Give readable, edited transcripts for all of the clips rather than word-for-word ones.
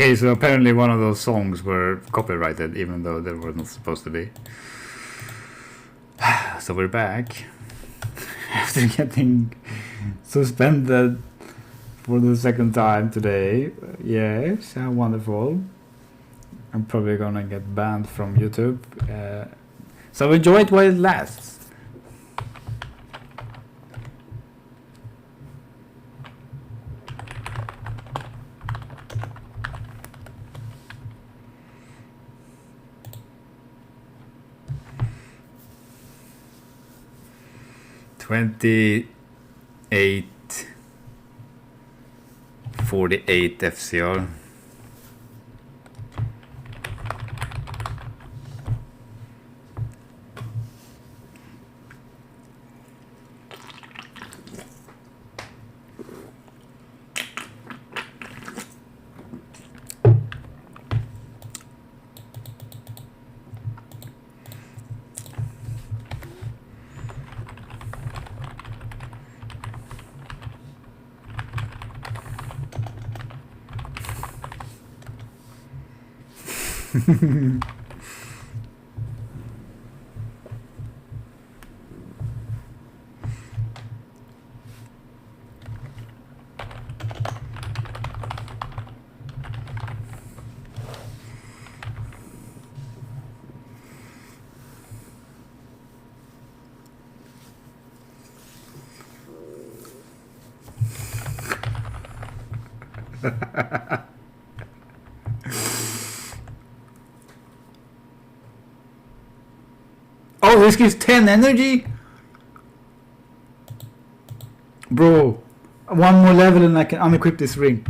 Okay, so apparently one of those songs were copyrighted, even though they were not supposed to be. So we're back after getting suspended for the second time today. Yes, how wonderful. I'm probably gonna get banned from YouTube. So enjoy it while it lasts. $28.48 FCR. Oh, this gives 10 energy? Bro, one more level and I can unequip this ring.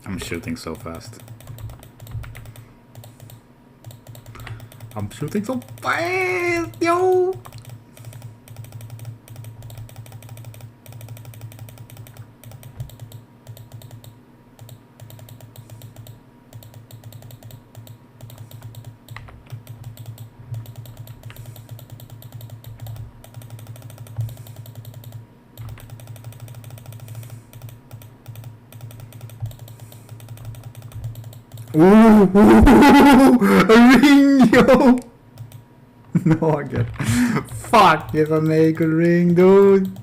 I'm shooting so fast. I'm shooting so fast, yo! Ooh, a ring, yo! No, I get. Fuck if I make a ring, dude.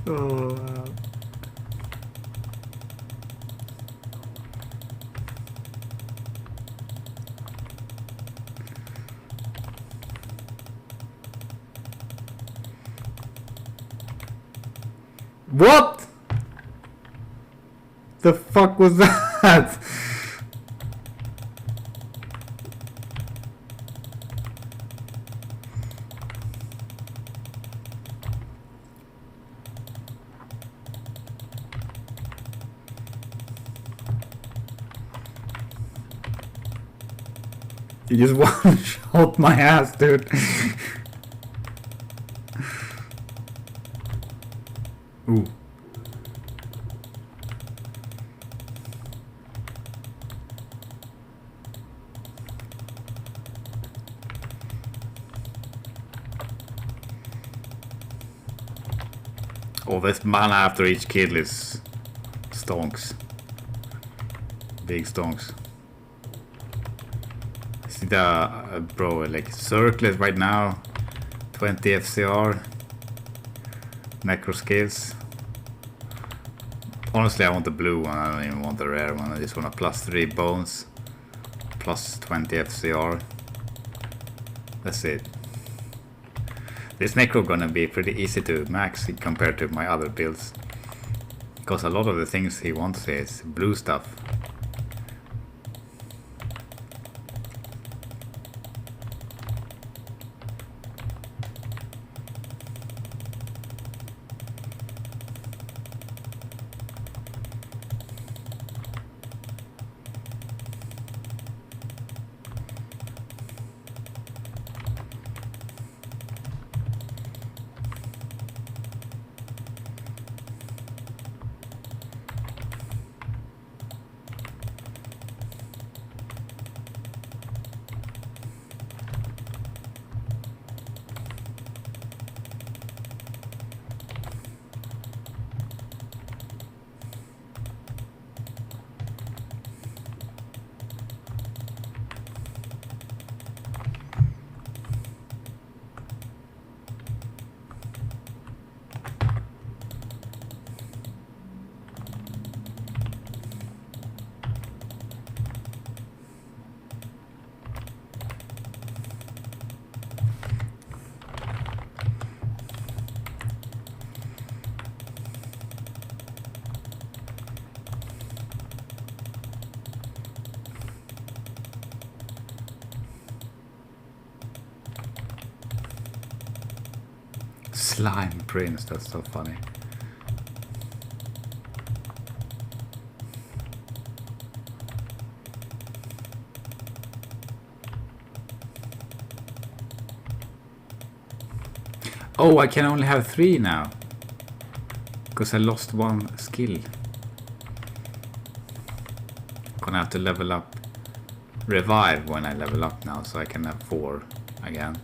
Oh, wow. What the fuck was that? You just one shot my ass, dude. Ooh. Oh, this mana after each kill is stonks. Big stonks. See the bro, like circlet right now, 20 FCR, necro skills. Honestly, I want the blue one. I don't even want the rare one. I just want a +3 bones, +20 FCR. That's it. This necro gonna be pretty easy to max compared to my other builds, because a lot of the things he wants is blue stuff. Slime Prince, that's so funny. Oh, I can only have 3 now, because I lost 1 skill. Gonna have to level up, revive when I level up now, so I can have 4 again.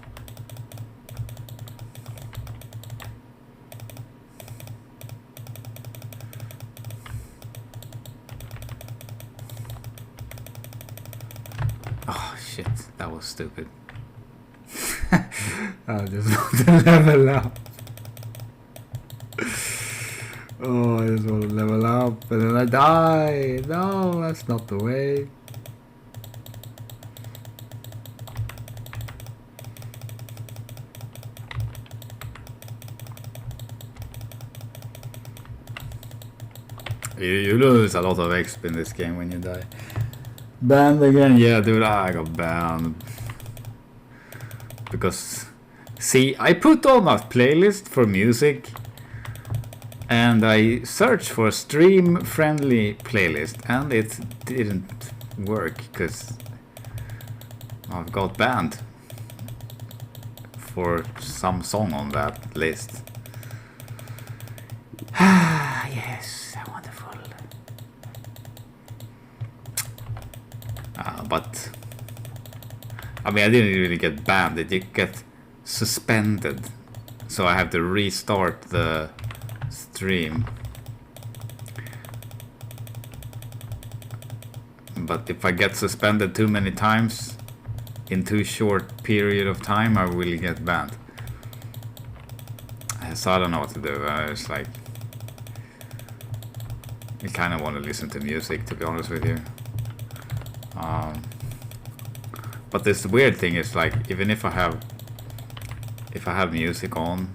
Oh shit, that was stupid. I just want to level up. Oh, I just want to level up and then I die. No, that's not the way. You lose a lot of XP in this game when you die. Banned again? Yeah, dude, I got banned. Because, see, I put on my playlist for music and I searched for a stream-friendly playlist and it didn't work because I've got banned for some song on that list. Ah, yes, wonderful. But I mean, I didn't really get banned. It did get suspended, so I have to restart the stream. But if I get suspended too many times in too short period of time, I will get banned. So I don't know what to do. It's like I kind of want to listen to music, to be honest with you. But this weird thing is, like, even if I have music on,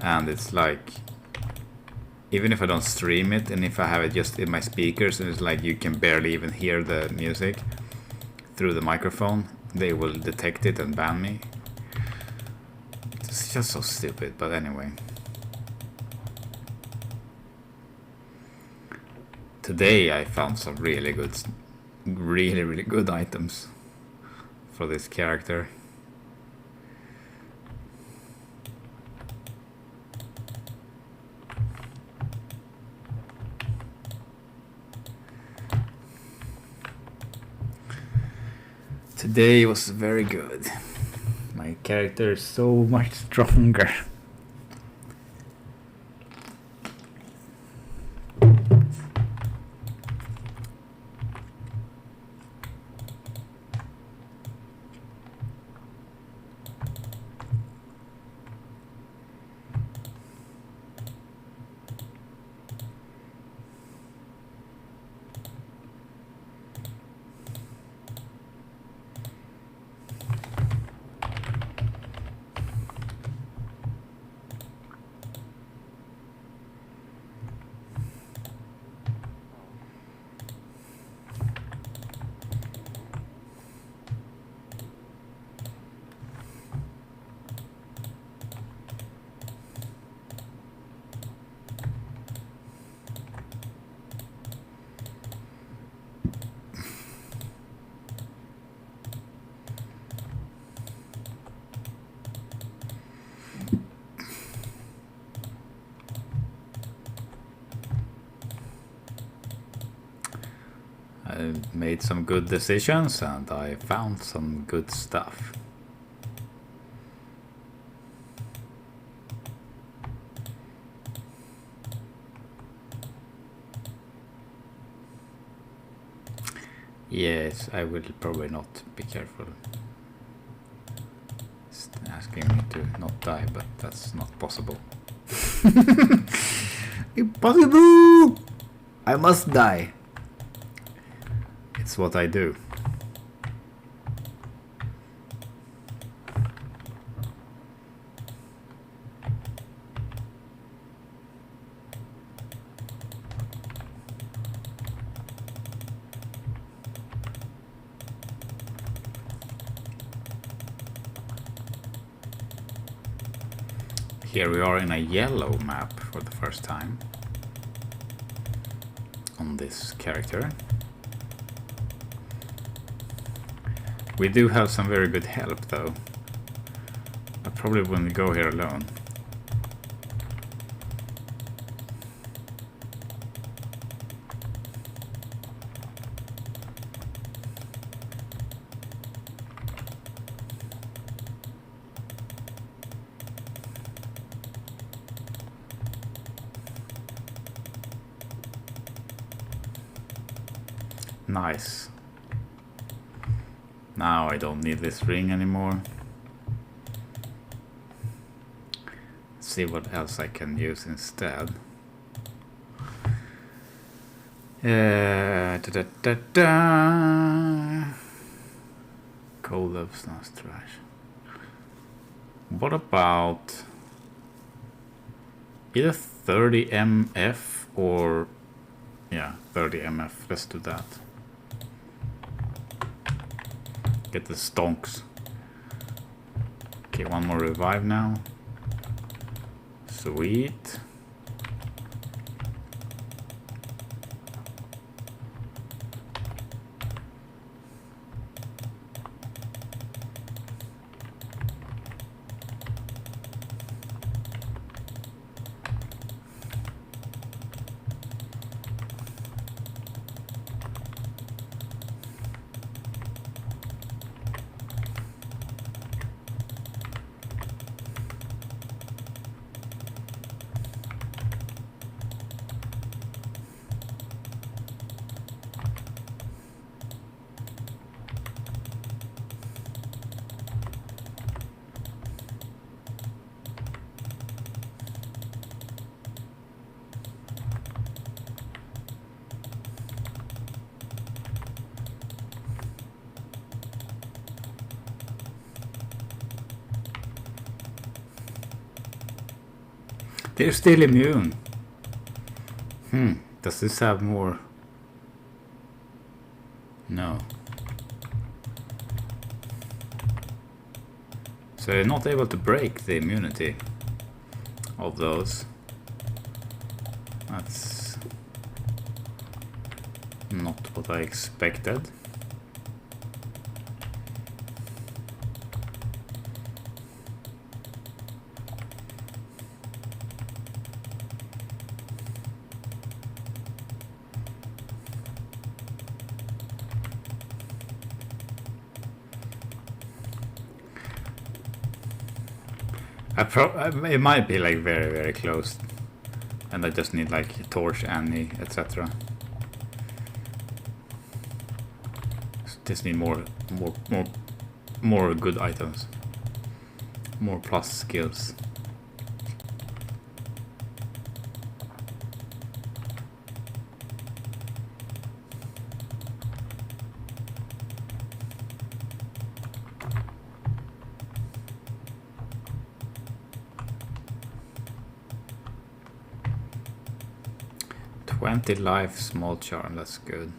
and it's like, even if I don't stream it, and if I have it just in my speakers, and it's like you can barely even hear the music through the microphone, they will detect it and ban me. It's just so stupid, but anyway. Today I found some really good items. for this character. Today was very good. My character is so much stronger. I made some good decisions and I found some good stuff. Yes, I will probably not be careful. It's asking me to not die, but that's not possible. Impossible! I must die. It's what I do. Here we are in a yellow map for the first time on this character. We do have some very good help though. I probably wouldn't go here alone. Nice. Now I don't need this ring anymore. Let's see what else I can use instead. Cold loves not trash. What about either 30 MF or 30 MF. Let's do that. Get the stonks. Okay, one more revive now. Sweet. They're still immune. Does this have more? No. So you're not able to break the immunity of those. That's not what I expected. It might be like very, very close, and I just need like a torch, Annie, etc. Just need more good items, more plus skills. Life, small charm, that's good.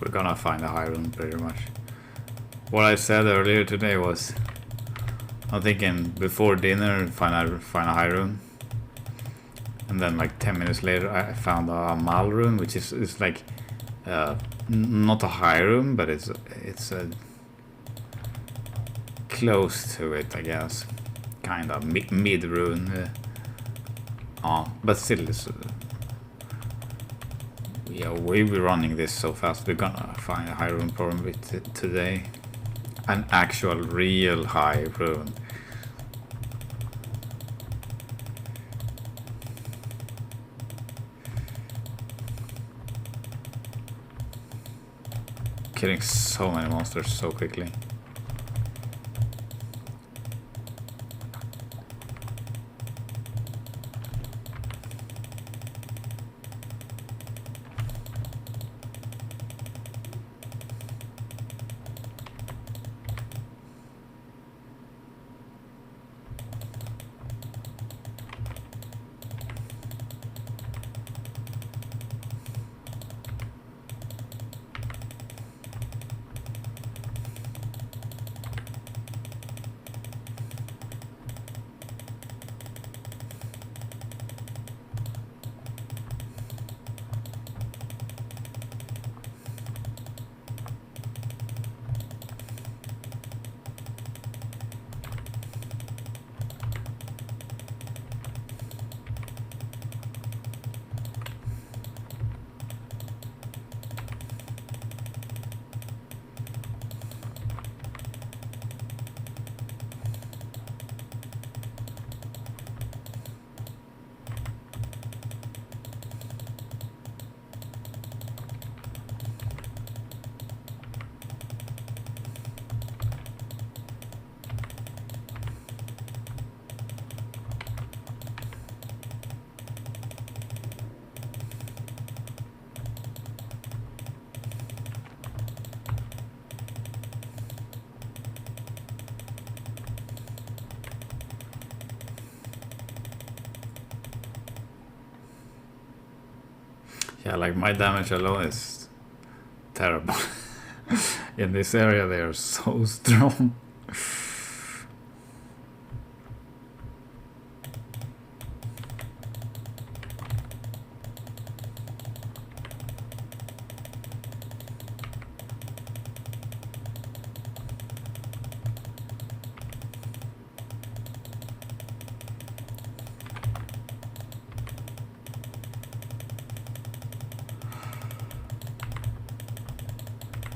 We're gonna find a high room pretty much. What I said earlier today was, I'm thinking before dinner find a high room, and then like 10 minutes later I found a mal room, which is like not a high room, but it's close to it, I guess, kind of mid room. But still, it's, yeah, we'll be running this so fast. We're gonna find a high room problem with it today. An actual real high room. Killing so many monsters so quickly. Yeah, like my damage alone is terrible. In this area they are so strong.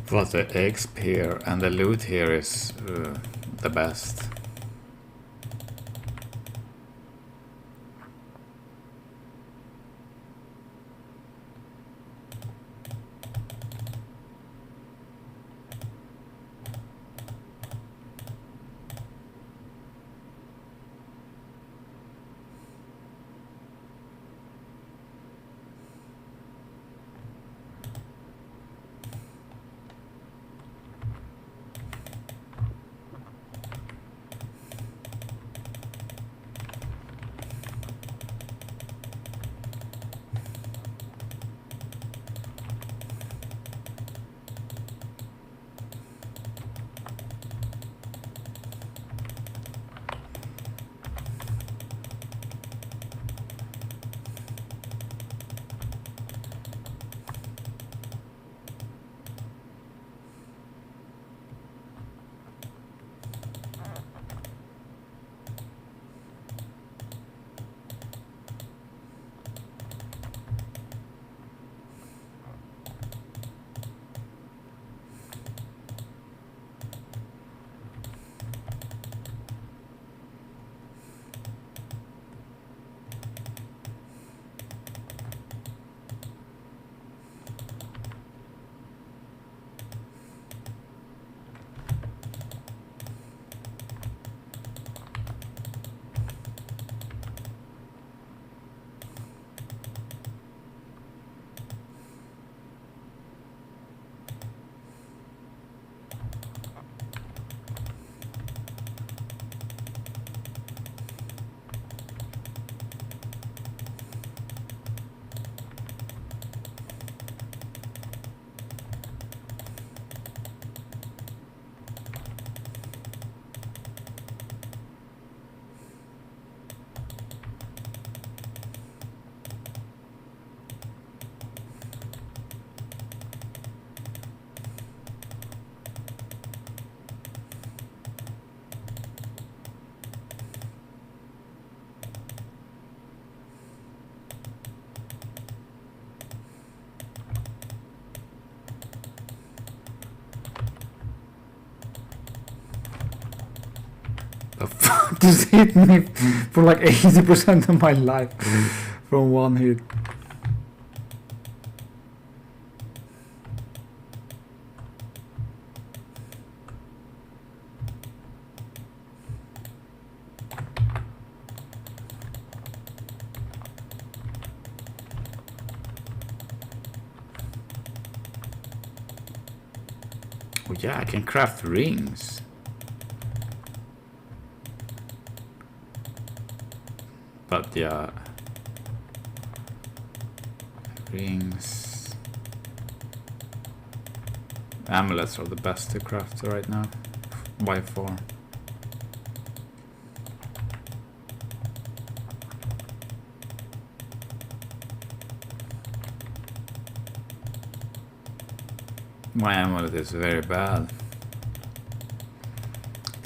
But the XP here and the loot here is the best. The fuck just hit me for like 80% of my life from one hit. Oh yeah, I can craft rings. But yeah, rings, amulets are the best to craft right now, by far. My amulet is very bad.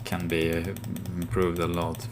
Can be improved a lot.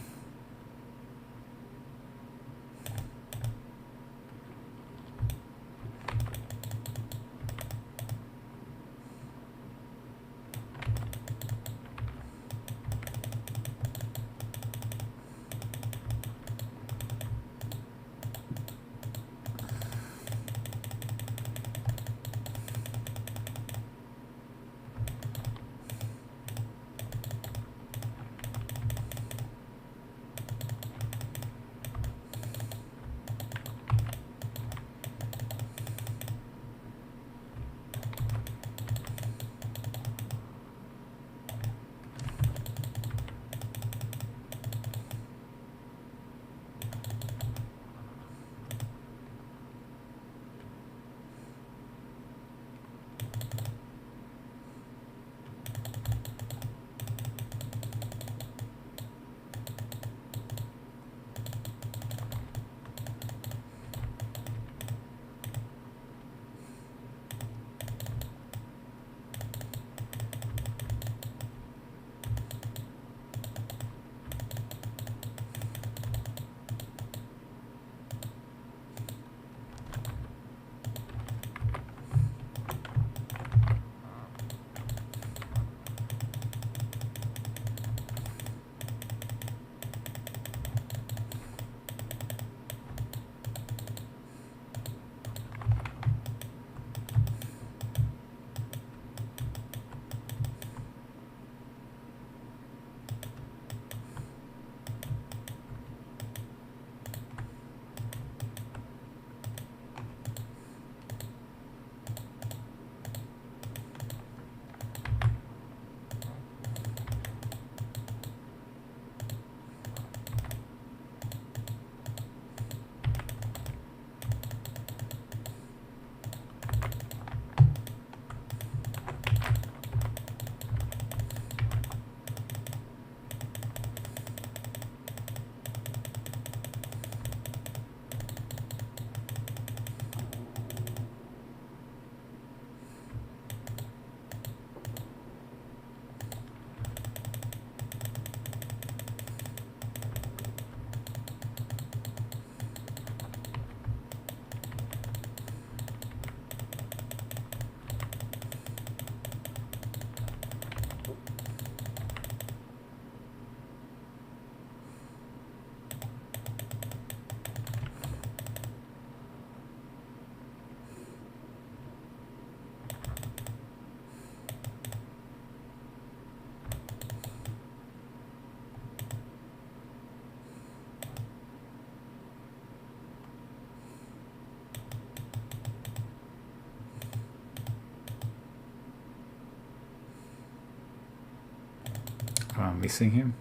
Am I missing him?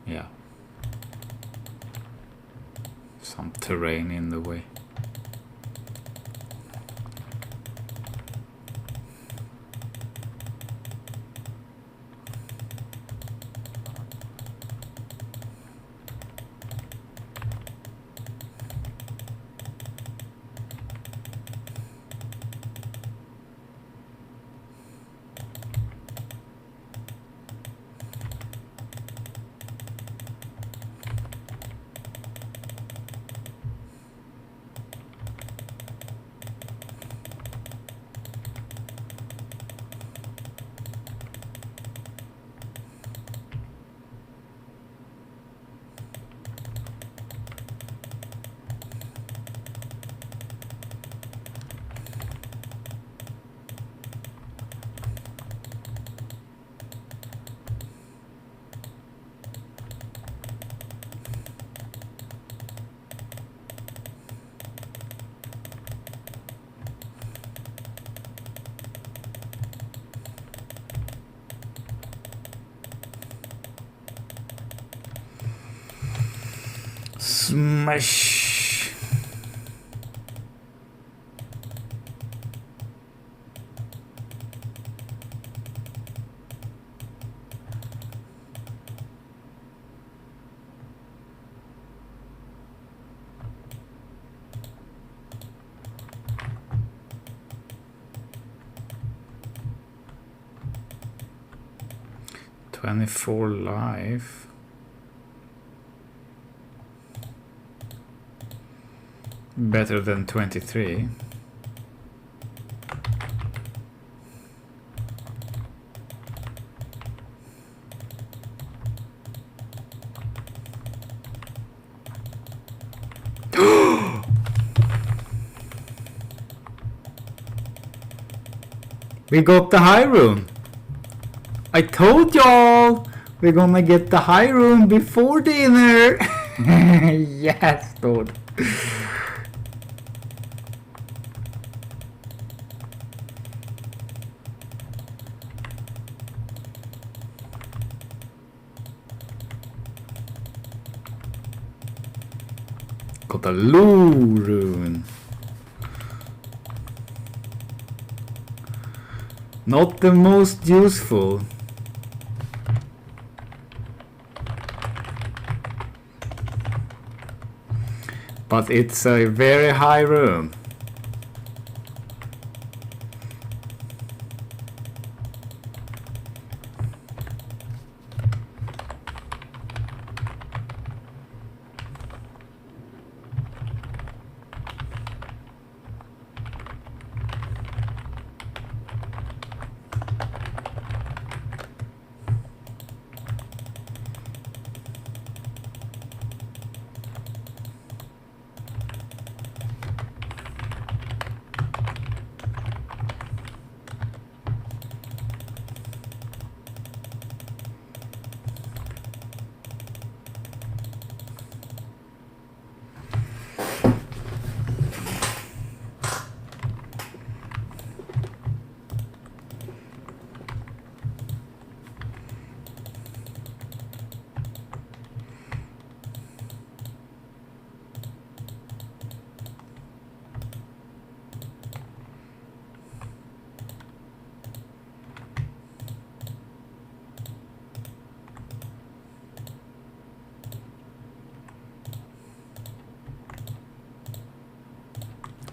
Yeah. Some terrain in the way. Smash. "24 life." Better than 23. We got the high room. I told y'all we're gonna get the high room before dinner. Yes, dude. Got a low rune. Not the most useful. But it's a very high room.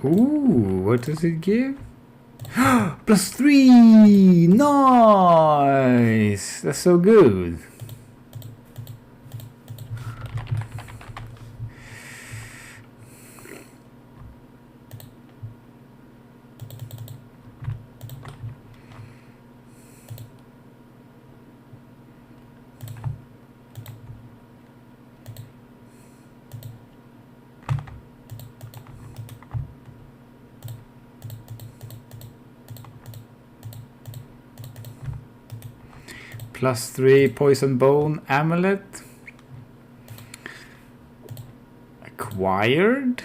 Ooh, what does it give? +3! Nice! That's so good. +3 poison bone amulet. Acquired.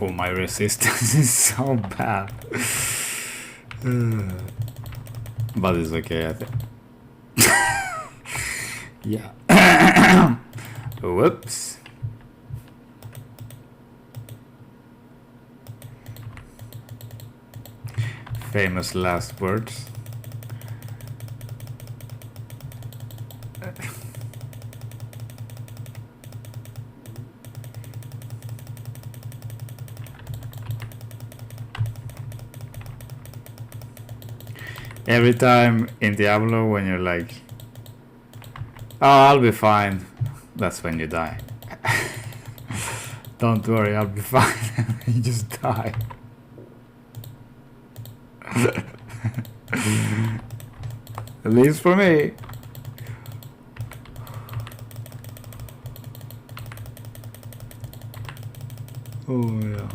Oh, my resistance is so bad. But it's okay, I think. Yeah. Whoops. Famous last words. Every time in Diablo when you're like, oh, I'll be fine, that's when you die. Don't worry, I'll be fine. You just die. At least for me. Oh yeah.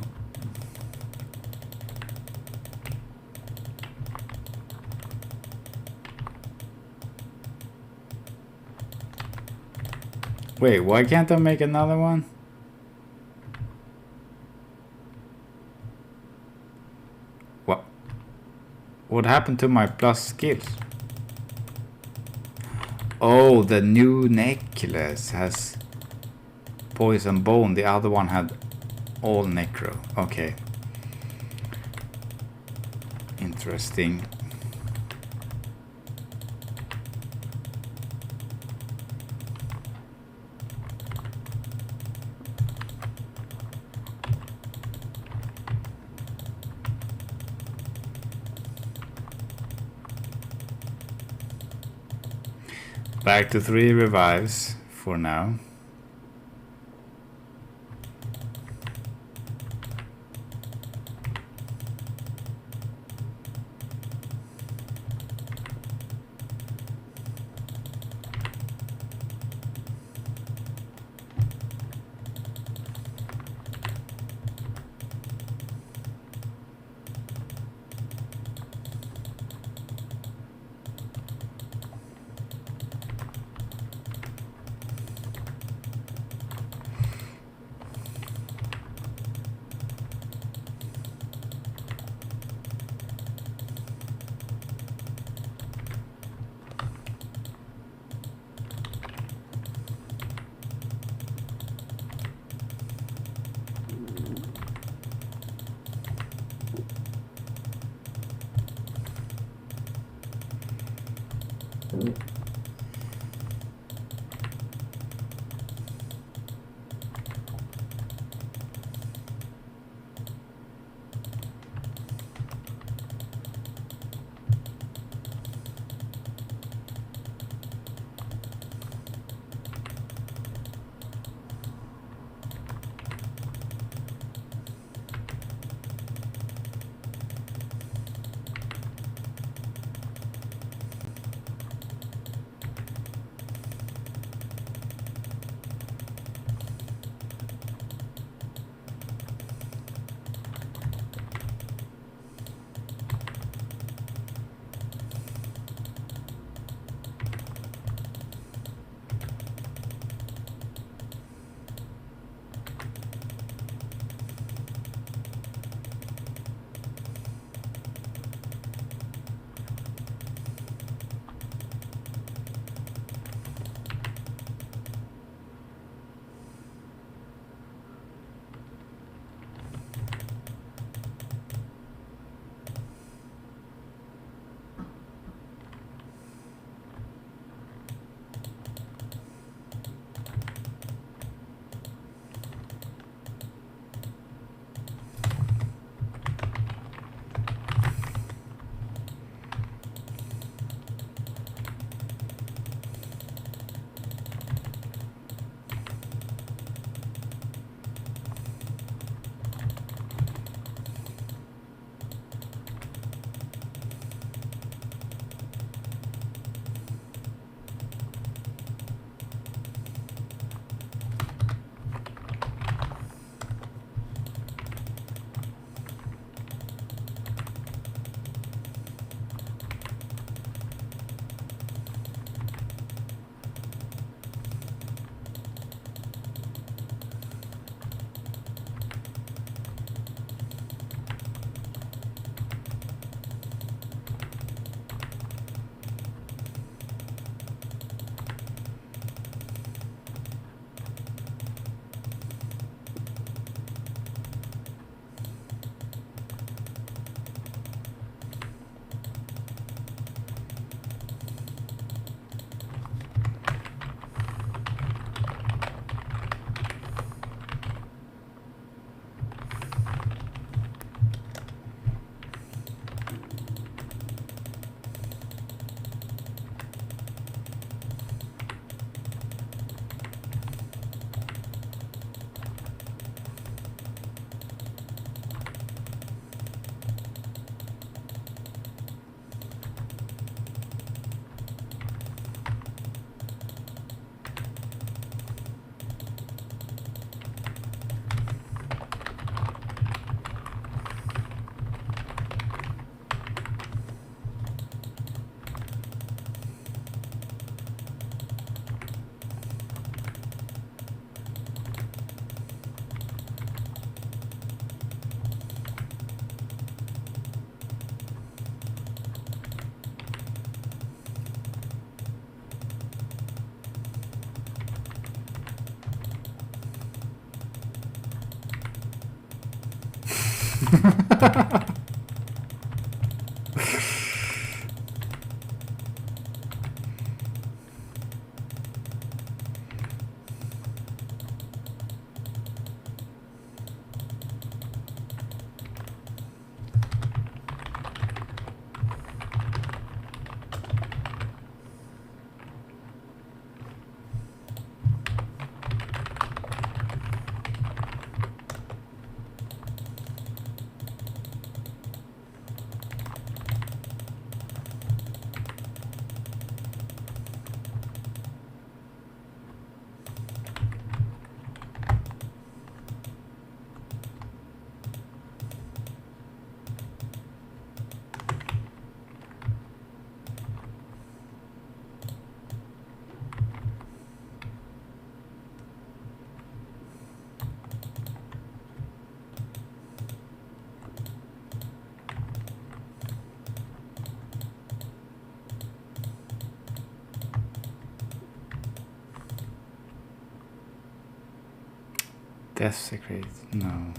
Wait, why can't I make another one? What happened to my plus skills? Oh, the new necklace has poison bone. The other one had all necro. Okay. Interesting. Back to 3 revives for now. Desecrate, no.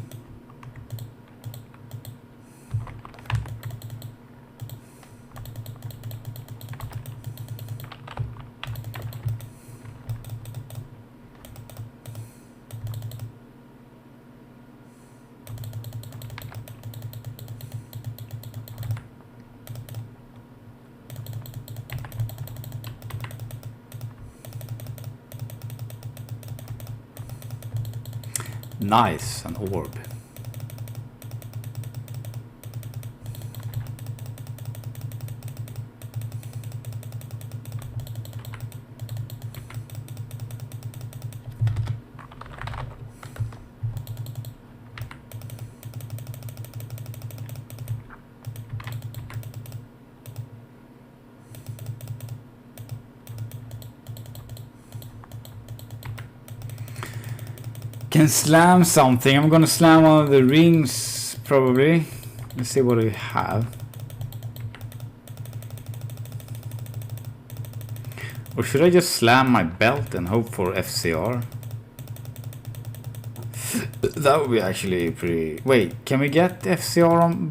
Nice, an orb. Can slam something. I'm gonna slam one of the rings probably. Let's see what we have. Or should I just slam my belt and hope for FCR? That would be actually pretty... Wait, can we get FCR on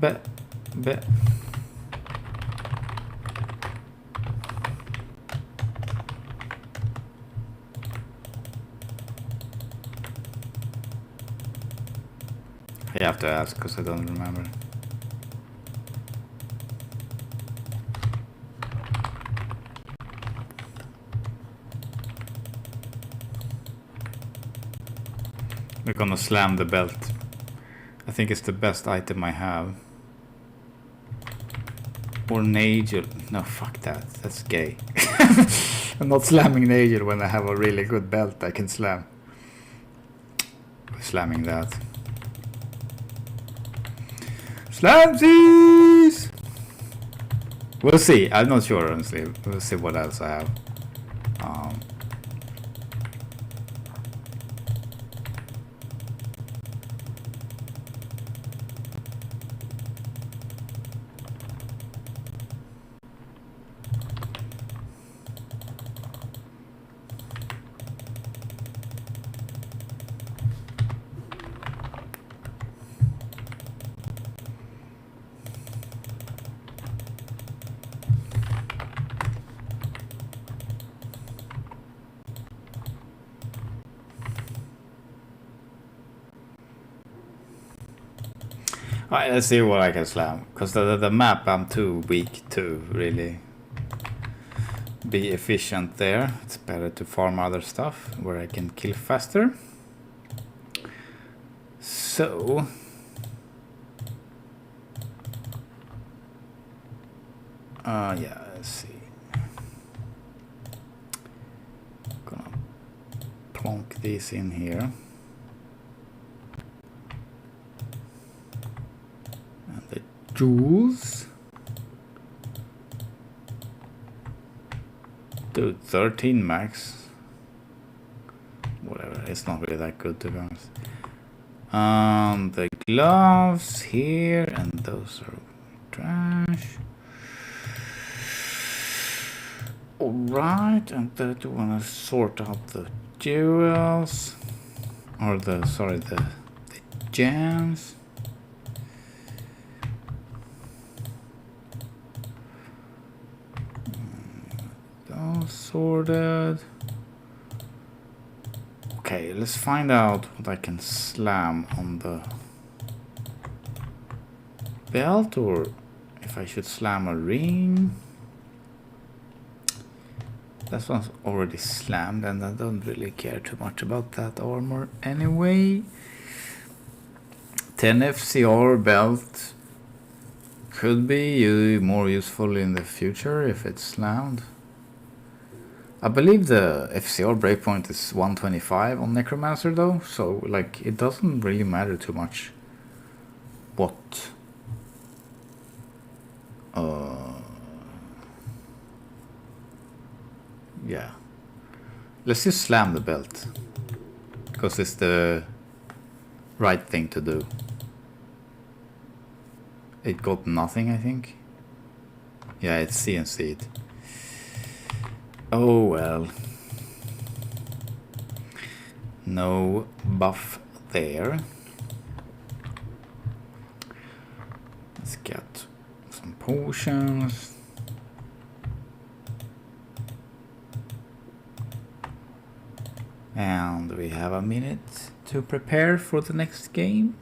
I have to ask because I don't remember. We're gonna slam the belt. I think it's the best item I have. Or Nagel. No, fuck that. That's gay. I'm not slamming Nagel when I have a really good belt I can slam. We're slamming that. Slamsies! We'll see. I'm not sure, honestly. We'll see what else I have. Alright, let's see what I can slam. Because the map I'm too weak to really be efficient there. It's better to farm other stuff where I can kill faster. So... yeah, let's see. Gonna plonk these in here. Jewels. Dude, 13 max. Whatever, it's not really that good to be honest. The gloves here, and those are trash. Alright, and then I want to sort out the jewels. Or the, sorry, the gems. all sorted. Okay, let's find out what I can slam on the belt, or if I should slam a ring. That one's already slammed, and I don't really care too much about that armor anyway. 10 FCR belt could be more useful in the future if it's slammed. I believe the FCR breakpoint is 125 on Necromancer though, so like it doesn't really matter too much what yeah. Let's just slam the belt because it's the right thing to do. It got nothing, I think. Yeah, it's CNC'd. Oh well. No buff there. Let's get some potions. And we have a minute to prepare for the next game.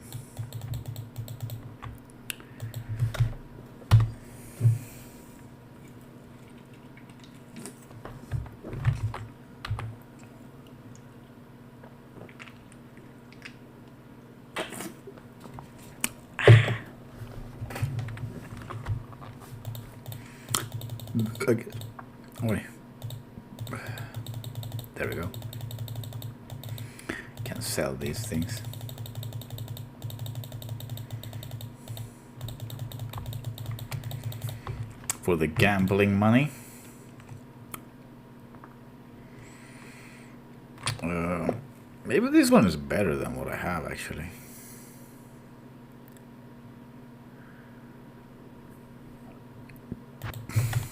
Okay. Wait. There we go. Can sell these things. For the gambling money. Maybe this one is better than what I have actually.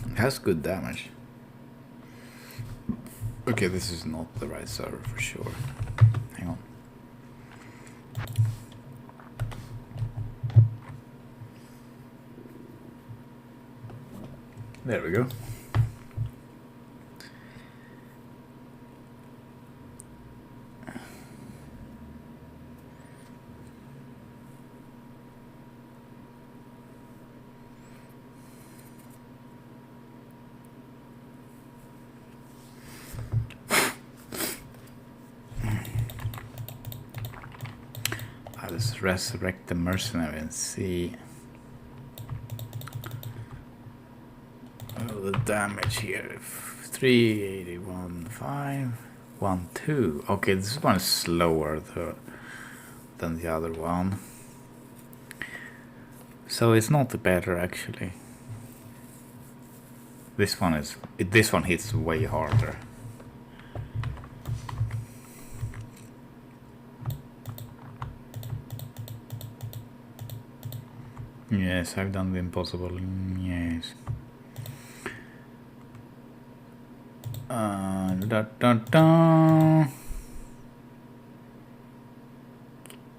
It has good damage. Okay, this is not the right server for sure. Hang on. There we go. Let's resurrect the mercenary and see. Oh, the damage here. 381, 5, 1, 2. Okay, this one is slower than the other one. So it's not better actually. This one hits way harder. Yes, I've done the impossible. Yes.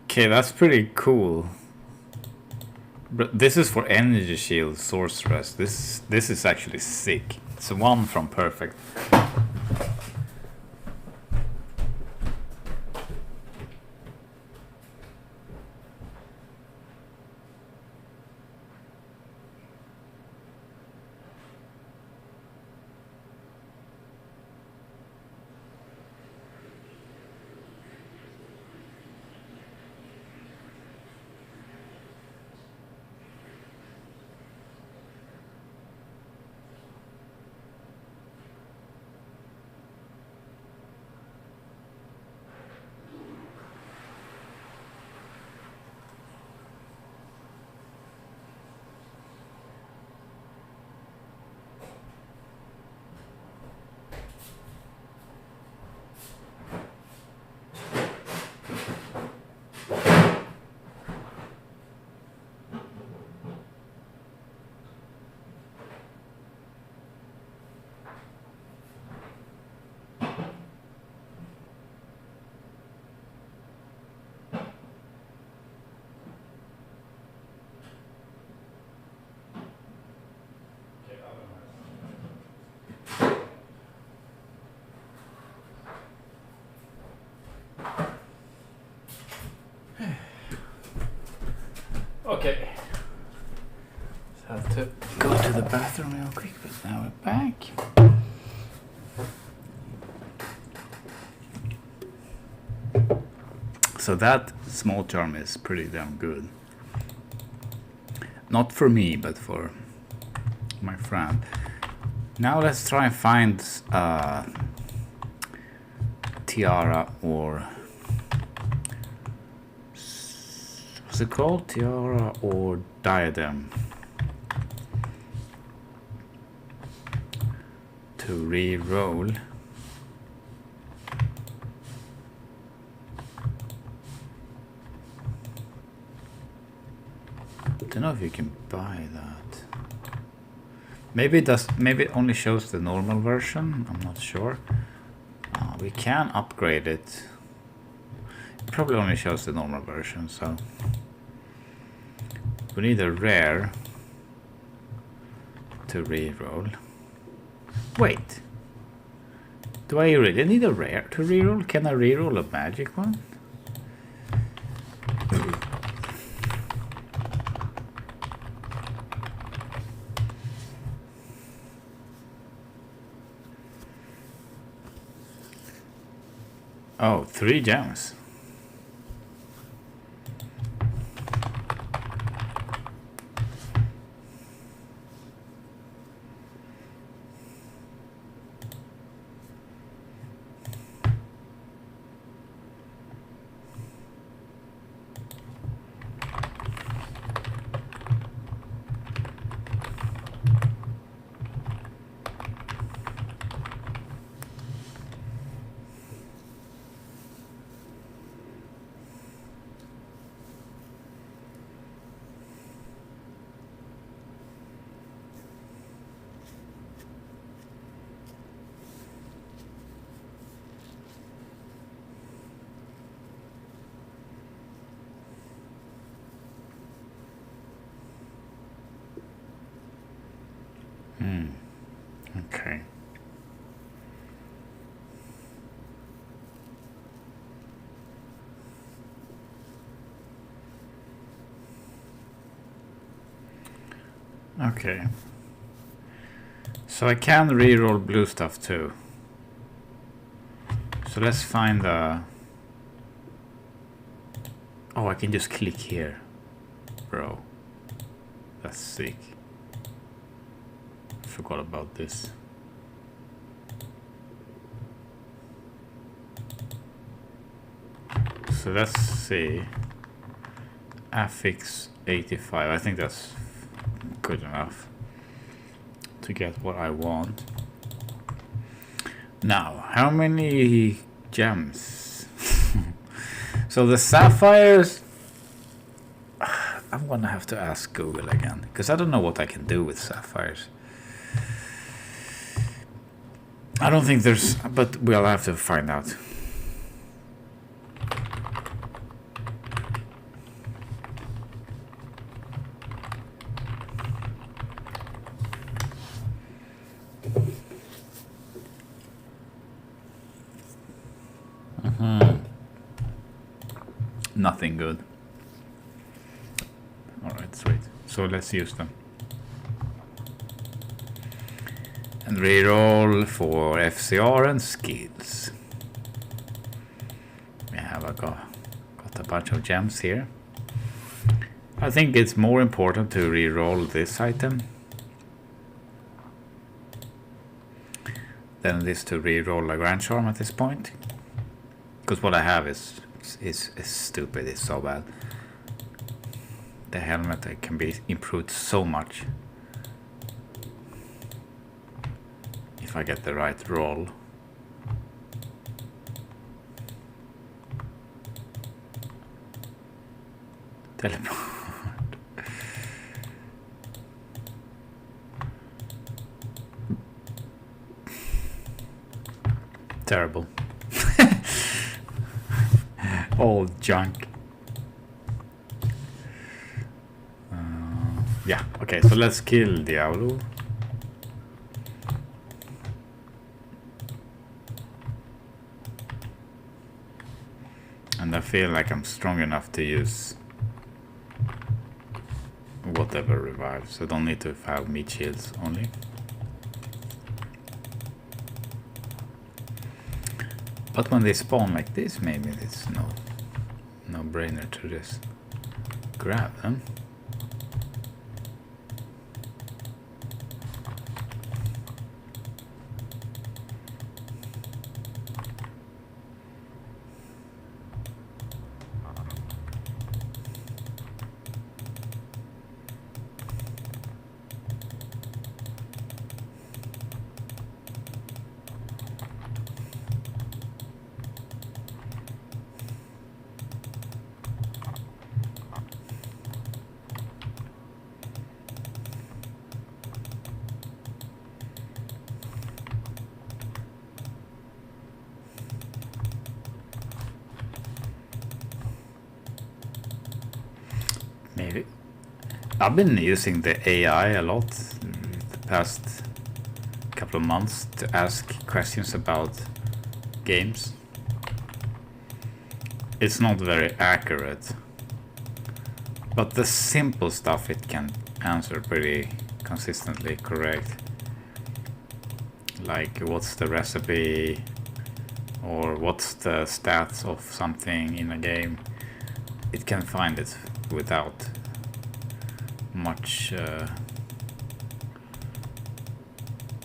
Okay, that's pretty cool. But this is for energy shield sorceress. This is actually sick. It's one from perfect. Okay. Just have to go to the bathroom real quick, but now we're back. So that small charm is pretty damn good. Not for me, but for my friend. Now let's try and find tiara or what's it called? Tiara or diadem to re-roll. Don't know if you can buy that. Maybe it does. Maybe it only shows the normal version. I'm not sure. We can upgrade it. It probably only shows the normal version, so we need a rare to re-roll. Wait, do I really need a rare to re-roll? Can I re-roll a magic one? Oh, 3 gems. Okay. Okay. So I can re-roll blue stuff too. So let's find the... Oh, I can just click here. Bro. That's sick. Forgot about this. So let's see. affix 85. I think that's good enough to get what I want. Now, how many gems? So the sapphires, I'm gonna have to ask Google again, because I don't know what I can do with sapphires. I don't think there's, but we'll have to find out. Nothing good. Alright, sweet. So let's use them. And reroll for FCR and skills. We have got a bunch of gems here. I think it's more important to reroll this item than it is to reroll a Grand Charm at this point. Because what I have is stupid, it's so bad. The helmet can be improved so much if I get the right roll. Teleport. Terrible. All junk. Yeah, okay, so let's kill Diablo. And I feel like I'm strong enough to use whatever revives, so don't need to have meat shields only. But when they spawn like this, maybe it's no brainer to just grab them. Maybe. I've been using the AI a lot the past couple of months to ask questions about games. It's not very accurate, but the simple stuff it can answer pretty consistently correct. Like what's the recipe, or what's the stats of something in a game. It can find it without much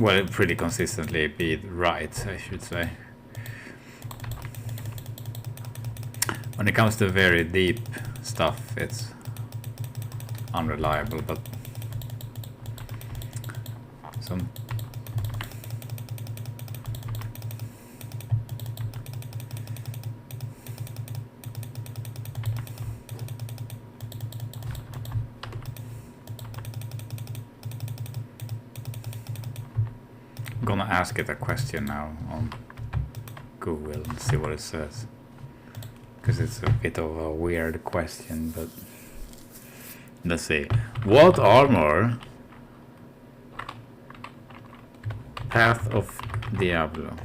well, pretty consistently be right, I should say. When it comes to very deep stuff, it's unreliable, but some gonna ask it a question now on Google and see what it says, because it's a bit of a weird question. But let's see. What armor? Path of Diablo.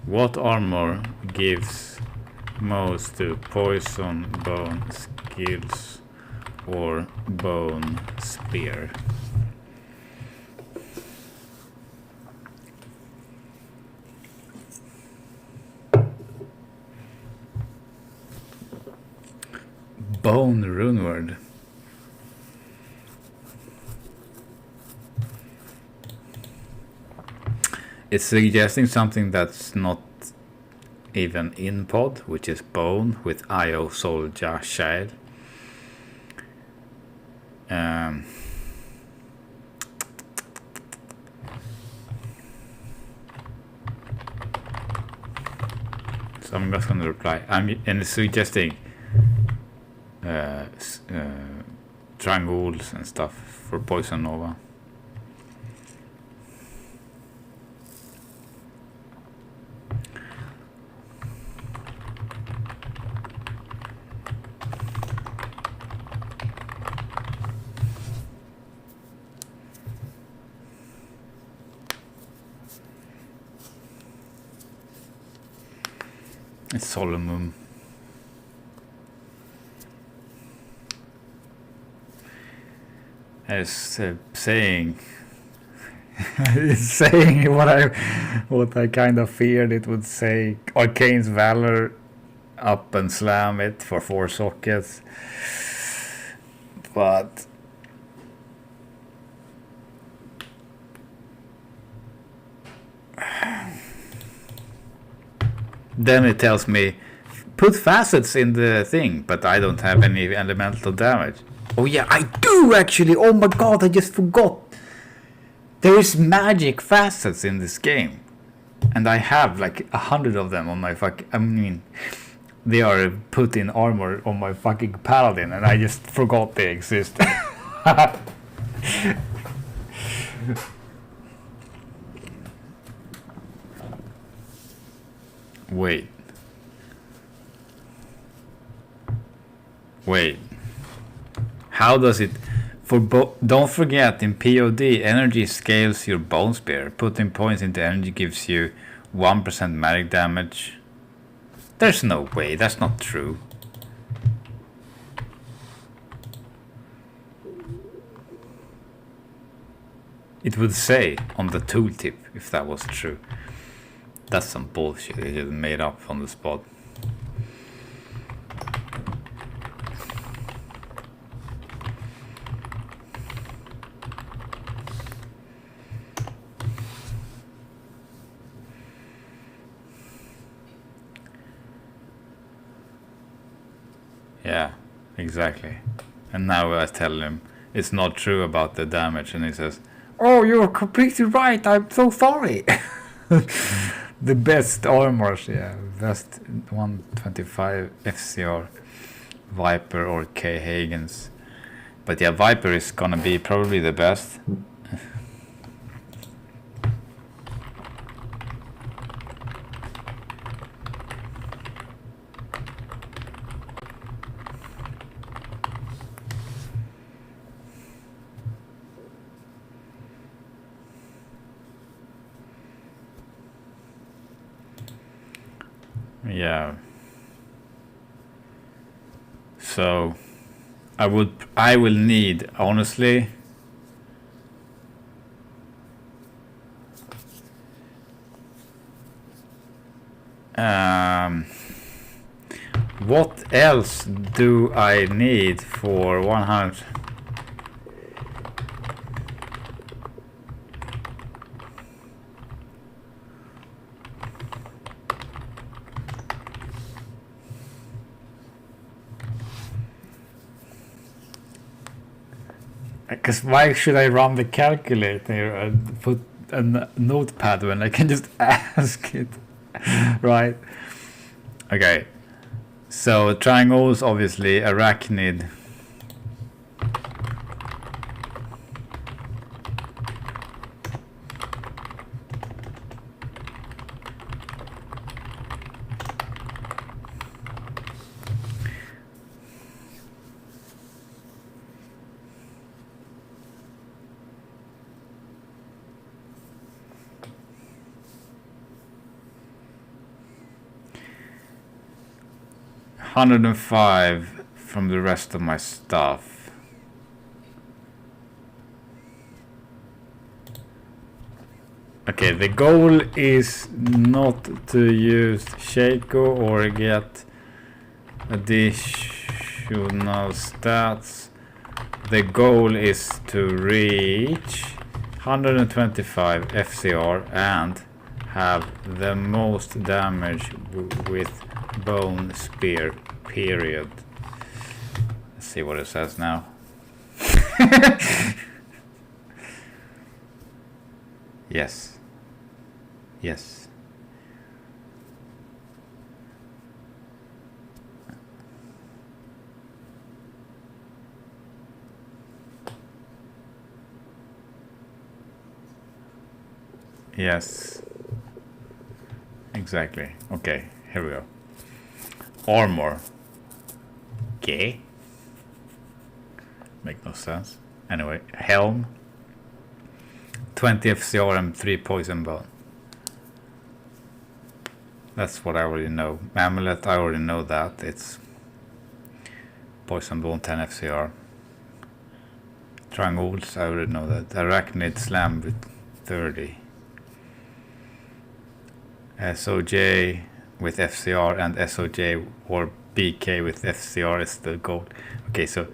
What armor gives most to poison, bone, skills, or bone spear? Bone runeward. It's suggesting something that's not even in pod, which is bone with IO Soldier Shell. So I'm just gonna reply. And it's suggesting triangles and stuff for Poison Nova. It's Solomon. As saying it's saying what I kind of feared it would say. Arcane's Valor, up and slam it for 4 sockets, but then it tells me put facets in the thing, but I don't have any elemental damage. Oh yeah, I do actually. Oh my god, I just forgot. There is magic facets in this game, and I have like 100 of them on my I mean, they are put in armor on my fucking paladin, and I just forgot they exist. Wait. How does it? Don't forget, in POD, energy scales your bone spear. Putting points into energy gives you 1% magic damage. There's no way. That's not true. it would say on the tooltip if that was true. That's some bullshit they just made up on the spot. Yeah, exactly. And now I tell him it's not true about the damage, and he says, "Oh, you're completely right. I'm so sorry." The best armors, yeah, best 125 FCR, Viper or K Hagens. But yeah, Viper is gonna be probably the best. Yeah. So I will need, honestly, what else do I need for 100? Because why should I run the calculator and put a notepad when I can just ask it, right? Okay, so triangles, obviously, arachnid. $105 from the rest of my stuff. Okay, the goal is not to use Shaco or get additional stats. The goal is to reach 125 FCR and have the most damage with bone spear, period. Let's see what it says now. Yes. Yes. Yes. Exactly. Okay, here we go. Armor. Okay. Make no sense. Anyway, helm. 20 FCR and 3 poison bone. That's what I already know. Amulet, I already know that. It's poison bone, 10 FCR. Triangles, I already know that. Arachnid slam with 30. SOJ with FCR and SOJ or BK with FCR is the goal. Okay, so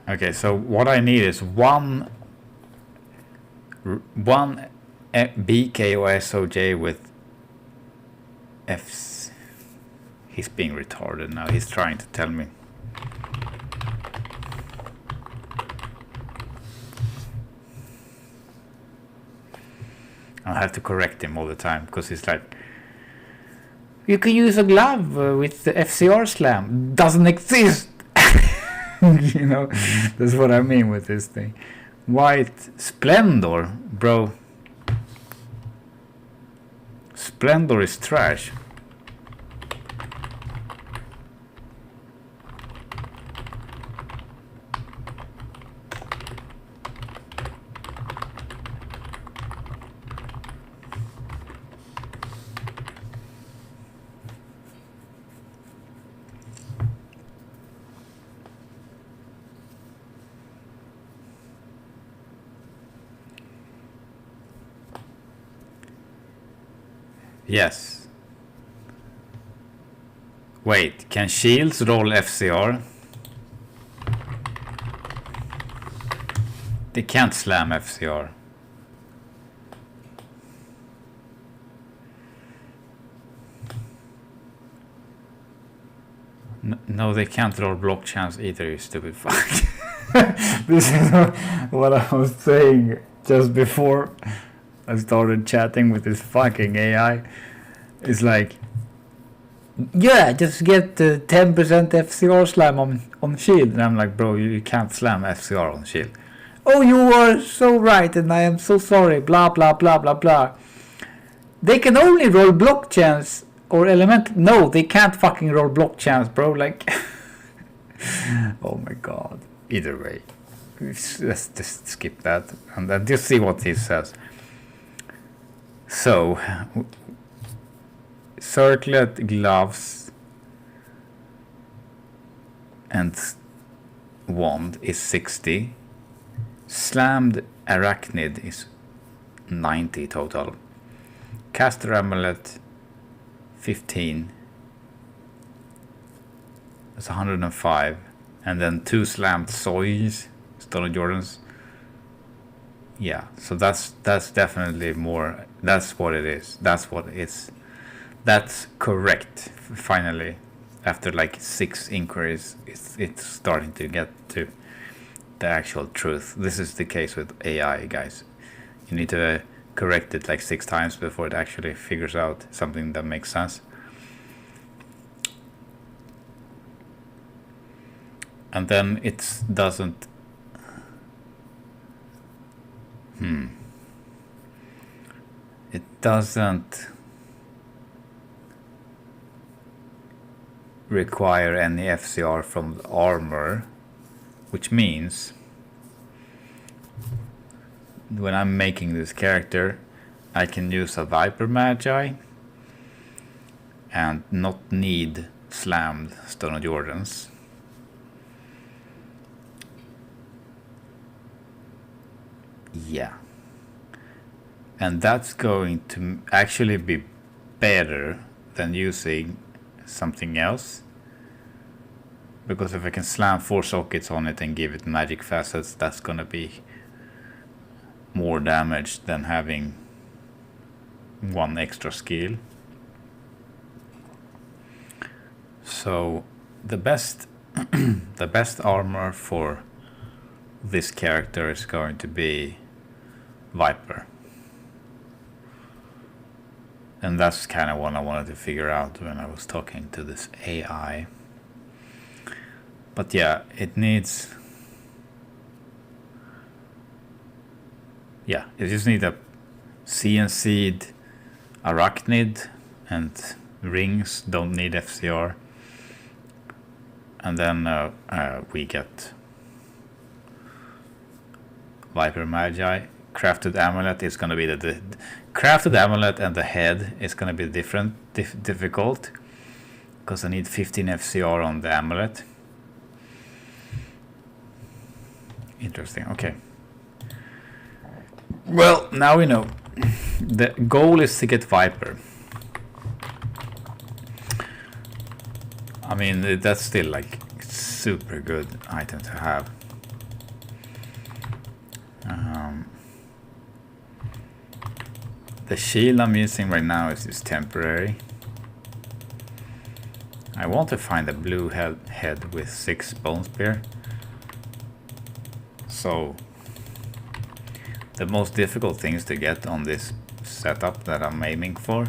okay, so what I need is one BK or SOJ with Fs. He's being retarded now. He's trying to tell me. I have to correct him all the time because he's like, you can use a glove with the FCR slam. Doesn't exist. You know, that's what I mean with this thing. White Splendor, bro. Splendor is trash. Yes. Wait, can shields roll FCR? They can't slam FCR. No, they can't roll block chance either, you stupid fuck. This is what I was saying just before I started chatting with this fucking AI. It's like, yeah, just get 10% FCR slam on shield. And I'm like, bro, you can't slam FCR on shield. Oh, you are so right, and I am so sorry, blah, blah, blah, blah, blah. They can only roll block chance or element. No, they can't fucking roll block chance, bro. Like, oh my god. Either way, let's just skip that and then just see what he says. So, circlet, gloves, and wand is 60. Slammed arachnid is 90 total. Caster amulet 15. That's 105. And then 2 slammed soys, Stone Jordans. Yeah, so that's definitely more. That's what it is. That's what it's. That's correct. Finally, after like 6 inquiries, it's starting to get to the actual truth. This is the case with AI, guys. You need to correct it like 6 times before it actually figures out something that makes sense. And then it doesn't. It doesn't require any FCR from the armor, which means when I'm making this character, I can use a Viper Magi and not need slammed Stone of Jordans. Yeah. And that's going to actually be better than using something else. Because if I can slam 4 sockets on it and give it magic facets, that's gonna be more damage than having 1 extra skill. So the best the best armor for this character is going to be Viper. And that's kind of what I wanted to figure out when I was talking to this AI. But yeah, it needs... Yeah, you just need a CNC'd arachnid, and rings don't need FCR. And then we get Viper Magi. Crafted amulet is going to be the crafted amulet, and the head is going to be difficult because I need 15 FCR on the amulet. Interesting. Okay. Well, now we know. The goal is to get Viper. I mean, that's still like super good item to have. The shield I'm using right now is just temporary. I want to find a blue head with 6 bone spear. So the most difficult things to get on this setup that I'm aiming for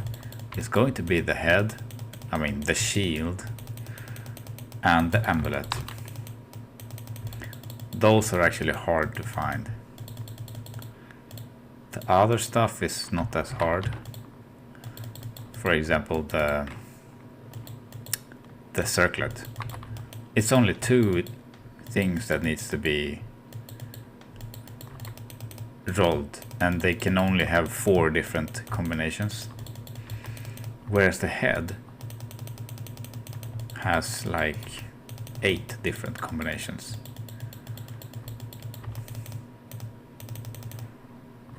is going to be the head, I mean the shield, and the amulet. Those are actually hard to find. The other stuff is not as hard. For example, the circlet. It's only 2 things that needs to be rolled, and they can only have 4 different combinations. Whereas the head has like 8 different combinations.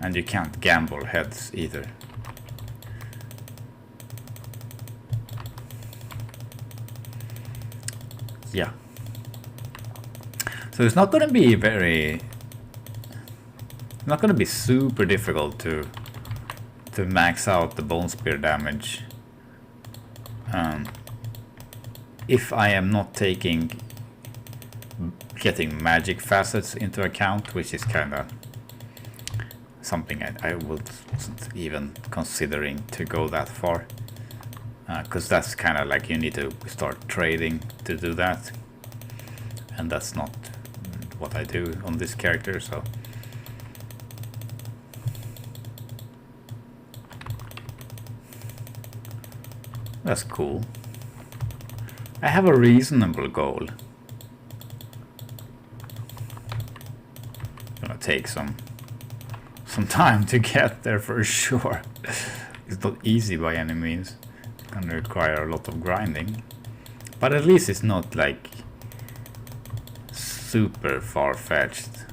And you can't gamble heads either. yeah. So it's not going to be not going to be super difficult to max out the bone spear damage if I am not getting magic facets into account, which is kind of something I wasn't even considering to go that far, because that's kind of like you need to start trading to do that, and that's not what I do on this character. So that's cool. I have a reasonable goal. Gonna take some time to get there for sure. It's not easy by any means. It's gonna require a lot of grinding, but at least it's not like super far-fetched.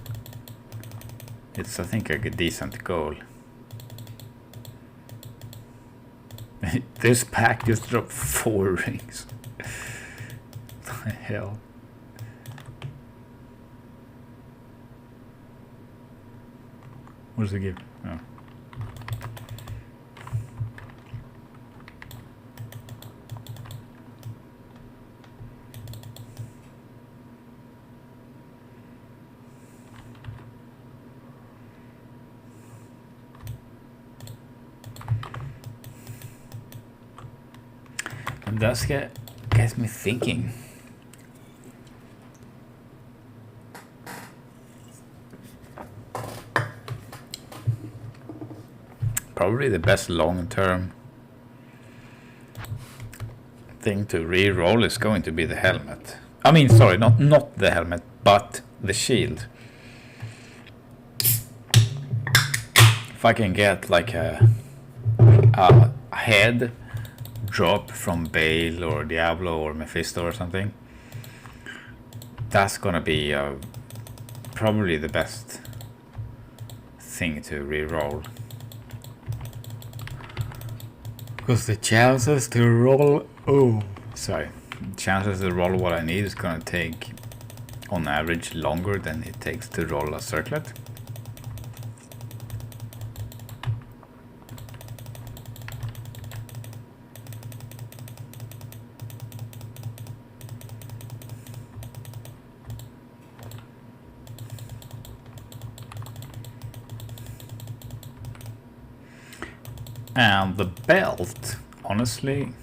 It's, I think, like a decent goal. This pack just dropped 4 rings. What the hell? What does it give? Oh. And that gets me thinking. Probably the best long-term thing to re-roll is going to be the helmet. I mean, sorry, not the helmet, but the shield. If I can get like a head drop from Bale or Diablo or Mephisto or something, that's gonna be probably the best thing to re-roll. Because the chances to roll... chances to roll what I need is gonna take, on average, longer than it takes to roll a circlet. And the belt, honestly,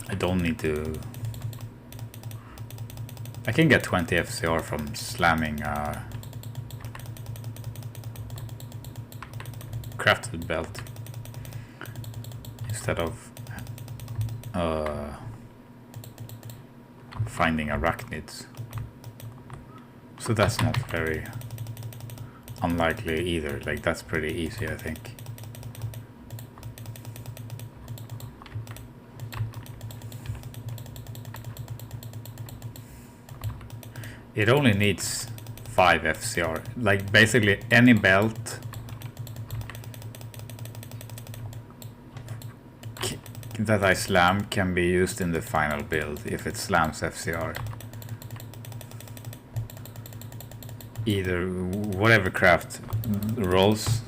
I don't need to... I can get 20 FCR from slamming a crafted belt instead of finding arachnids. So that's not very unlikely either. Like, that's pretty easy, I think. It only needs 5 FCR. Like, basically any belt that I slam can be used in the final build if it slams FCR. Either whatever craft rolls,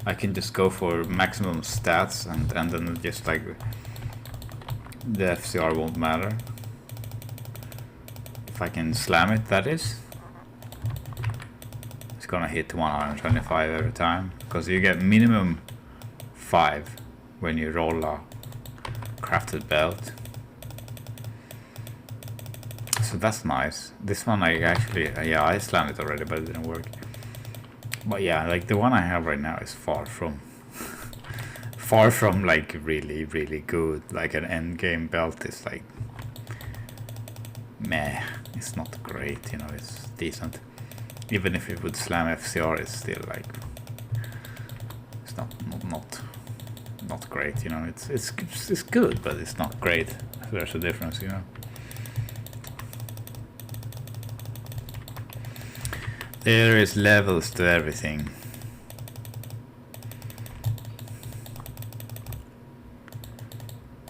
I can just go for maximum stats and then just like the FCR won't matter. If I can slam it, that is. It's gonna hit 125 every time, because you get minimum 5 when you roll a crafted belt. So that's nice. This one I actually, yeah, I slammed it already, but it didn't work. But yeah, like the one I have right now is far from like really, really good. Like an end game belt is like meh. It's not great, you know. It's decent. Even if it would slam FCR, it's still like it's not great, you know. It's good, but it's not great. There's a difference, you know. There is levels to everything.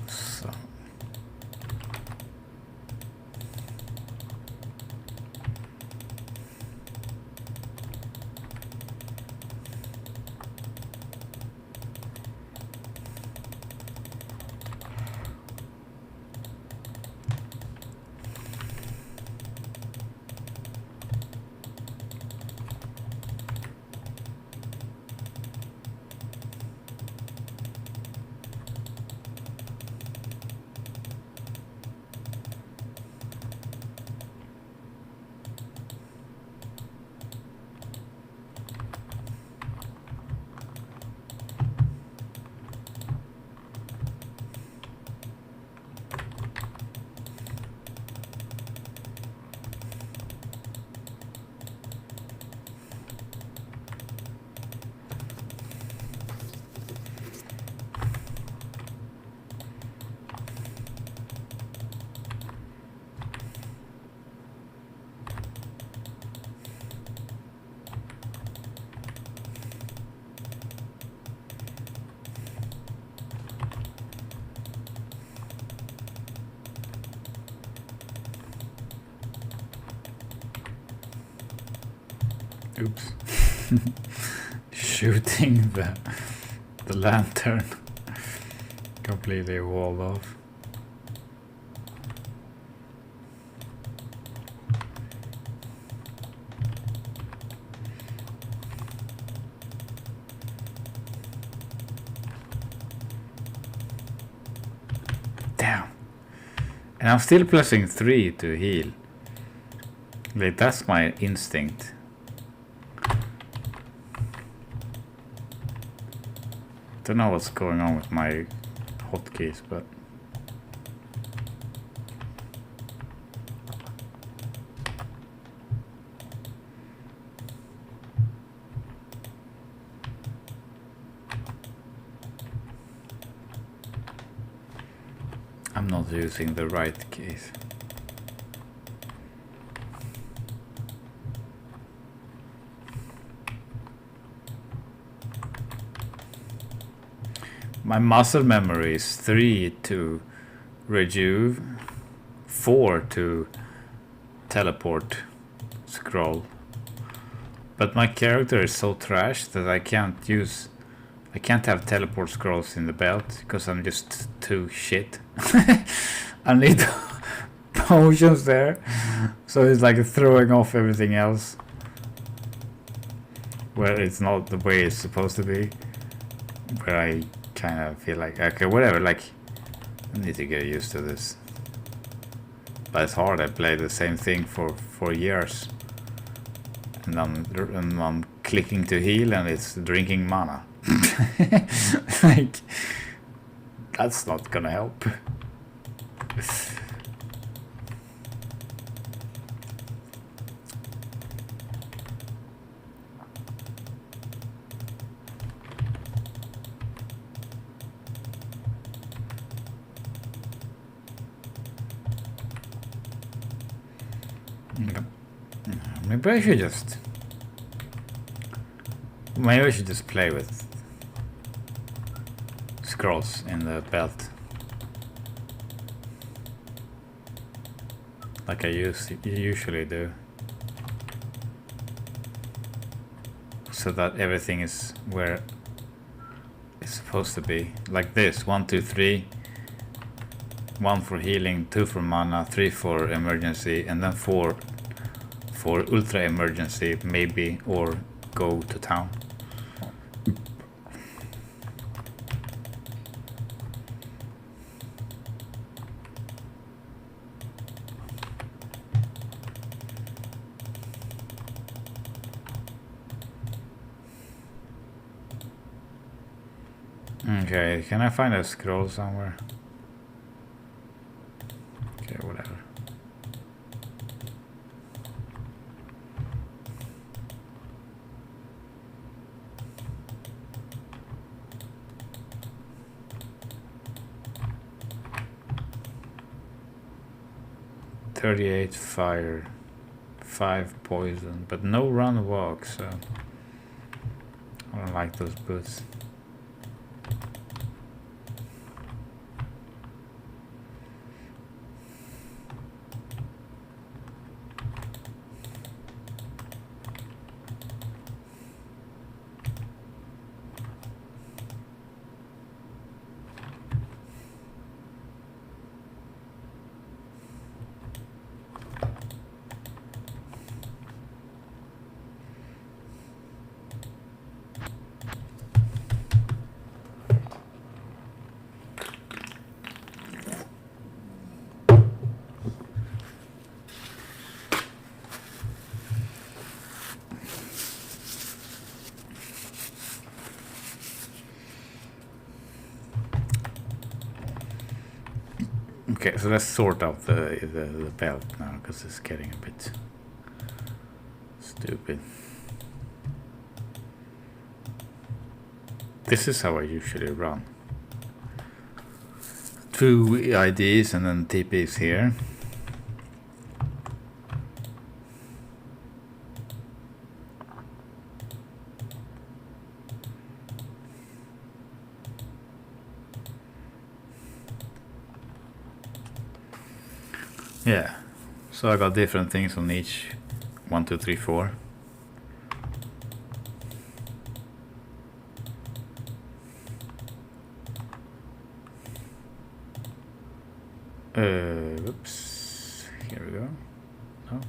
So Oops. Shooting the lantern. Completely walled off. Damn. And I'm still pressing 3 to heal. Like, that's my instinct. Don't know what's going on with my hotkeys, but I'm not using the right keys. My muscle memory is 3 to rejuve, 4 to teleport scroll. But my character is so trash that I can't have teleport scrolls in the belt because I'm just too shit. I need potions there, so it's like throwing off everything else where it's not the way it's supposed to be. Where I kind of feel like, okay, whatever, like, I need to get used to this. But it's hard. I played the same thing for years, and I'm clicking to heal and it's drinking mana. Like, that's not gonna help. Maybe I should just play with scrolls in the belt, like I usually do, so that everything is where it's supposed to be. Like this: 1, 2, 3. 1 for healing, 2 for mana, 3 for emergency, and then 4 for ultra emergency, maybe, or go to town. Okay, can I find a scroll somewhere? Okay, whatever. .38 fire, 5 poison, but no run walk, so I don't like those boots. Okay, so let's sort out the belt now, because it's getting a bit stupid. This is how I usually run. 2 IDs and then TPs here. Yeah, so I got different things on each 1, 2, 3, 4. Oops. Here we go. No.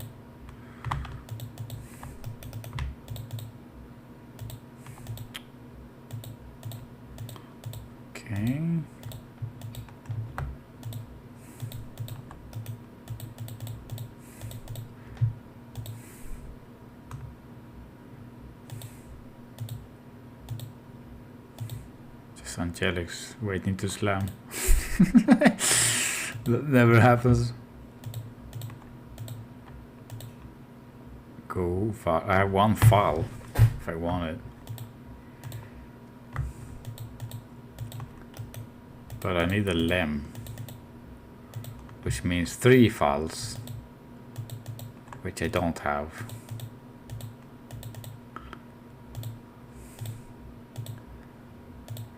Okay. Just Angelic's waiting to slam. That never happens. Go file. I have one file if I want it. But I need a lem, which means 3 files, which I don't have.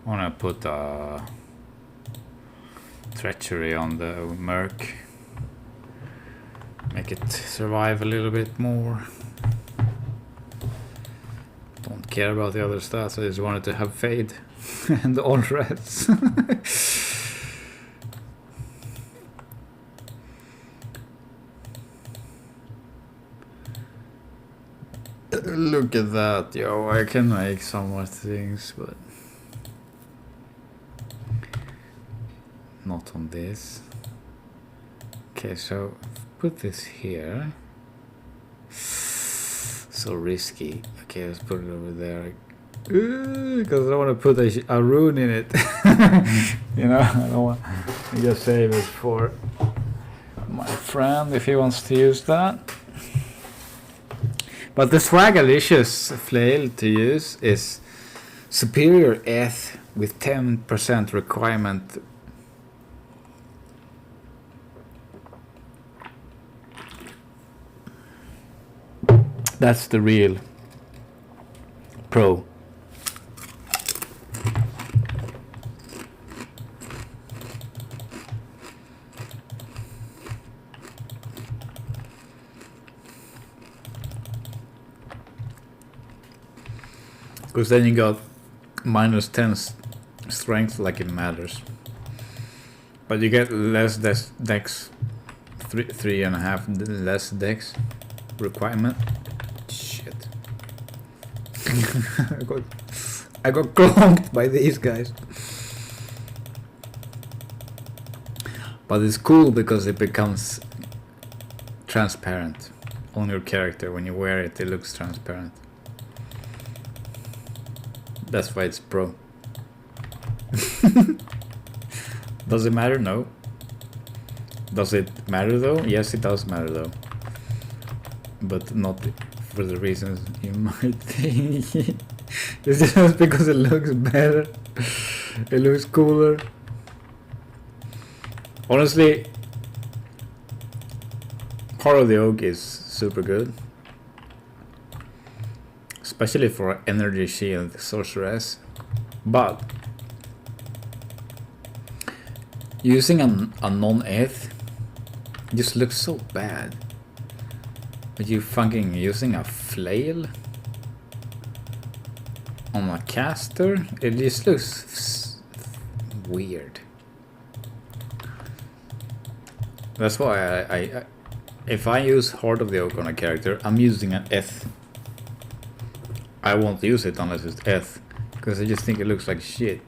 I wanna put treachery on the merc, make it survive a little bit more. Don't care about the other stats, I just wanted to have fade and all reds. Look at that, yo, I can make some more things, but not on this. Okay, so put this here. So risky. Okay, let's put it over there. Because I don't want to put a rune in it. You know, I don't want to just save it for my friend if he wants to use that. But the Swagalicious flail to use is superior ETH with 10% requirement. That's the real pro. Because then you got minus 10 strength, like it matters. But you get less dex, 3.5 less dex requirement. Shit. I got clonked by these guys. But it's cool because it becomes transparent on your character. When you wear it, it looks transparent. That's why it's pro. Does it matter? No. Does it matter though? Yes, it does matter though. But not for the reasons you might think. It's just because it looks better. It looks cooler. Honestly, Heart of the Oak is super good. Especially for energy shield sorceress. But using a non-ETH just looks so bad. But you fucking using a flail on a caster, it just looks weird. That's why I if I use Heart of the Oak on a character, I'm using an ETH. I won't use it unless it's ETH, because I just think it looks like shit.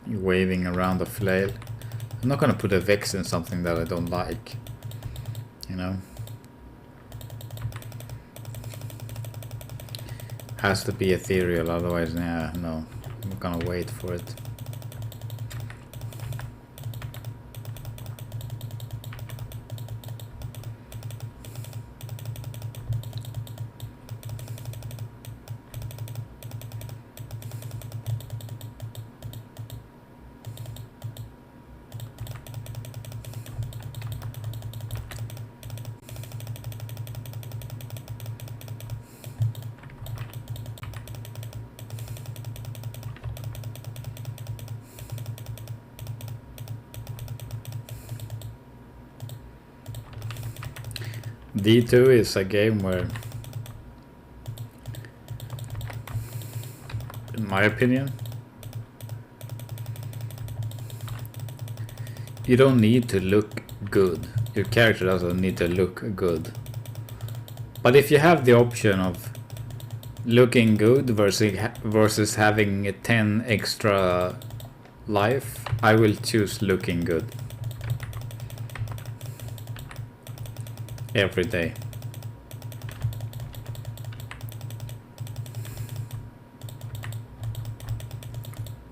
You're waving around a flail. I'm not gonna put a Vex in something that I don't like. You know? Has to be ethereal, otherwise, yeah, no. I'm gonna wait for it. D2 is a game where, in my opinion, you don't need to look good. Your character doesn't need to look good. But if you have the option of looking good versus having a 10 extra life, I will choose looking good every day.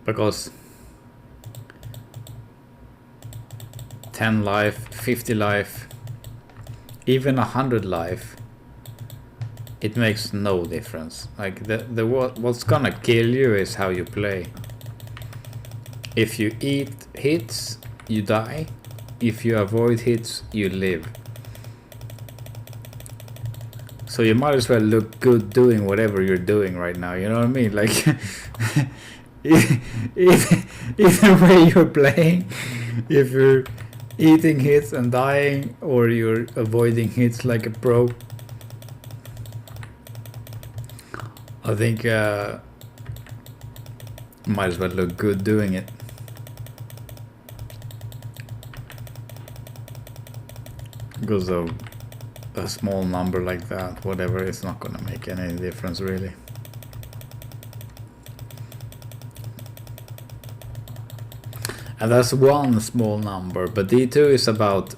Because 10 life, 50 life, even 100 life, it makes no difference. Like what's gonna kill you is how you play. If you eat hits, you die. If you avoid hits, you live. So you might as well look good doing whatever you're doing right now, you know what I mean? Like either way you're playing, if you're eating hits and dying, or you're avoiding hits like a pro, I think might as well look good doing it. Because of a small number like that, whatever, it's not gonna make any difference really. And that's one small number, but D2 is about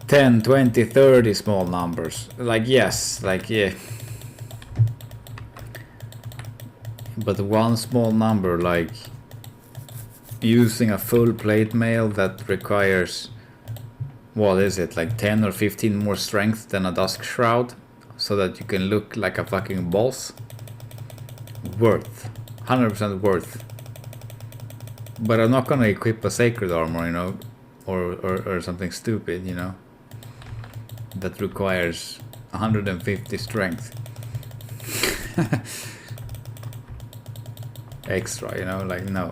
10, 20, 30 small numbers. Like, yes, like, yeah. But one small number, like using a full plate mail that requires, what is it, like 10 or 15 more strength than a Dusk Shroud, so that you can look like a fucking boss. Worth. 100% worth. But I'm not gonna equip a sacred armor, you know, or something stupid, you know, that requires 150 strength. Extra, you know, like, no.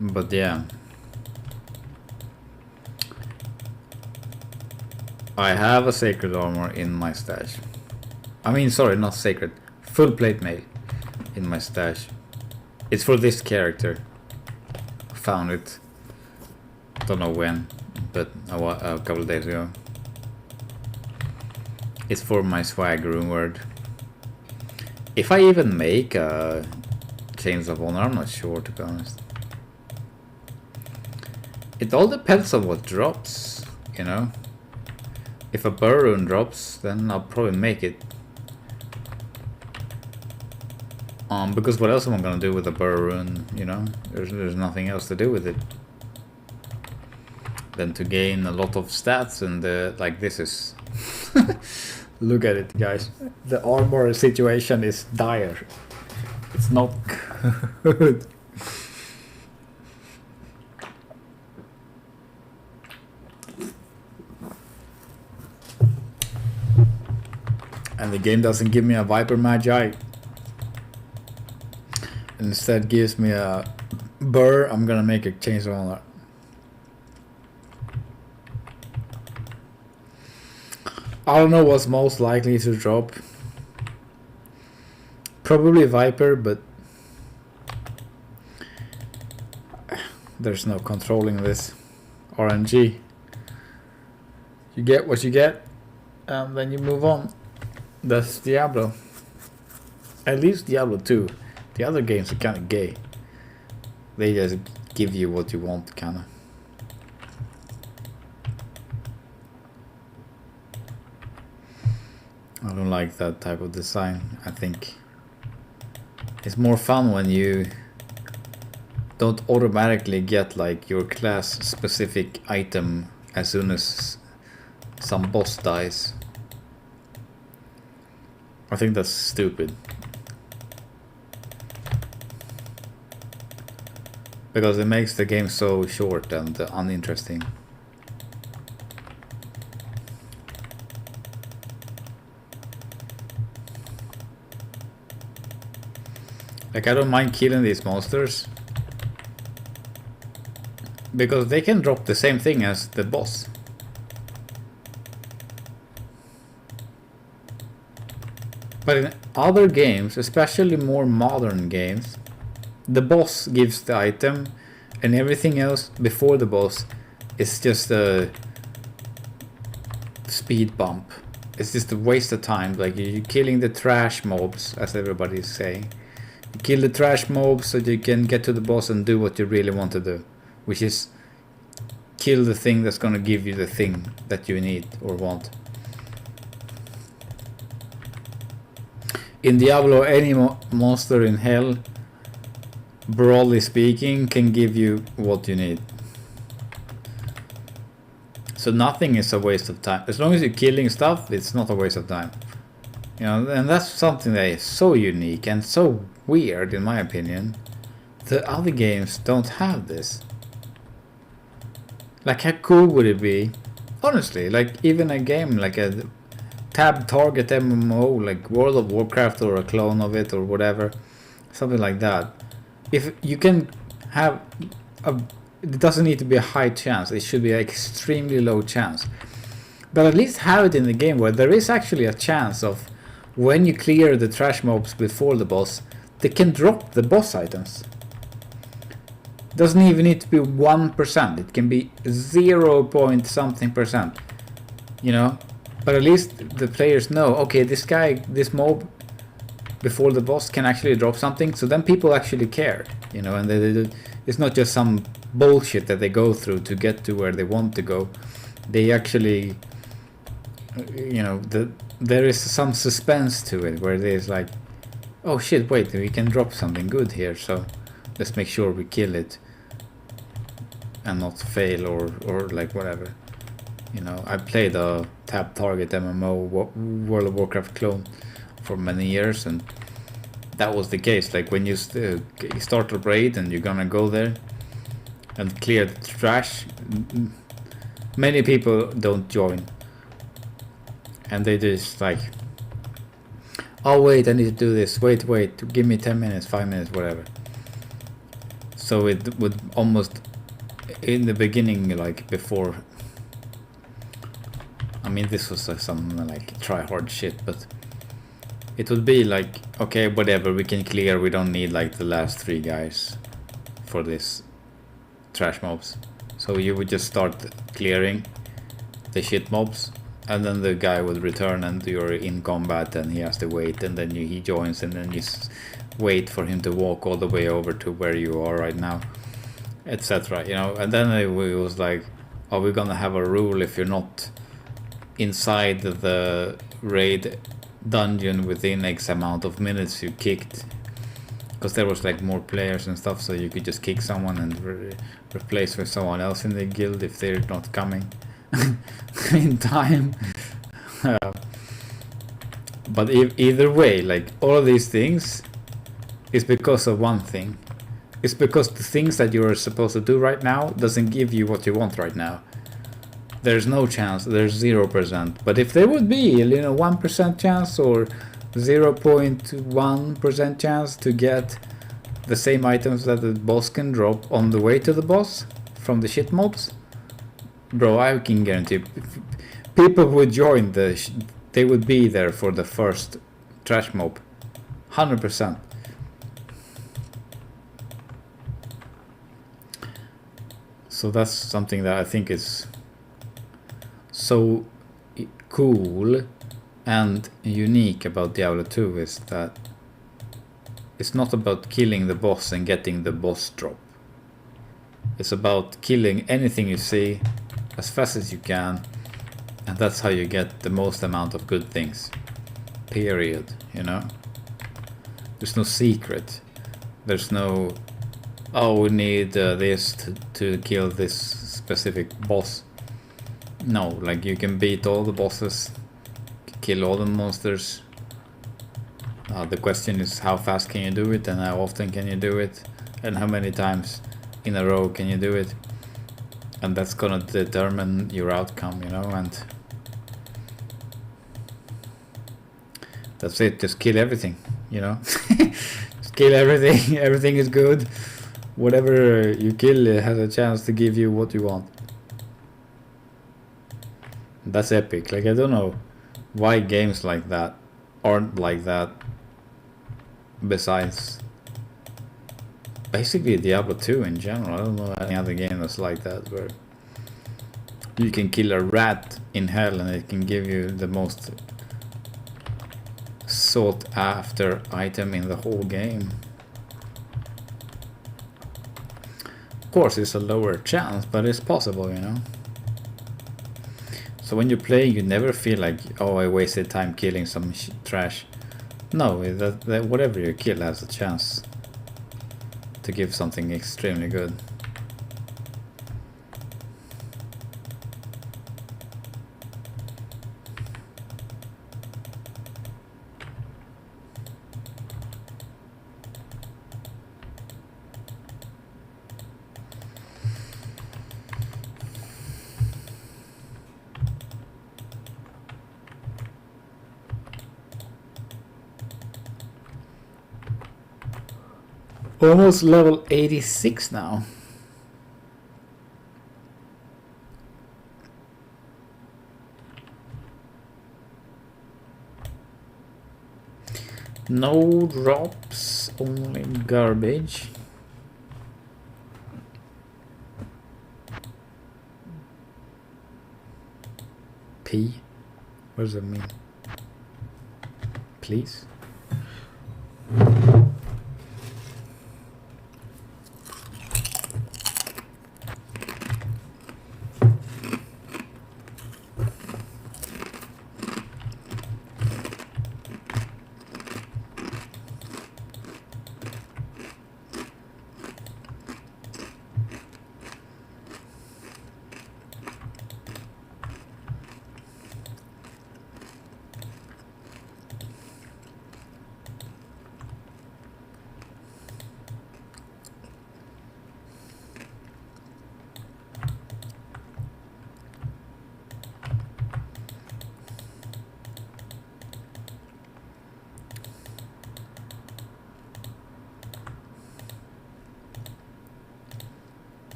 But yeah, I have a sacred armor in my stash. I mean, sorry, not sacred, full plate mail in my stash. It's for this character. Found it, don't know when, but a couple of days ago. It's for my swag room word. If I even make a Chains of Honor, I'm not sure, to be honest. It all depends on what drops, you know. If a burr rune drops, then I'll probably make it. Because what else am I gonna do with a burr rune, you know? There's nothing else to do with it than to gain a lot of stats, and like, this is look at it, guys. The armor situation is dire. It's not good. And the game doesn't give me a Viper Magi. Instead gives me a burr. I'm gonna make a Chains of Honor. I don't know what's most likely to drop. Probably Viper, but there's no controlling this. RNG. You get what you get, and then you move on. That's Diablo. At least Diablo 2. The other games are kind of gay. They just give you what you want, kind of. I don't like that type of design. I think it's more fun when you don't automatically get like your class specific item as soon as some boss dies. I think that's stupid. Because it makes the game so short and uninteresting. Like, I don't mind killing these monsters, because they can drop the same thing as the boss. But in other games, especially more modern games, the boss gives the item, and everything else before the boss is just a speed bump. It's just a waste of time. Like, you're killing the trash mobs, as everybody's saying. You kill the trash mobs so you can get to the boss and do what you really want to do, which is kill the thing that's gonna give you the thing that you need or want. In Diablo, any monster in hell, broadly speaking, can give you what you need. So nothing is a waste of time. As long as you're killing stuff, it's not a waste of time. You know, and that's something that is so unique and so weird, in my opinion. The other games don't have this. Like, how cool would it be? Honestly, like, even a game like a tab target MMO, like World of Warcraft or a clone of it or whatever, something like that. If you can have a, it doesn't need to be a high chance, it should be an extremely low chance. But at least have it in the game where there is actually a chance of, when you clear the trash mobs before the boss, they can drop the boss items. Doesn't even need to be 1%, it can be 0 point something percent, you know. But at least the players know, okay, this guy, this mob before the boss can actually drop something, so then people actually care, you know, and it's not just some bullshit that they go through to get to where they want to go. They actually, you know, there is some suspense to it, where there's like, oh shit, wait, we can drop something good here, so let's make sure we kill it and not fail or like whatever. You know, I played a tab target MMO World of Warcraft clone for many years, and that was the case. Like, when you start a raid and you're gonna go there and clear the trash, many people don't join, and they just like, oh wait, I need to do this, wait, give me 10 minutes, 5 minutes, whatever. So it would almost, in the beginning, like before, I mean, this was some like try hard shit, but it would be like, okay, whatever, we can clear, we don't need like the last 3 guys for this trash mobs. So you would just start clearing the shit mobs, and then the guy would return and you're in combat and he has to wait, and then he joins, and then you wait for him to walk all the way over to where you are right now, etc. You know, and then it was like, are we gonna have a rule if you're not inside the raid dungeon within X amount of minutes you kicked, because there was like more players and stuff, so you could just kick someone and replace with someone else in the guild if they're not coming in time. But either way, like, all of these things is because of one thing. It's because the things that you're supposed to do right now doesn't give you what you want right now. There's no chance, there's 0%. But if there would be, you know, 1% chance or 0.1% chance to get the same items that the boss can drop on the way to the boss from the shit mobs, bro, I can guarantee people would join they would be there for the first trash mob, 100%. So that's something that I think is so cool and unique about Diablo 2, is that it's not about killing the boss and getting the boss drop. It's about killing anything you see as fast as you can, and that's how you get the most amount of good things. Period, you know? There's no secret. There's no, oh, we need this to kill this specific boss. No, like, you can beat all the bosses, kill all the monsters. The question is, how fast can you do it, and how often can you do it, and how many times in a row can you do it. And that's gonna determine your outcome, you know, and that's it. Just kill everything, you know. Just kill everything. Everything is good. Whatever you kill, it has a chance to give you what you want. That's epic. Like, I don't know why games like that aren't like that. Besides, basically Diablo 2 in general. I don't know any other game that's like that, where you can kill a rat in hell and it can give you the most sought after item in the whole game. Of course, it's a lower chance, but it's possible, you know. So when you play, you never feel like, oh, I wasted time killing some trash. No, that whatever you kill has a chance to give something extremely good. Almost level 86 now. No drops, only garbage. P? What does that mean? Please?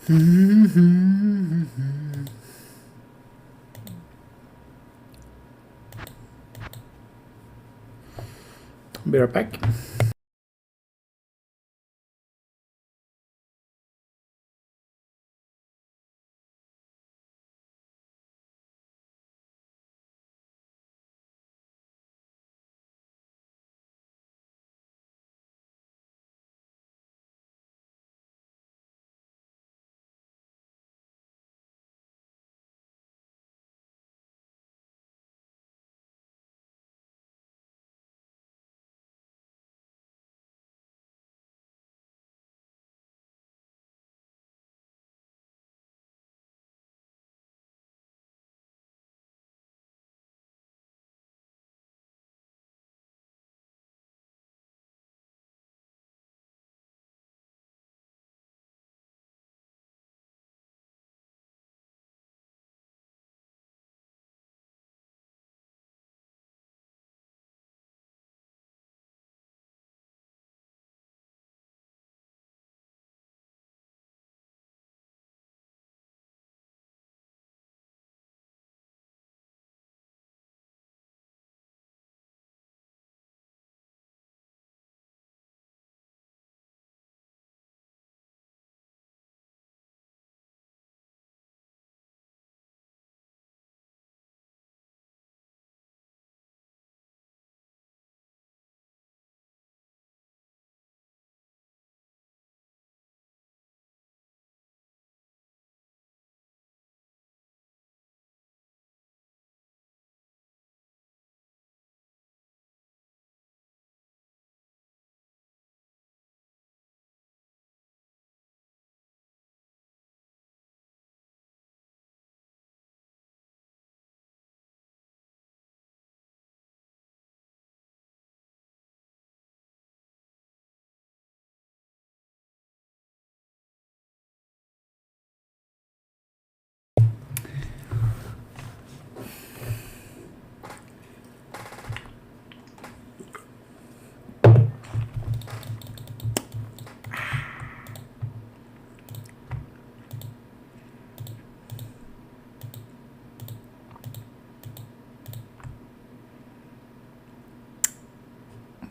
Be right back.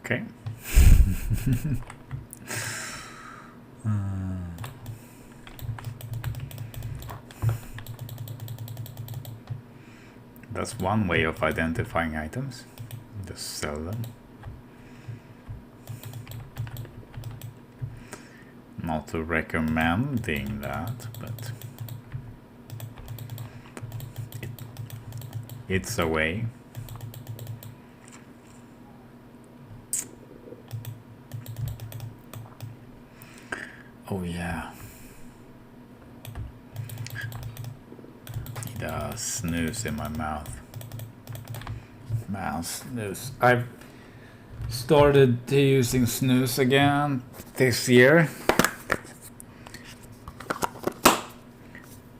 Okay. That's one way of identifying items. Just sell them. Not recommending that, but it's a way. Oh yeah. Need a snooze in my mouth. Man, snooze. I've started using snooze again this year.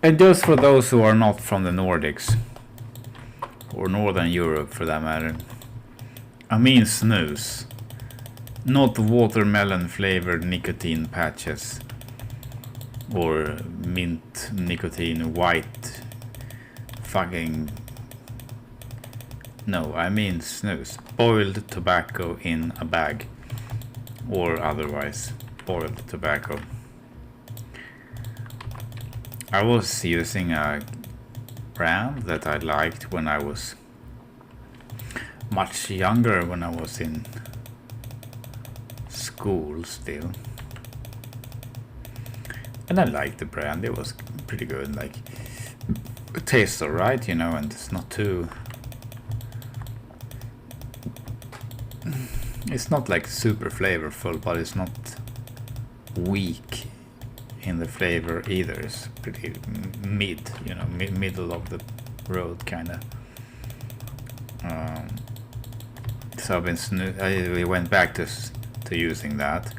And just for those who are not from the Nordics, or Northern Europe for that matter, I mean snooze, not watermelon flavored nicotine patches or mint nicotine white fucking. No, I mean snooze, boiled tobacco in a bag, or otherwise boiled tobacco. I was using a brand that I liked when I was much younger, when I was in school still. And I liked the brand, it was pretty good, like, it tastes alright, you know, and it's not too... It's not like super flavorful, but it's not weak in the flavor either. It's pretty mid, you know, middle of the road kind of. So I've been I went back to using that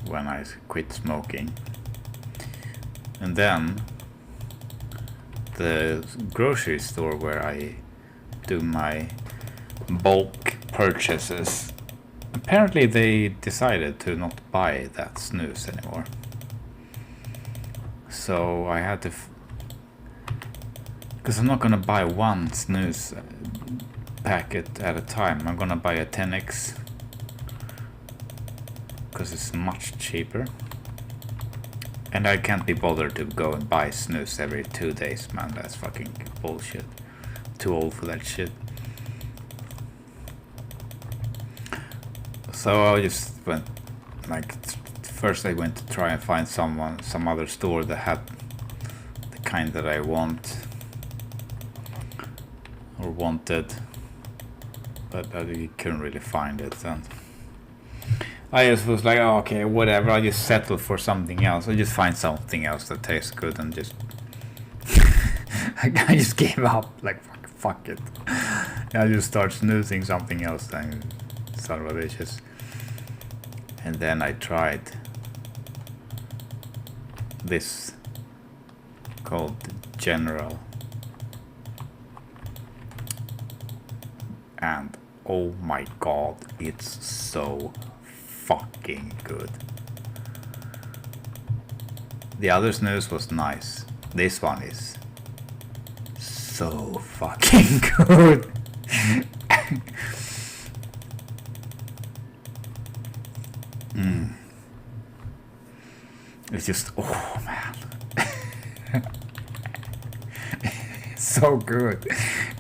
when I quit smoking, and then the grocery store where I do my bulk purchases, apparently they decided to not buy that snus anymore. So I had to, because I'm not gonna buy one snus packet at a time. I'm gonna buy a 10x because it's much cheaper, and I can't be bothered to go and buy snus every 2 days, man. That's fucking bullshit. Too old for that shit. So I just went, like, first I went to try and find some other store that had the kind that I want or wanted, but I couldn't really find it. And I just was like, oh, okay, whatever. I just settle for something else. I just find something else that tastes good and just I just gave up. Like, fuck it. I just start snoozing something else. Then son of a bitches. And then I tried this called General, and oh my god, it's so fucking good. The other snooze was nice. This one is so fucking good. It's just, oh man. It's so good.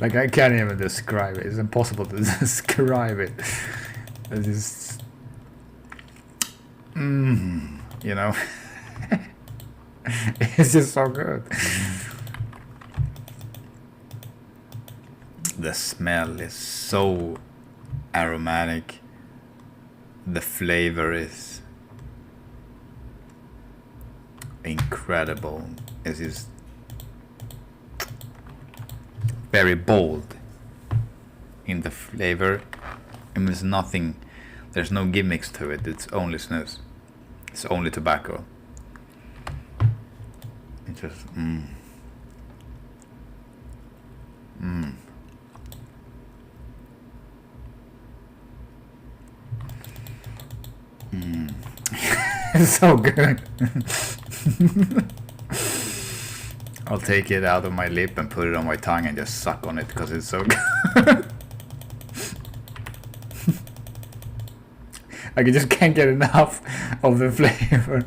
Like, I can't even describe it. It's impossible to describe it. It's just, you know. It's just so good. The smell is so aromatic. The flavor is incredible. It is very bold in the flavor. I mean, there's nothing, there's no gimmicks to it. It's only snus. It's only tobacco. It just It's so good. I'll take it out of my lip and put it on my tongue and just suck on it because it's so good. I just can't get enough of the flavor.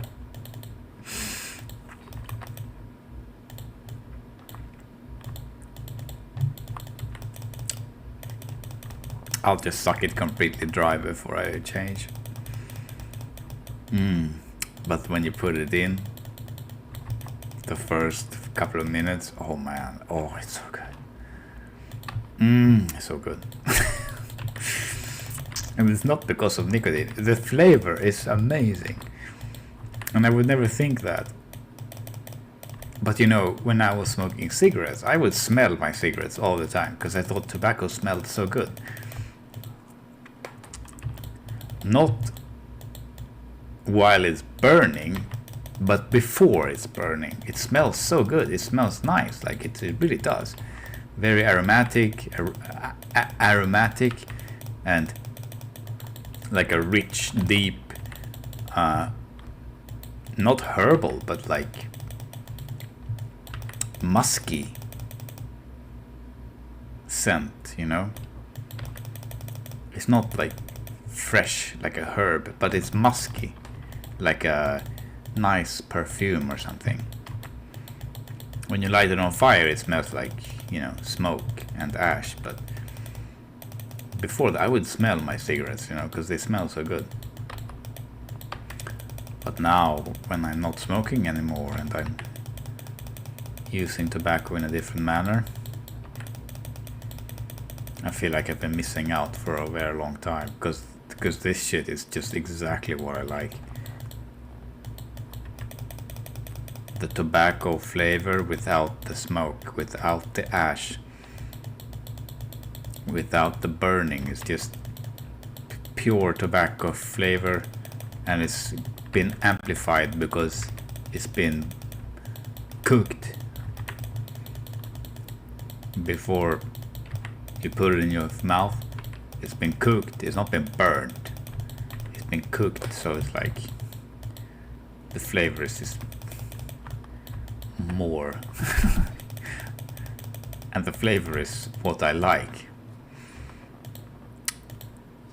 I'll just suck it completely dry before I change. But when you put it in, the first couple of minutes, oh man, oh, it's so good. It's so good. And it's not because of nicotine. The flavor is amazing. And I would never think that. But you know, when I was smoking cigarettes, I would smell my cigarettes all the time because I thought tobacco smelled so good. Not while it's burning, but before it's burning. It smells so good. It smells nice, like it really does. Very aromatic, aromatic, and like a rich, deep, not herbal, but like musky scent, you know? It's not like fresh like a herb, but it's musky, like a nice perfume or something. When you light it on fire, it smells like, you know, smoke and ash, but before that I would smell my cigarettes, you know, because they smell so good. But now, when I'm not smoking anymore and I'm using tobacco in a different manner, I feel like I've been missing out for a very long time, because this shit is just exactly what I like. The tobacco flavor without the smoke, without the ash, without the burning. It's just pure tobacco flavor, and it's been amplified because it's been cooked before you put it in your mouth. It's been cooked. It's not been burned. It's been cooked, so it's like the flavor is just more. And the flavor is what I like.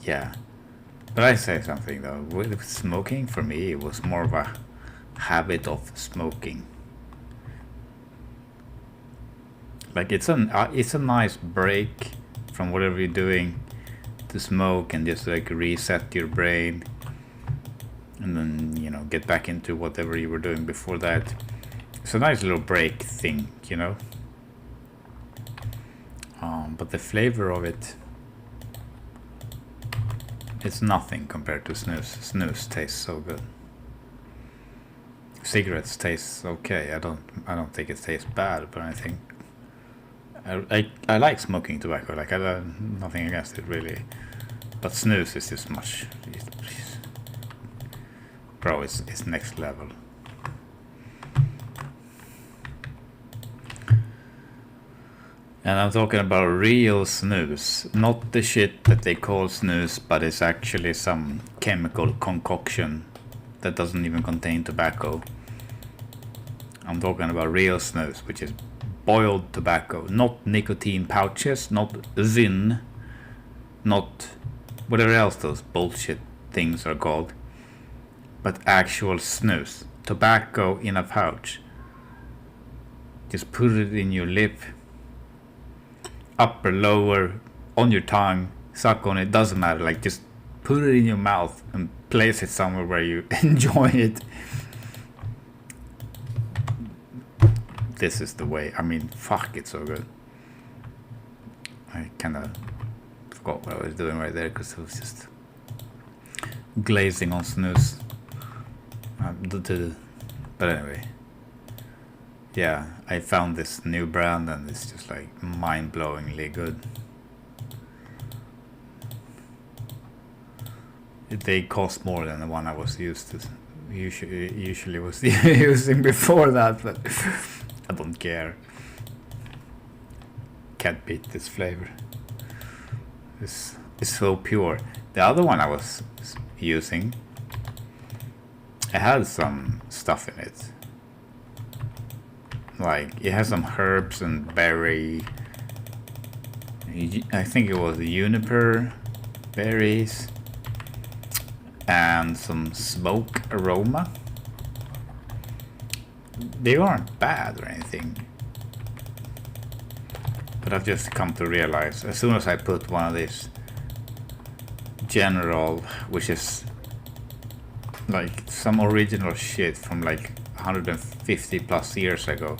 Yeah. But I say something though, with smoking, for me it was more of a habit of smoking. Like it's a nice break from whatever you're doing to smoke and just like reset your brain, and then, you know, get back into whatever you were doing before that. It's a nice little break thing, you know. But the flavor of it, it's nothing compared to snus. Snus tastes so good. Cigarettes taste okay. I don't think it tastes bad, but I think I like smoking tobacco. Like, I have nothing against it really, but snus is just much. Bro, it's next level. And I'm talking about real snus, not the shit that they call snus, but it's actually some chemical concoction that doesn't even contain tobacco. I'm talking about real snus, which is boiled tobacco, not nicotine pouches, not Zyn, not whatever else those bullshit things are called, but actual snus, tobacco in a pouch. Just put it in your lip, upper, lower, on your tongue, suck on it, doesn't matter, like just put it in your mouth and place it somewhere where you enjoy it. This is the way. I mean, fuck, it's so good. I kind of forgot what I was doing right there because I was just glazing on snus. But anyway, yeah, I found this new brand and it's just like mind-blowingly good. They cost more than the one I was usually was using before that, but I don't care. Can't beat this flavor. It's so pure. The other one I was using, it had some stuff in it. Like, it has some herbs and berry. I think it was juniper berries and some smoke aroma. They aren't bad or anything, but I've just come to realize as soon as I put one of these General, which is like some original shit from like 150 plus years ago,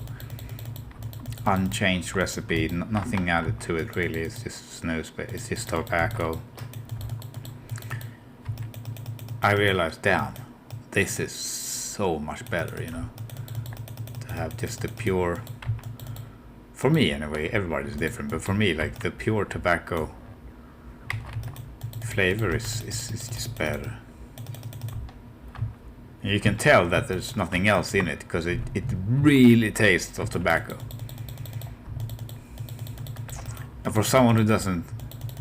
unchanged recipe, nothing added to it really, it's just snus, but it's just tobacco. I realized, damn, this is so much better, you know, to have just the pure, for me anyway, everybody's different, but for me, like the pure tobacco flavor is just better. And you can tell that there's nothing else in it because it really tastes of tobacco. And for someone who doesn't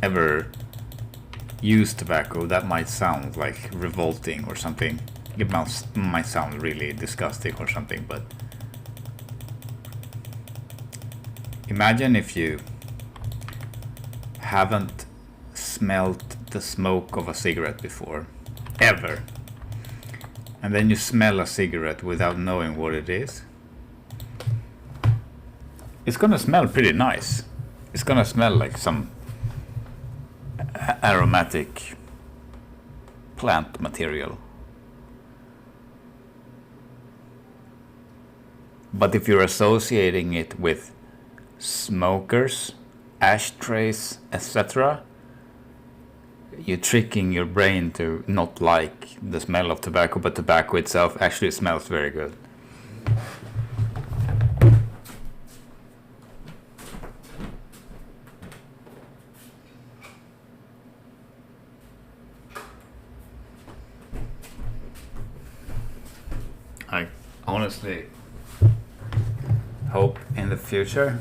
ever use tobacco, that might sound like revolting or something. It might sound really disgusting or something, but imagine if you haven't smelled the smoke of a cigarette before, ever, and then you smell a cigarette without knowing what it is. It's gonna smell pretty nice. It's gonna smell like some aromatic plant material. But if you're associating it with smokers, ashtrays, etc., you're tricking your brain to not like the smell of tobacco, but tobacco itself actually smells very good. I honestly hope in the future,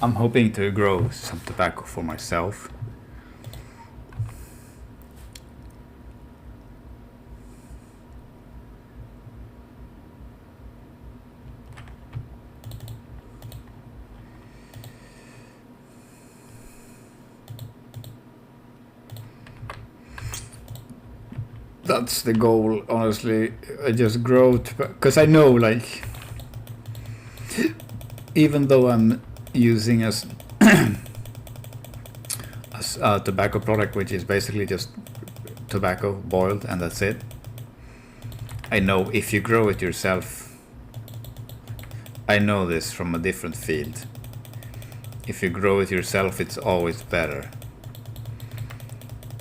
I'm hoping to grow some tobacco for myself. that's the goal, honestly. I just grow, because I know, like, even though I'm using a tobacco product, which is basically just tobacco boiled and that's it, I know if you grow it yourself, I know this from a different field, if you grow it yourself, it's always better.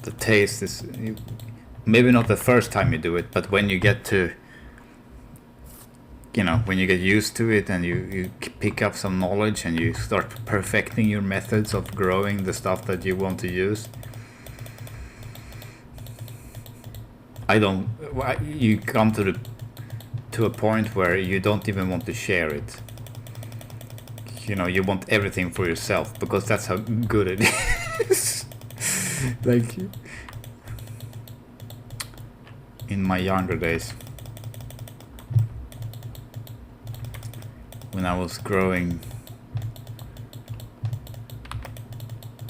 The taste is, maybe not the first time you do it, but when you get to, you know, when you get used to it and you pick up some knowledge and you start perfecting your methods of growing the stuff that you want to use, you come to a point where you don't even want to share it. You know, you want everything for yourself because that's how good it is. Like, in my younger days, when I was growing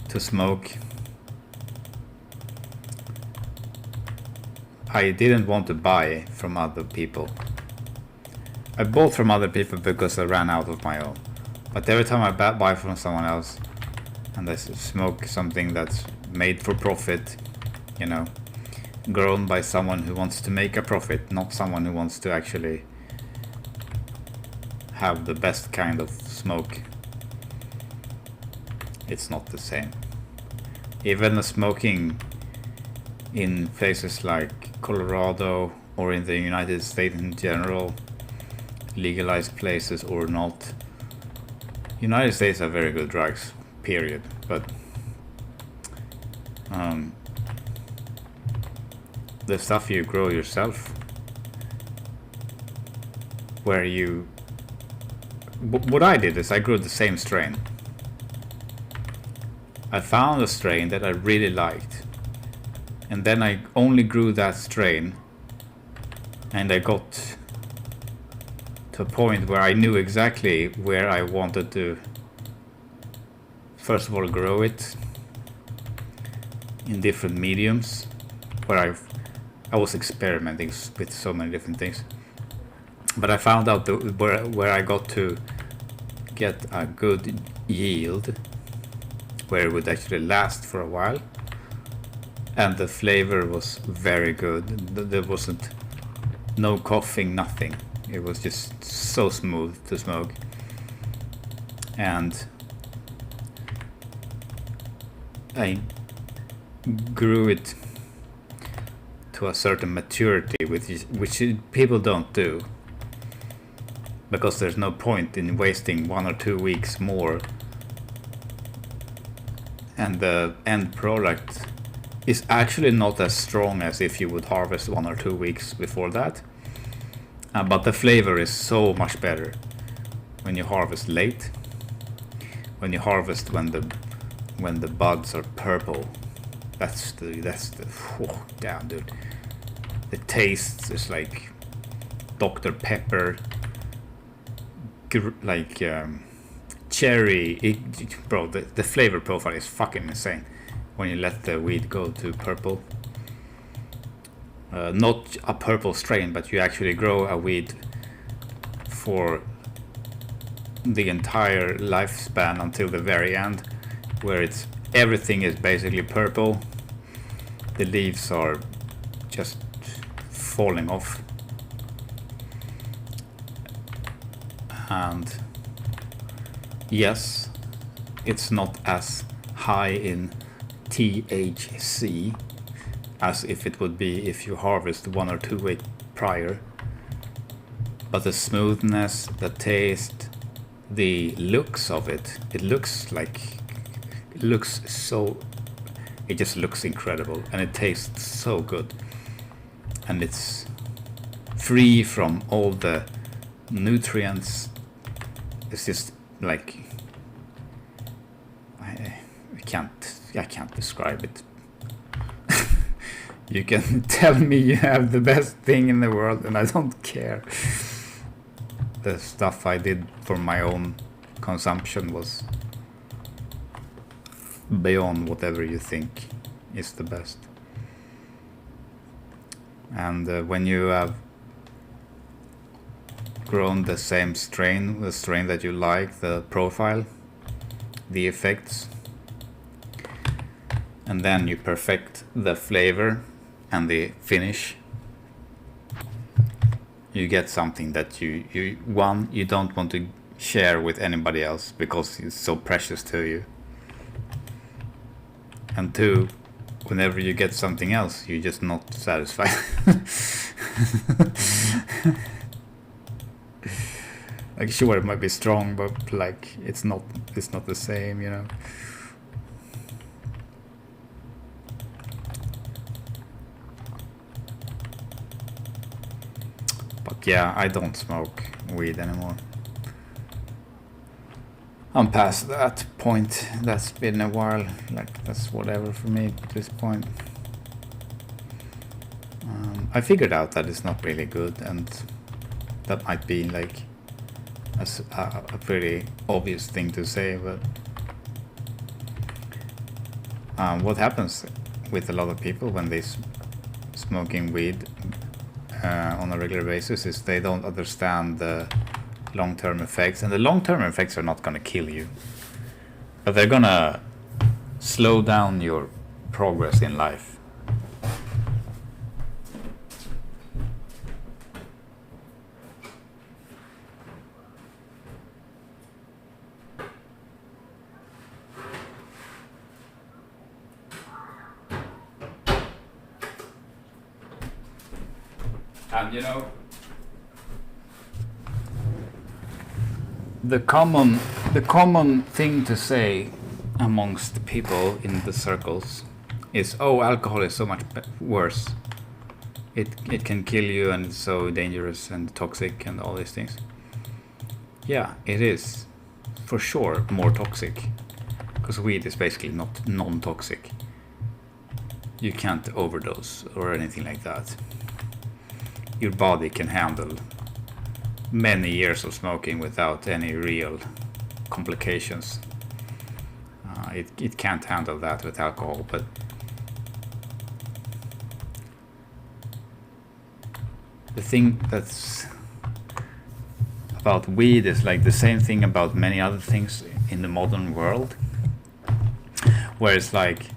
to smoke, I didn't want to buy from other people. I bought from other people because I ran out of my own. But every time I buy from someone else and I smoke something that's made for profit, you know, grown by someone who wants to make a profit, not someone who wants to actually have the best kind of smoke, it's not the same. Even the smoking in places like Colorado or in the United States in general, legalized places or not, United States have very good drugs, period, but the stuff you grow yourself, where you, what I did is I grew the same strain. I found a strain that I really liked, and then I only grew that strain, and I got to a point where I knew exactly where I wanted to, first of all, grow it in different mediums, where I was experimenting with so many different things, but I found out where I got to get a good yield, where it would actually last for a while, and the flavor was very good. There wasn't no coughing, nothing. It was just so smooth to smoke, and I grew it to a certain maturity, which people don't do, because there's no point in wasting 1 or 2 weeks more, and the end product is actually not as strong as if you would harvest 1 or 2 weeks before that, but the flavor is so much better when you harvest late, when you harvest when the buds are purple. That's the oh, damn, dude. The taste is like Dr. Pepper, like cherry. Bro, the flavor profile is fucking insane when you let the weed go to purple. Not a purple strain, but you actually grow a weed for the entire lifespan until the very end, where everything is basically purple. The leaves are just falling off, and yes, it's not as high in THC as if it would be if you harvest 1 or 2 weeks prior, but the smoothness, the taste, the looks of it, it just looks incredible, and it tastes so good, and it's free from all the nutrients. It's just like I can't describe it. You can tell me you have the best thing in the world and I don't care. The stuff I did for my own consumption was beyond whatever you think is the best. And when you have grown the same strain, the strain that you like, the profile, the effects, and then you perfect the flavor and the finish, you get something that you don't want to share with anybody else because it's so precious to you. And two, whenever you get something else, you're just not satisfied. Like, sure, it might be strong, but like it's not the same, you know. But yeah, I don't smoke weed anymore. I'm past that point. That's been a while. Like, that's whatever for me at this point. I figured out that it's not really good, and that might be like a pretty obvious thing to say, but what happens with a lot of people when they smoking weed on a regular basis is they don't understand the long-term effects, and the long-term effects are not going to kill you, but they're gonna slow down your progress in life. And you know, the common thing to say amongst the people in the circles is, oh, alcohol is so much worse. It can kill you, and it's so dangerous and toxic and all these things. Yeah, it is for sure more toxic, because weed is basically not non-toxic. You can't overdose or anything like that. Your body can handle many years of smoking without any real complications. It can't handle that with alcohol, but the thing that's about weed is like the same thing about many other things in the modern world, where it's like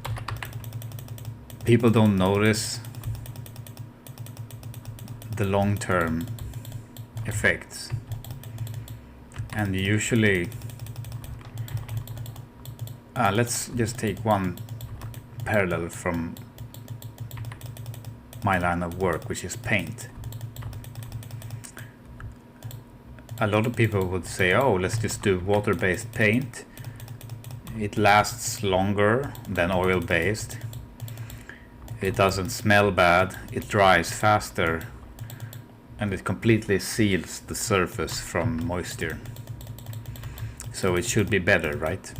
people don't notice the long-term effects, and usually let's just take one parallel from my line of work, which is paint. A lot of people would say, oh, let's just do water-based paint. It lasts longer than oil-based. It doesn't smell bad. It dries faster. And it completely seals the surface from moisture. So it should be better, right?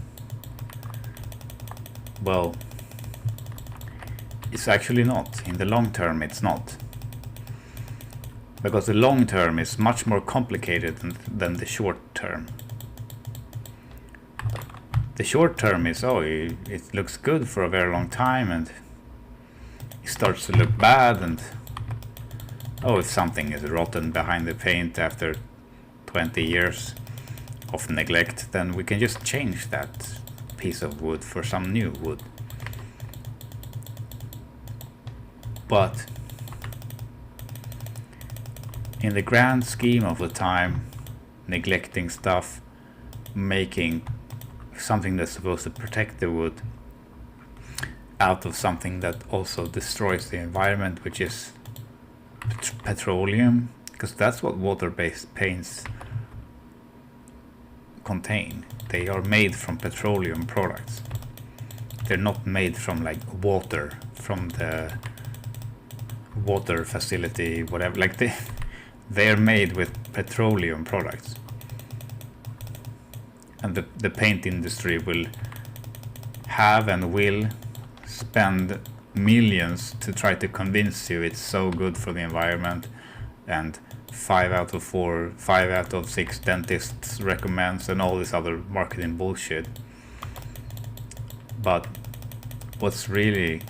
Well, it's actually not. In the long term, it's not. Because the long term is much more complicated than the short term. The short term is, oh, it looks good for a very long time, and it starts to look bad, and oh, if something is rotten behind the paint after 20 years of neglect, then we can just change that piece of wood for some new wood. But in the grand scheme of the time, neglecting stuff, making something that's supposed to protect the wood out of something that also destroys the environment, which is petroleum, because that's what water-based paints contain. They are made from petroleum products. They're not made from like water from the water facility, whatever. Like they are made with petroleum products, and the paint industry will have and will spend millions to try to convince you it's so good for the environment, and 5 out of 6 dentists recommends, and all this other marketing bullshit. But what's really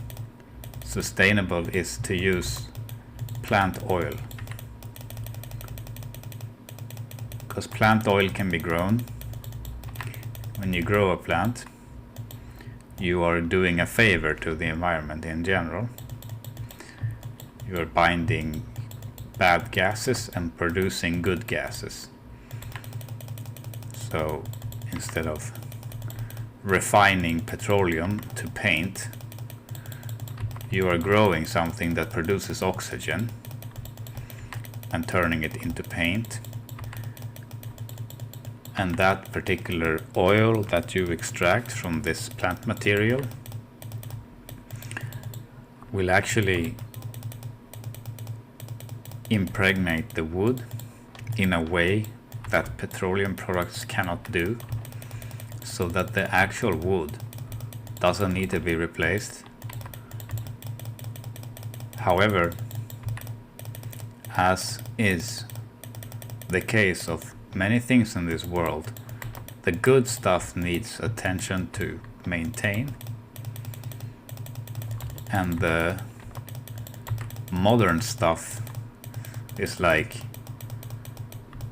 sustainable is to use plant oil. Because plant oil can be grown. When you grow a plant, you are doing a favor to the environment in general. You are binding bad gases and producing good gases. So instead of refining petroleum to paint, you are growing something that produces oxygen and turning it into paint. And that particular oil that you extract from this plant material will actually impregnate the wood in a way that petroleum products cannot do, so that the actual wood doesn't need to be replaced. However, as is the case of many things in this world, the good stuff needs attention to maintain, and the modern stuff is like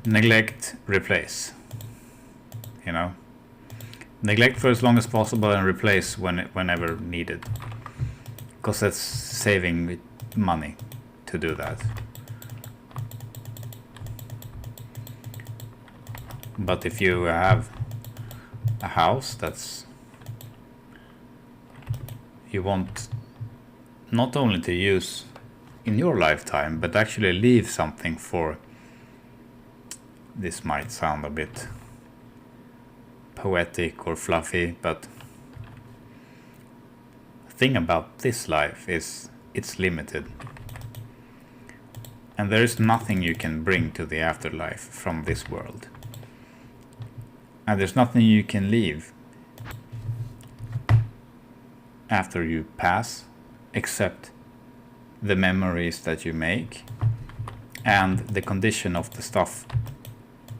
neglect, replace, you know, neglect for as long as possible and replace whenever needed, because that's saving money to do that. But if you have a house that's you want not only to use in your lifetime, but actually leave something for, this might sound a bit poetic or fluffy, but the thing about this life is it's limited. And there is nothing you can bring to the afterlife from this world. And there's nothing you can leave after you pass except the memories that you make and the condition of the stuff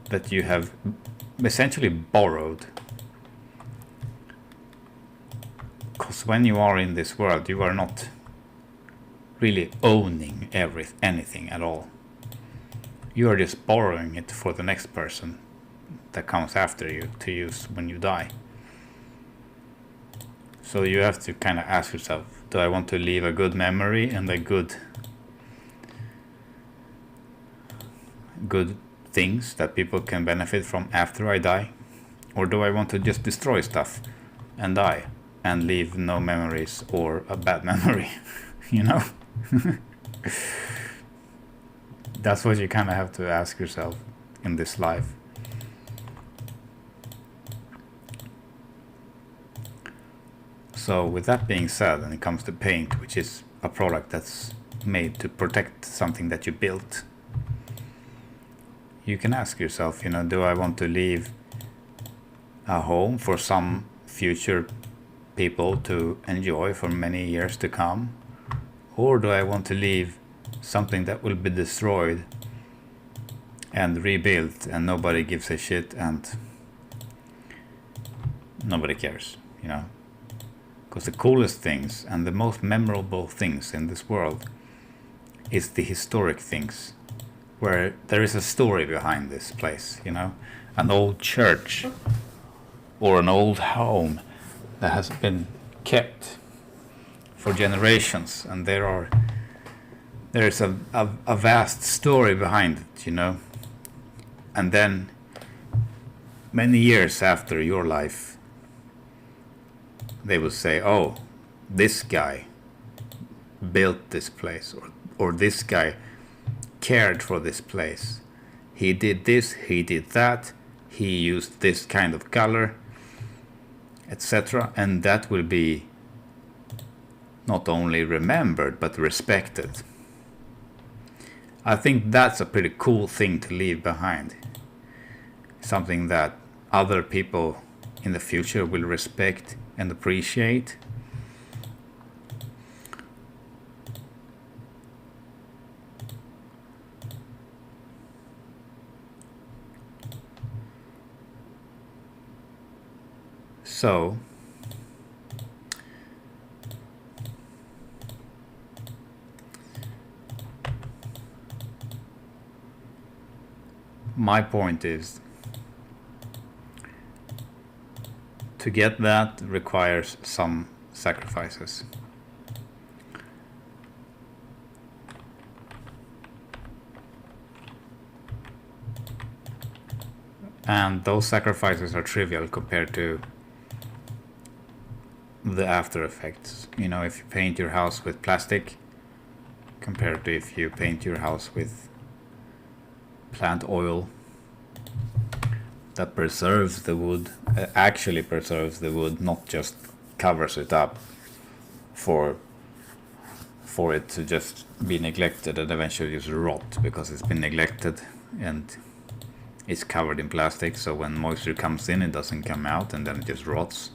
that you have essentially borrowed. Because when you are in this world, you are not really owning anything at all. You are just borrowing it for the next person that comes after you to use when you die. So you have to kind of ask yourself, do I want to leave a good memory and a good things that people can benefit from after I die? Or do I want to just destroy stuff and die and leave no memories or a bad memory? You know? That's what you kind of have to ask yourself in this life. So with that being said, when it comes to paint, which is a product that's made to protect something that you built, you can ask yourself, you know, do I want to leave a home for some future people to enjoy for many years to come? Or do I want to leave something that will be destroyed and rebuilt and nobody gives a shit and nobody cares, you know? Because the coolest things and the most memorable things in this world is the historic things, where there is a story behind this place, you know? An old church or an old home that has been kept for generations, and there is a vast story behind it, you know? And then many years after your life, they will say, oh, this guy built this place, or this guy cared for this place. He did this, he did that, he used this kind of color, etc. And that will be not only remembered, but respected. I think that's a pretty cool thing to leave behind. Something that other people in the future will respect and appreciate. So my point is, to get that requires some sacrifices. And those sacrifices are trivial compared to the after effects. You know, if you paint your house with plastic compared to if you paint your house with plant oil that preserves the wood, actually preserves the wood, not just covers it up for it to just be neglected and eventually just rot because it's been neglected and it's covered in plastic, so when moisture comes in it doesn't come out and then it just rots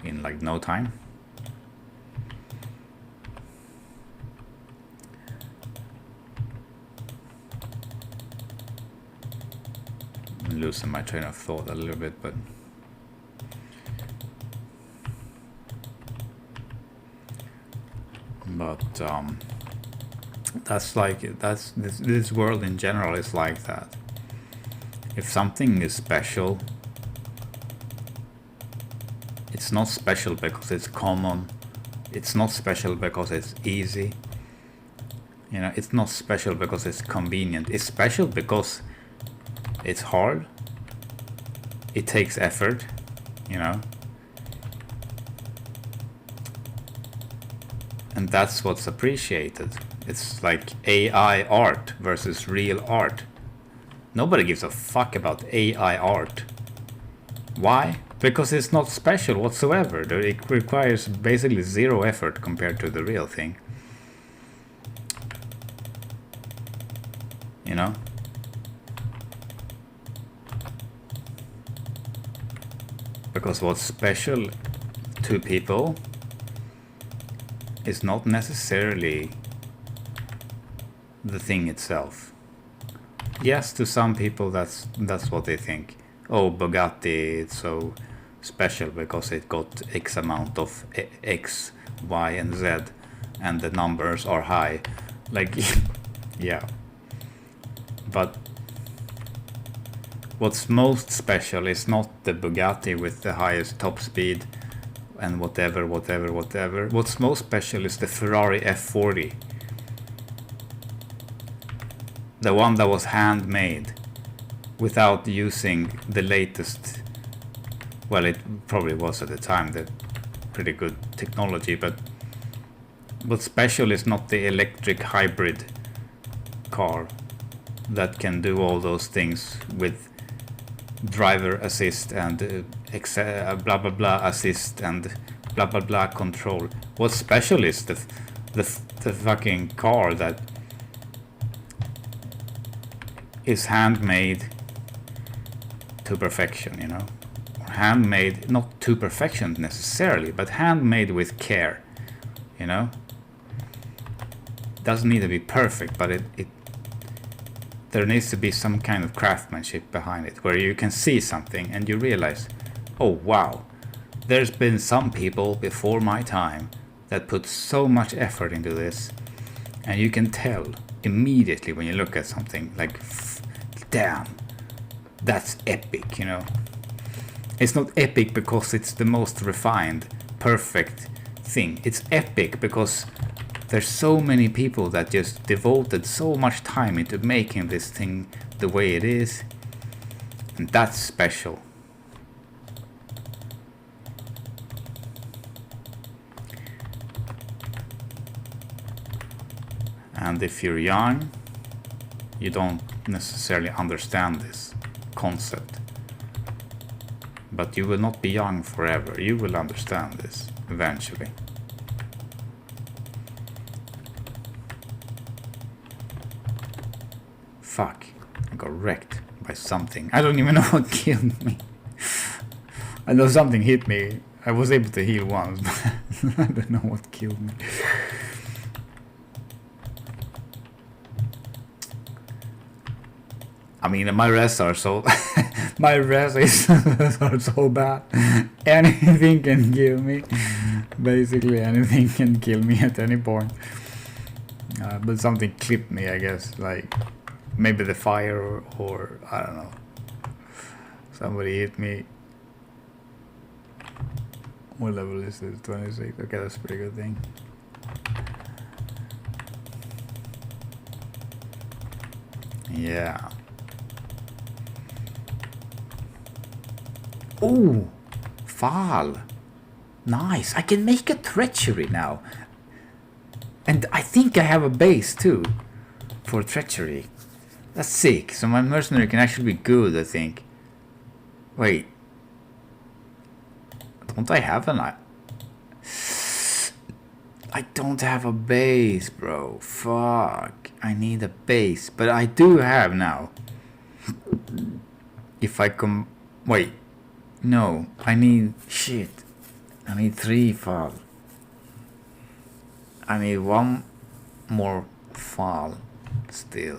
in like no time. I'm losing my train of thought a little bit, but that's like, that's this world in general is like that. If something is special, it's not special because it's common. It's not special because it's easy. You know, it's not special because it's convenient. It's special because it's hard. It takes effort, you know. And that's what's appreciated. It's like AI art versus real art. Nobody gives a fuck about AI art. Why? Because it's not special whatsoever. It requires basically zero effort compared to the real thing. You know? Because what's special to people is not necessarily the thing itself. Yes, to some people that's what they think. Oh, Bugatti, it's so special because it got X amount of X, Y, and Z, and the numbers are high. Like, yeah. But what's most special is not the Bugatti with the highest top speed and whatever. What's most special is the Ferrari F40. The one that was handmade without using the latest, well, it probably was at the time, the pretty good technology, but what's special is not the electric hybrid car that can do all those things with driver assist and blah blah blah assist and blah blah blah control. What's special is the fucking car that is handmade to perfection, you know. Handmade, not to perfection necessarily, but handmade with care, you know. Doesn't need to be perfect, but it there needs to be some kind of craftsmanship behind it, where you can see something and you realize, oh wow, there's been some people before my time that put so much effort into this, and you can tell immediately when you look at something, like, damn, that's epic, you know. It's not epic because it's the most refined, perfect thing. It's epic because there's so many people that just devoted so much time into making this thing the way it is, and that's special. And if you're young, you don't necessarily understand this concept, but you will not be young forever. You will understand this eventually. Fuck, I got wrecked by something. I don't even know what killed me. I know something hit me. I was able to heal once, but I don't know what killed me. I mean, my rests are so my rests are so bad. Anything can kill me. Basically, anything can kill me at any point. But something clipped me, I guess. Like, Maybe the fire or I don't know. Somebody hit me. What level is this? 26. Okay, that's a pretty good thing. Yeah. Oh, Fall. Nice. I can make a treachery now. And I think I have a base too for treachery. That's sick. So my mercenary can actually be good, I think. Wait. Don't I have an... I don't have a base, bro. Fuck. I need a base. But I do have now. If I come... Wait. No. I need... Shit. I need 3 fall. I need 1 more fall. Still.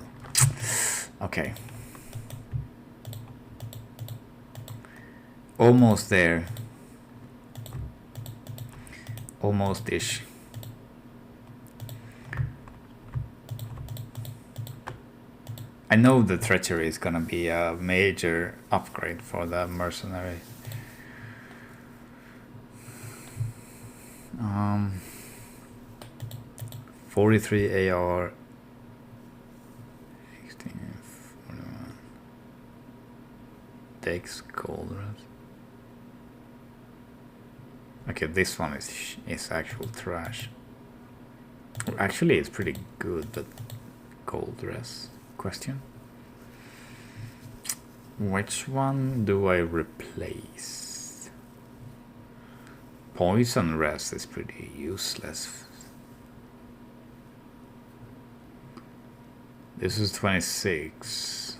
Okay. Almost there. Almost-ish. I know the treachery is gonna be a major upgrade for the mercenary. 43 AR. 16, 41. Dex cold rest. Okay, this one is actual trash. Actually, it's pretty good, but cold dress question. Which one do I replace? Poison rest is pretty useless. This is 26.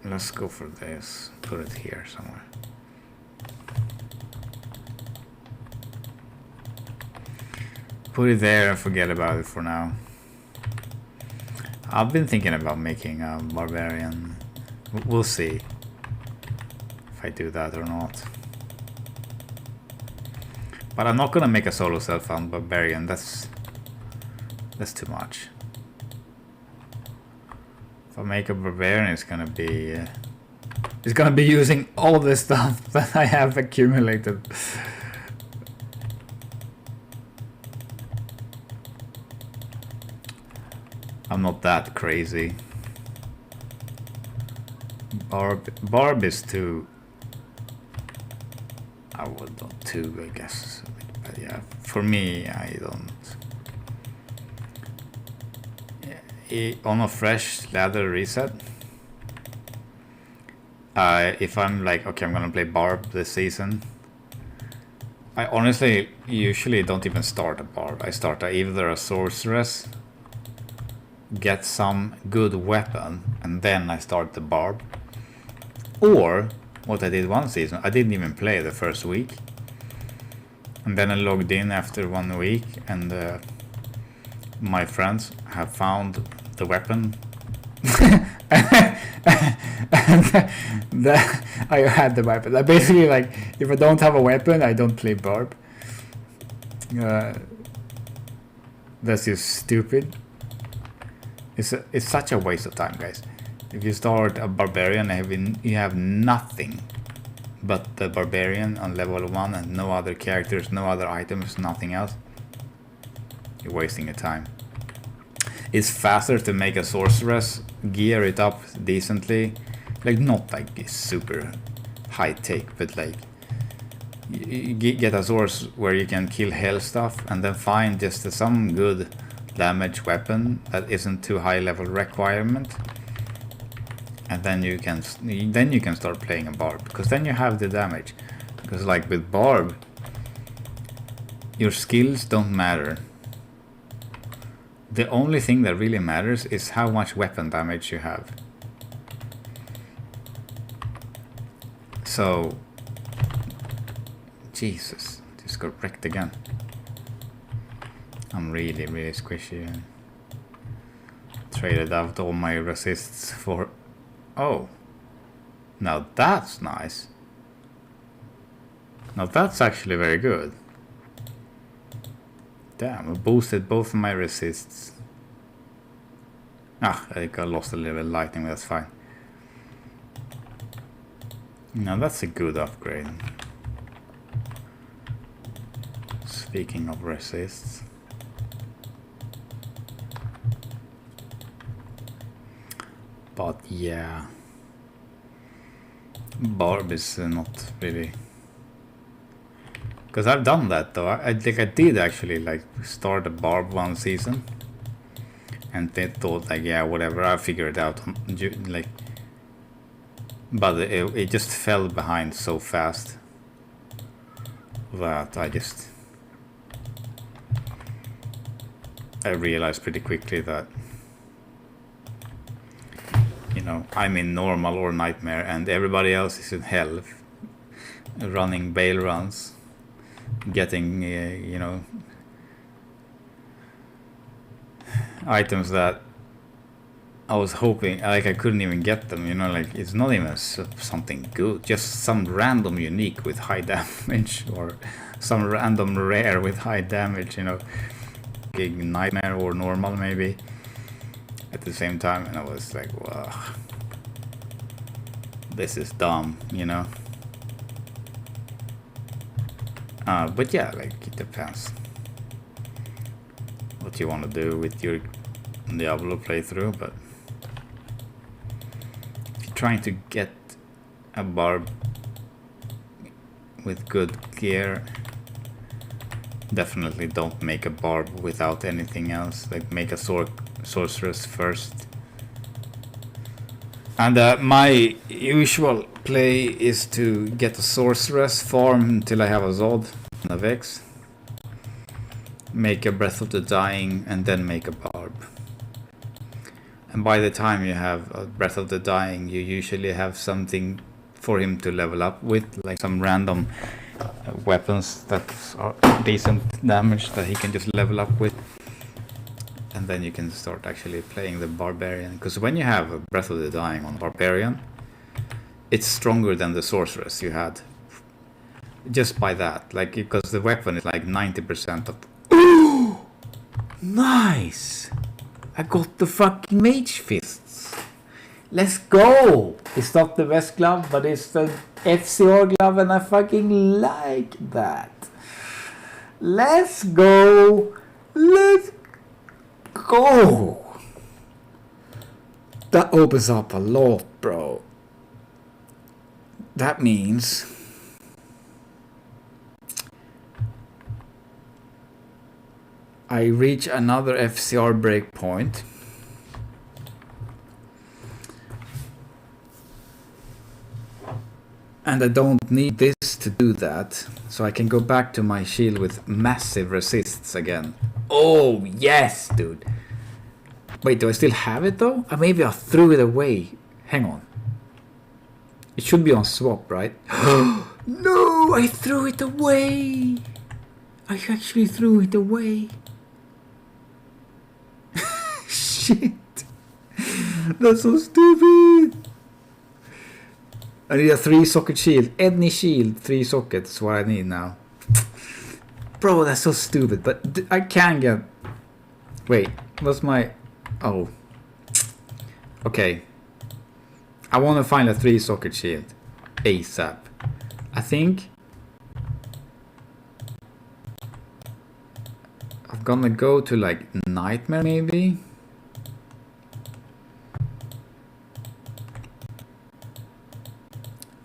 Let's go for this. Put it here somewhere. Put it there and forget about it for now. I've been thinking about making a barbarian. We'll see if I do that or not. But I'm not gonna make a solo self-found barbarian. That's too much. If I make a barbarian, it's gonna be using all the stuff that I have accumulated. I'm not that crazy. Barb is too. I would not too, I guess. But yeah, for me, I don't. On a fresh ladder reset, if I'm like, okay, I'm gonna play Barb this season, I honestly usually don't even start a Barb. I start either a sorceress, get some good weapon, and then I start the Barb. Or what I did one season, I didn't even play the first week, and then I logged in after 1 week, and my friends have found the weapon. I had the weapon. I basically, like, if I don't have a weapon, I don't play Barb. That's just stupid. It's such a waste of time, guys. If you start a barbarian and you have nothing but the barbarian on level 1 and no other characters, no other items, nothing else, you're wasting your time. It's faster to make a sorceress, gear it up decently, like not like super high tech, but like you get a source where you can kill hell stuff and then find just some good damage weapon that isn't too high level requirement, and then you can start playing a Barb, because then you have the damage. Because like with Barb, your skills don't matter. The only thing that really matters is how much weapon damage you have. So, Jesus, just got wrecked again. I'm really squishy. Traded out all my resists for... Oh, now that's nice. Now that's actually very good. Damn, I boosted both of my resists. Ah, I got lost a little bit of lightning, but that's fine. Now that's a good upgrade. Speaking of resists. But yeah. Barb is not really... Because I've done that though. I think I did actually like start a Barb one season. And they thought like, yeah, whatever, I'll figure it out. Like, but it just fell behind so fast that I realized pretty quickly that, you know, I'm in normal or nightmare and everybody else is in hell, running bail runs, getting you know, items that I was hoping, like I couldn't even get them, you know, like it's not even something good, just some random unique with high damage or some random rare with high damage, you know, big nightmare or normal maybe at the same time, and I was like, wow, this is dumb, you know. But yeah, like it depends what you want to do with your Diablo playthrough, but if you're trying to get a Barb with good gear, definitely don't make a Barb without anything else. Like make a sorceress first. And my usual play is to get a sorceress, farm until I have a Zod and a Vex, make a Breath of the Dying, and then make a Barb. And by the time you have a Breath of the Dying, you usually have something for him to level up with, like some random weapons that are decent damage that he can just level up with. And then you can start actually playing the Barbarian. Because when you have a Breath of the Dying on Barbarian, it's stronger than the Sorceress you had. Just by that. Like, because the weapon is like 90% of... Ooh! Nice! I got the fucking Mage Fists. Let's go! It's not the best glove, but it's the FCR glove, and I fucking like that. Let's go! Let's go! That opens up a lot, bro. That means I reach another FCR breakpoint. And I don't need this to do that. So I can go back to my shield with massive resists again. Oh, yes, dude. Wait, do I still have it though? Or maybe I threw it away. Hang on. It should be on swap, right? No, I threw it away. I actually threw it away. Shit. That's so stupid. I need a 3-socket shield. Any shield, 3 sockets is what I need now. Bro, that's so stupid. But I can get... Wait, what's my... Oh. Okay. I want to find a 3-socket shield. ASAP. I think... I'm gonna go to like Nightmare maybe?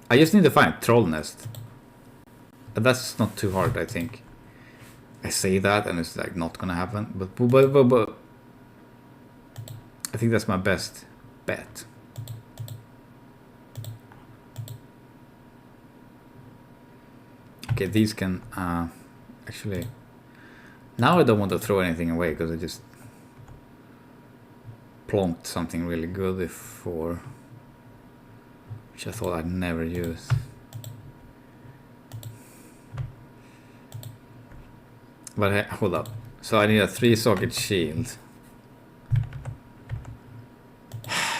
I just need to find a troll nest. But that's not too hard, I think. I say that and it's like not gonna happen, but I think that's my best bet. Okay, these can actually... Now I don't want to throw anything away because I just plonked something really good before, which I thought I'd never use. But hold up. So I need a 3-socket shield.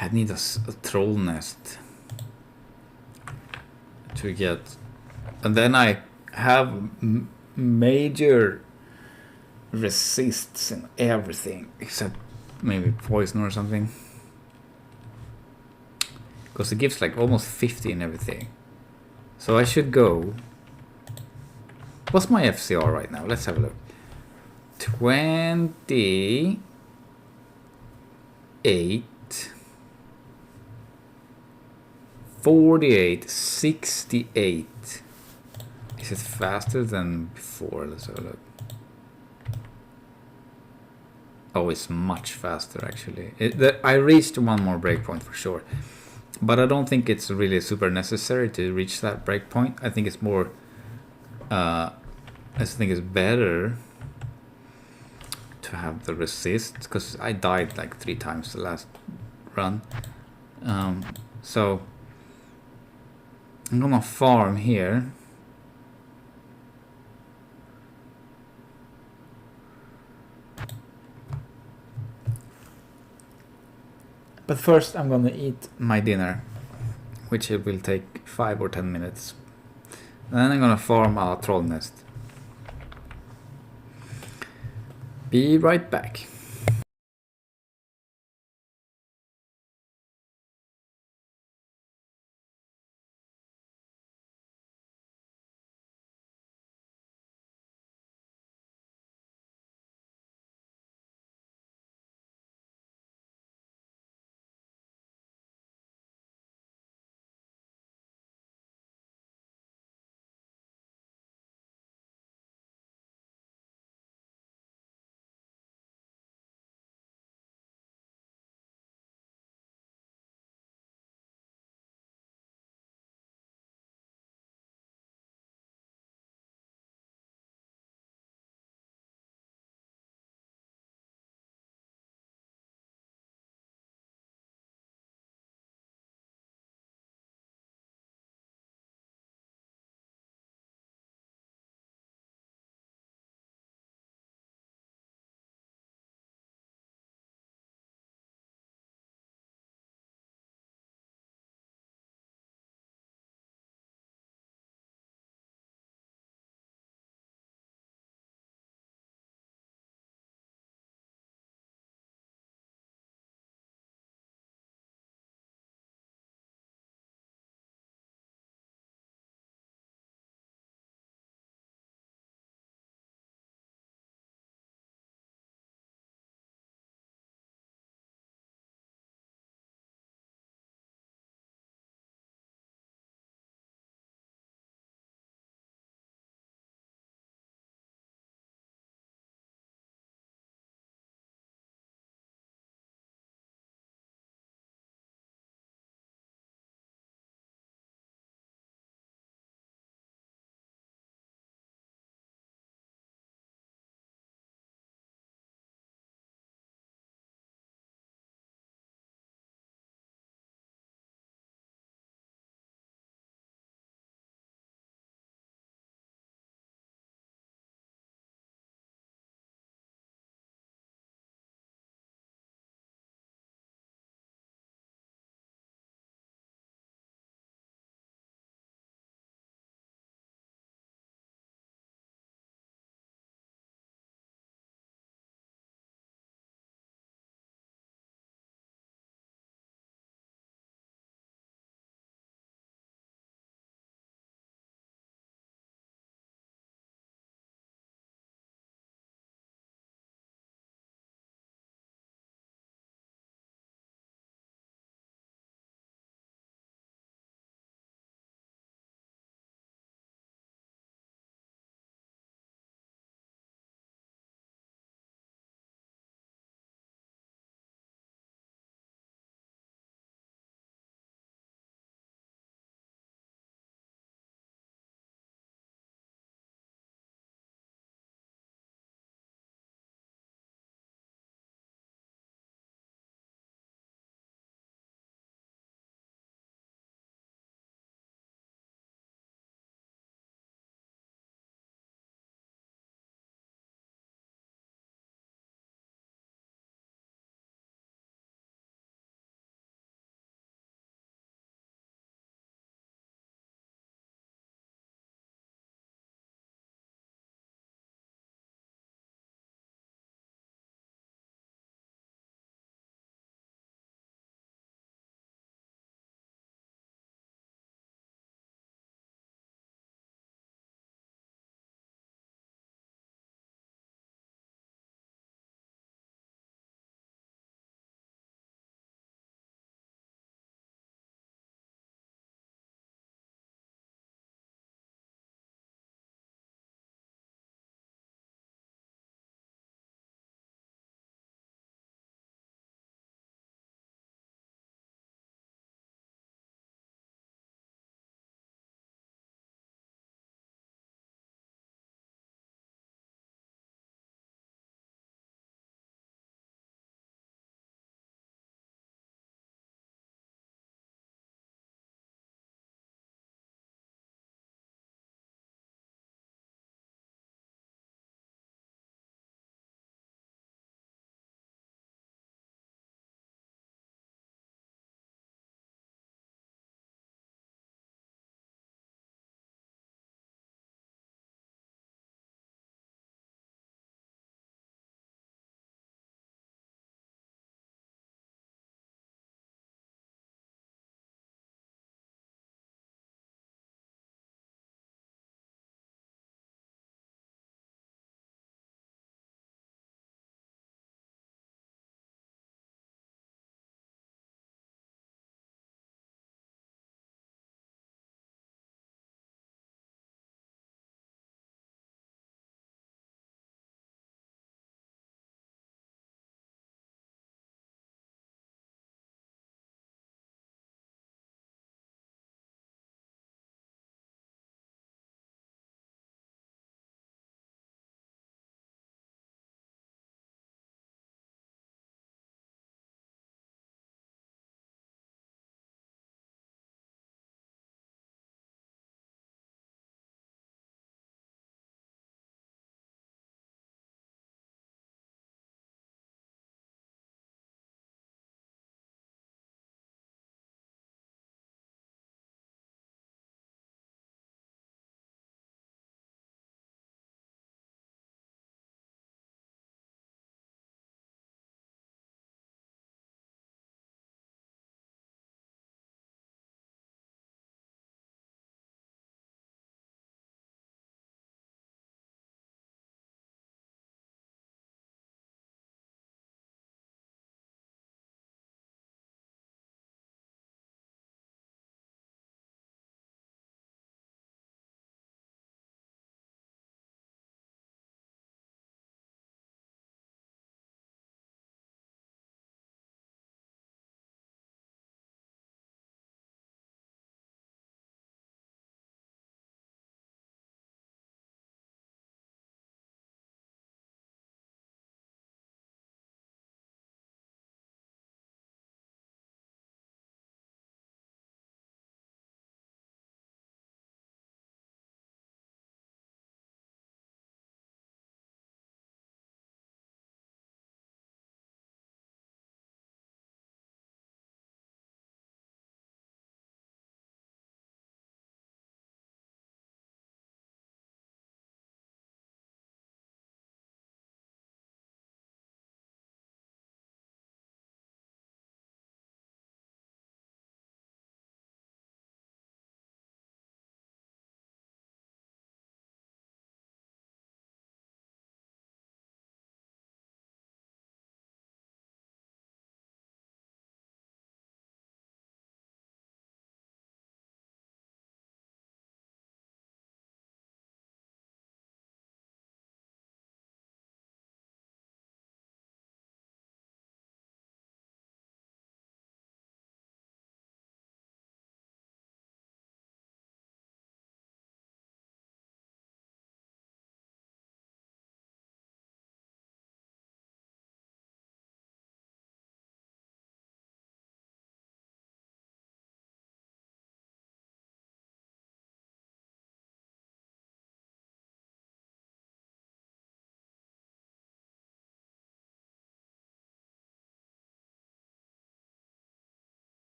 I need a troll nest to get, and then I have major resists in everything except maybe poison or something. Because it gives like almost 50 in everything. So I should go. What's my FCR right now? Let's have a look. 28. 48. 68. Is it faster than before? Let's have a look. Oh, it's much faster actually. I reached one more breakpoint for sure. But I don't think it's really super necessary to reach that breakpoint. I think it's more... I think it's better to have the resist, because I died like 3 times the last run. So I'm gonna farm here. But first I'm gonna eat my dinner, which it will take 5 or 10 minutes. And then I'm gonna farm a troll nest. Be right back.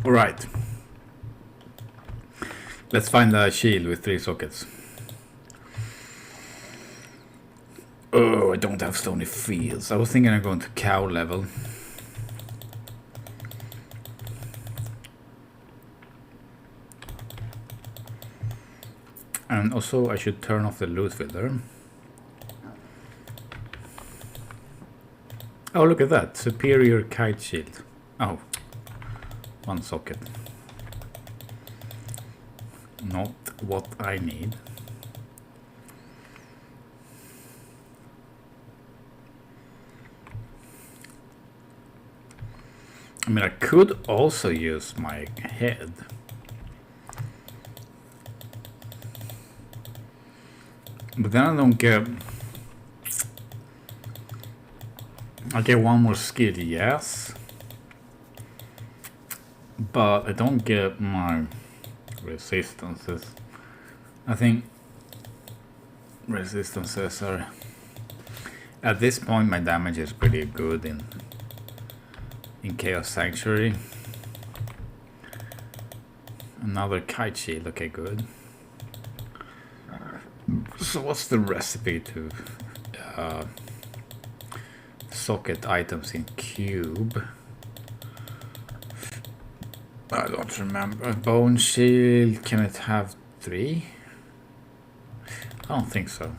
Alright. Let's find a shield with 3 sockets. Oh, I don't have stony fields. I was thinking of going to cow level. And also I should turn off the loot filter. Oh, look at that. Superior kite shield. Oh. 1 socket. Not what I need. I mean, I could also use my head. But then I don't get... I get 1 more skill, yes. But I don't get my resistances. I think resistances are... At this point my damage is pretty good in Chaos Sanctuary. Another kite shield, okay, good. So what's the recipe to socket items in cube? I don't remember. Bone shield, can it have 3? I don't think so.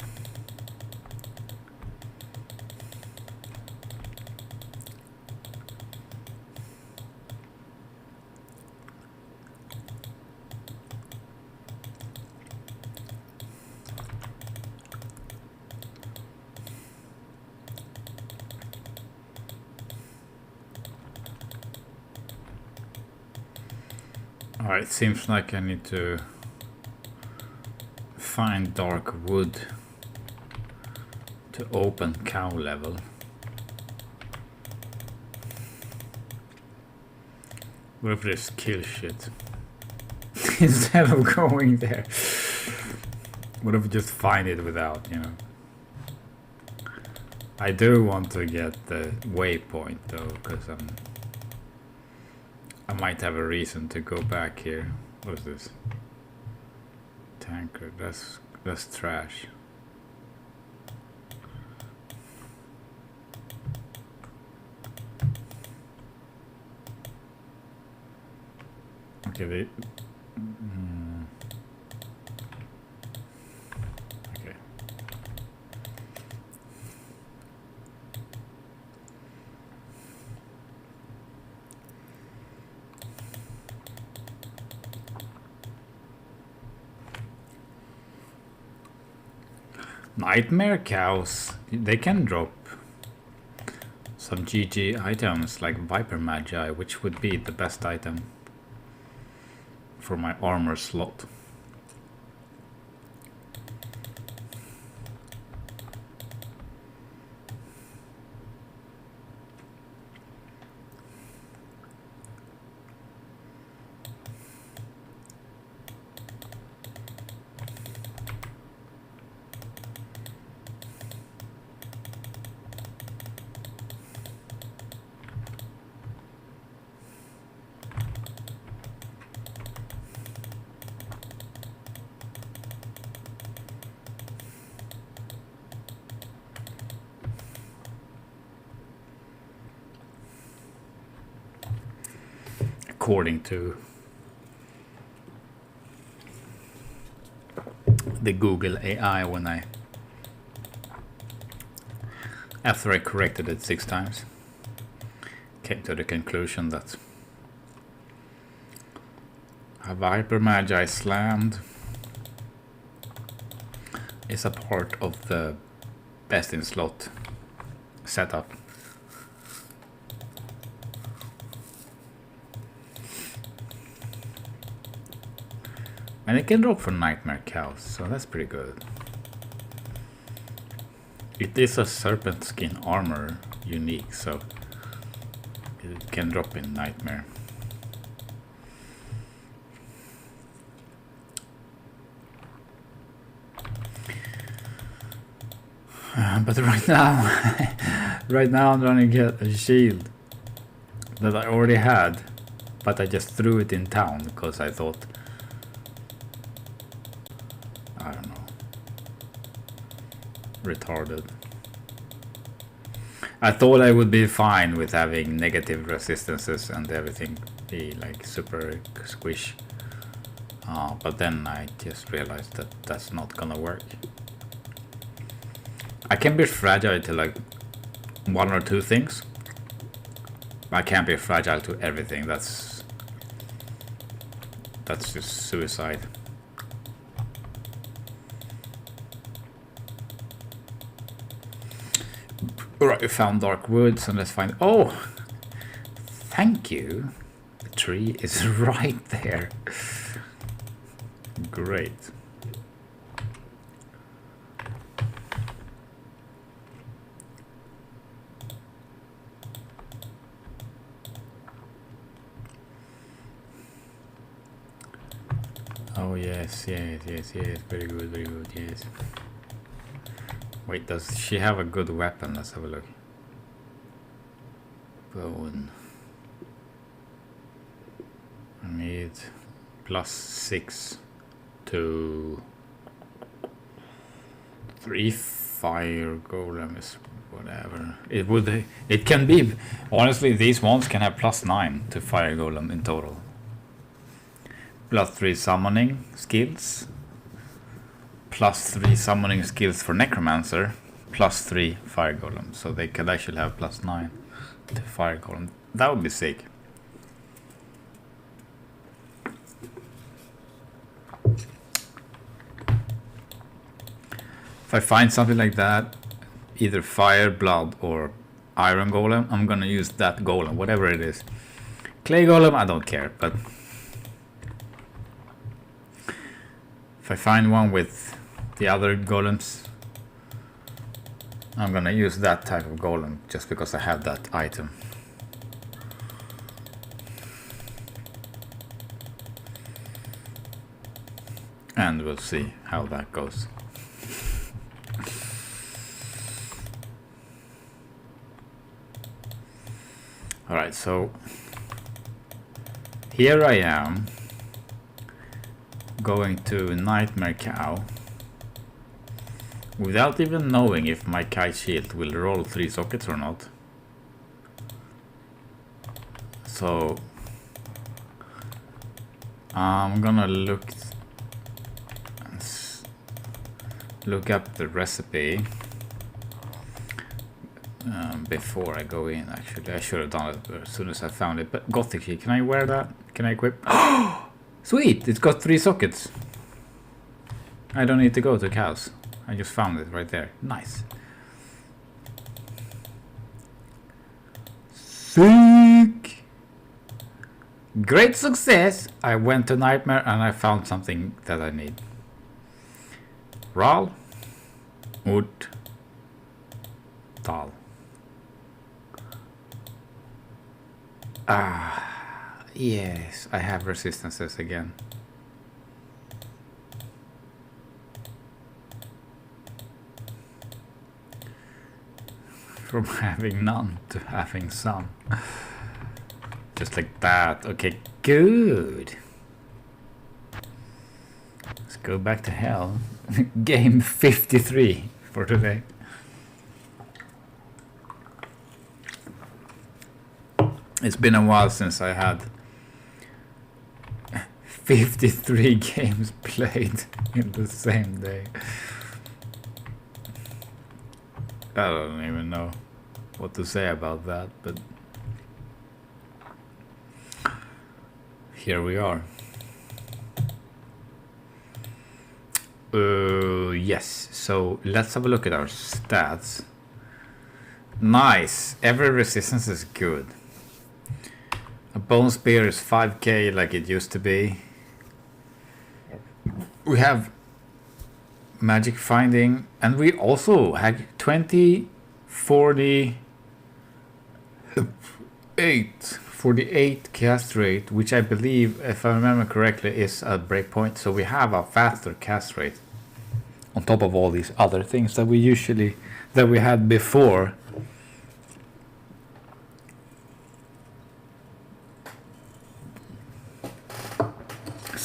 Alright, seems like I need to find dark wood to open cow level. What if there's kill shit? Instead of going there. What if we just find it without, you know? I do want to get the waypoint though, because I might have a reason to go back here. What is this? Tanker, that's trash. Okay, okay. Nightmare cows, they can drop some GG items like Viper Magi, which would be the best item for my armor slot. According to the Google AI, after I corrected it 6 times, came to the conclusion that a Viper Magi slammed is a part of the best in slot setup. And it can drop for Nightmare Cows, so that's pretty good. It is a serpent skin armor unique, so it can drop in Nightmare. But right now I'm trying to get a shield that I already had, but I just threw it in town because I thought, I don't know, retarded. I thought I would be fine with having negative resistances and everything be like super squish. But then I just realized that that's not gonna work. I can be fragile to like one or two things. I can't be fragile to everything. That's just suicide. Alright, we found dark woods, and let's find... Oh! Thank you. The tree is right there. Great. Oh yes, yes, yes, yes. Very good, yes. Wait, does she have a good weapon? Let's have a look. Bone. I need +6 to 3 fire golems, whatever. It can be, honestly, these ones can have +9 to fire golem in total. +3 summoning skills. +3 summoning skills for necromancer. +3 fire golem. So they could actually have +9 to fire golem. That would be sick. If I find something like that, either fire, blood, or iron golem, I'm gonna use that golem, whatever it is. Clay golem, I don't care, but if I find one with the other golems, I'm gonna use that type of golem just because I have that item. And we'll see how that goes. Alright, so here I am going to Nightmare Cow without even knowing if my kite shield will roll 3 sockets or not. So I'm gonna look up the recipe before I go in. Actually, I should have done it as soon as I found it. But Gothic key, can I wear that? Can I equip? Sweet, it's got 3 sockets. I don't need to go to cows. I just found it right there. Nice. Sick. Great success. I went to Nightmare and I found something that I need. Ral. Wood. Tal. Ah, yes, I have resistances again. From having none to having some. Just like that. Okay, good. Let's go back to hell. Game 53 for today. It's been a while since I had 53 games played in the same day. I don't even know what to say about that, but here we are. Yes, so let's have a look at our stats. Nice, every resistance is good. A bone spear is 5k like it used to be. We have magic finding, and we also had 20, 48 cast rate, which I believe, if I remember correctly, is a breakpoint. So we have a faster cast rate on top of all these other things that we had before.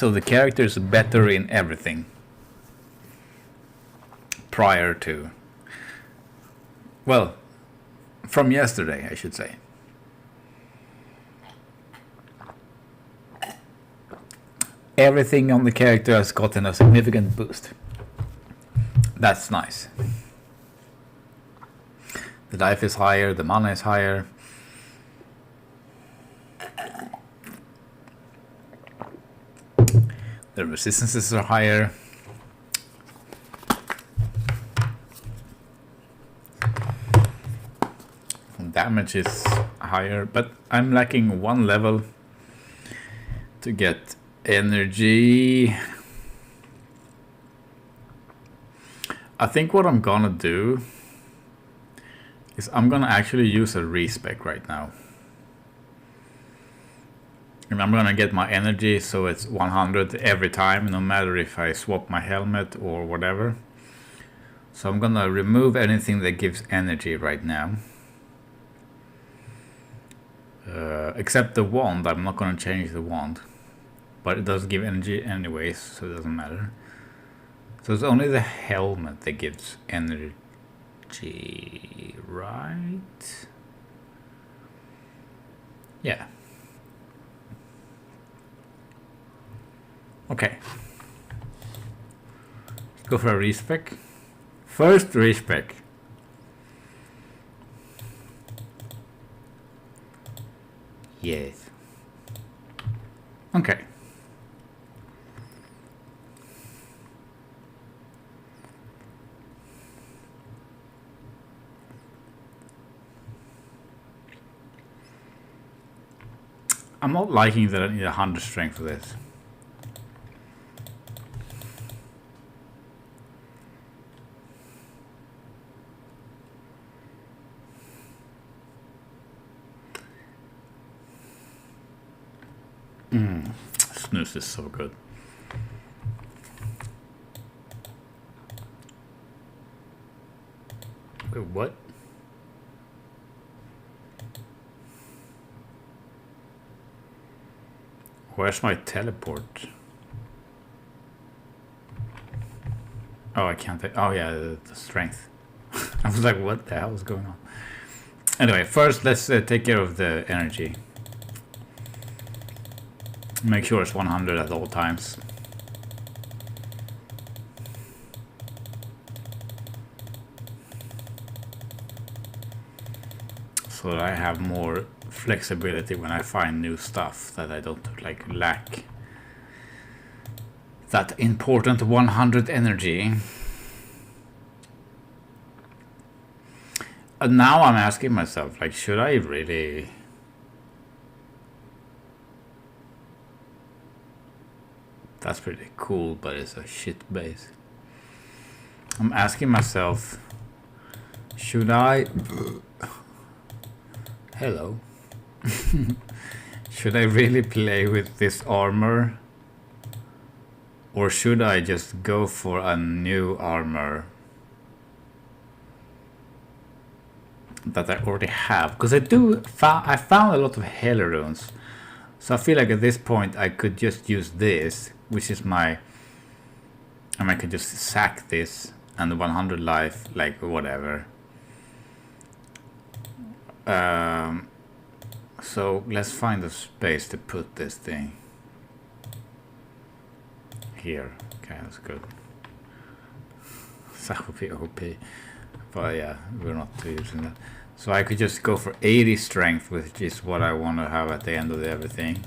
So the character is better in everything prior to, well, from yesterday, I should say. Everything on the character has gotten a significant boost. That's nice. The life is higher, the mana is higher. The resistances are higher. Damage is higher, but I'm lacking one level to get energy. I think what I'm gonna do is I'm gonna actually use a respec right now. And I'm gonna get my energy so it's 100 every time, no matter if I swap my helmet or whatever. So I'm gonna remove anything that gives energy right now. Except the wand. I'm not gonna change the wand. But it does give energy anyways, so it doesn't matter. So it's only the helmet that gives energy, right? Yeah. Okay. Let's go for a respec. First respec. Yes. Okay. I'm not liking that I need 100 strength for this. Snooze is so good. Wait, what? Where's my teleport? Oh, I can't take. Oh, yeah, the strength. I was like, what the hell is going on? Anyway, first let's take care of the energy. Make sure it's 100 at all times. So that I have more flexibility when I find new stuff, that I don't like lack that important 100 energy. And now I'm asking myself, like, should I really? That's pretty cool, but it's a shit base. I'm asking myself, should I? Hello. Should I really play with this armor? Or should I just go for a new armor that I already have? Because I found a lot of hell runes. So I feel like at this point I could just use this, which is my, and I could just sack this and the 100 life, like whatever. So let's find a space to put this thing. Here. Okay, that's good. That would be OP. But yeah, we're not using that. So I could just go for 80 strength, which is what I want to have at the end of everything.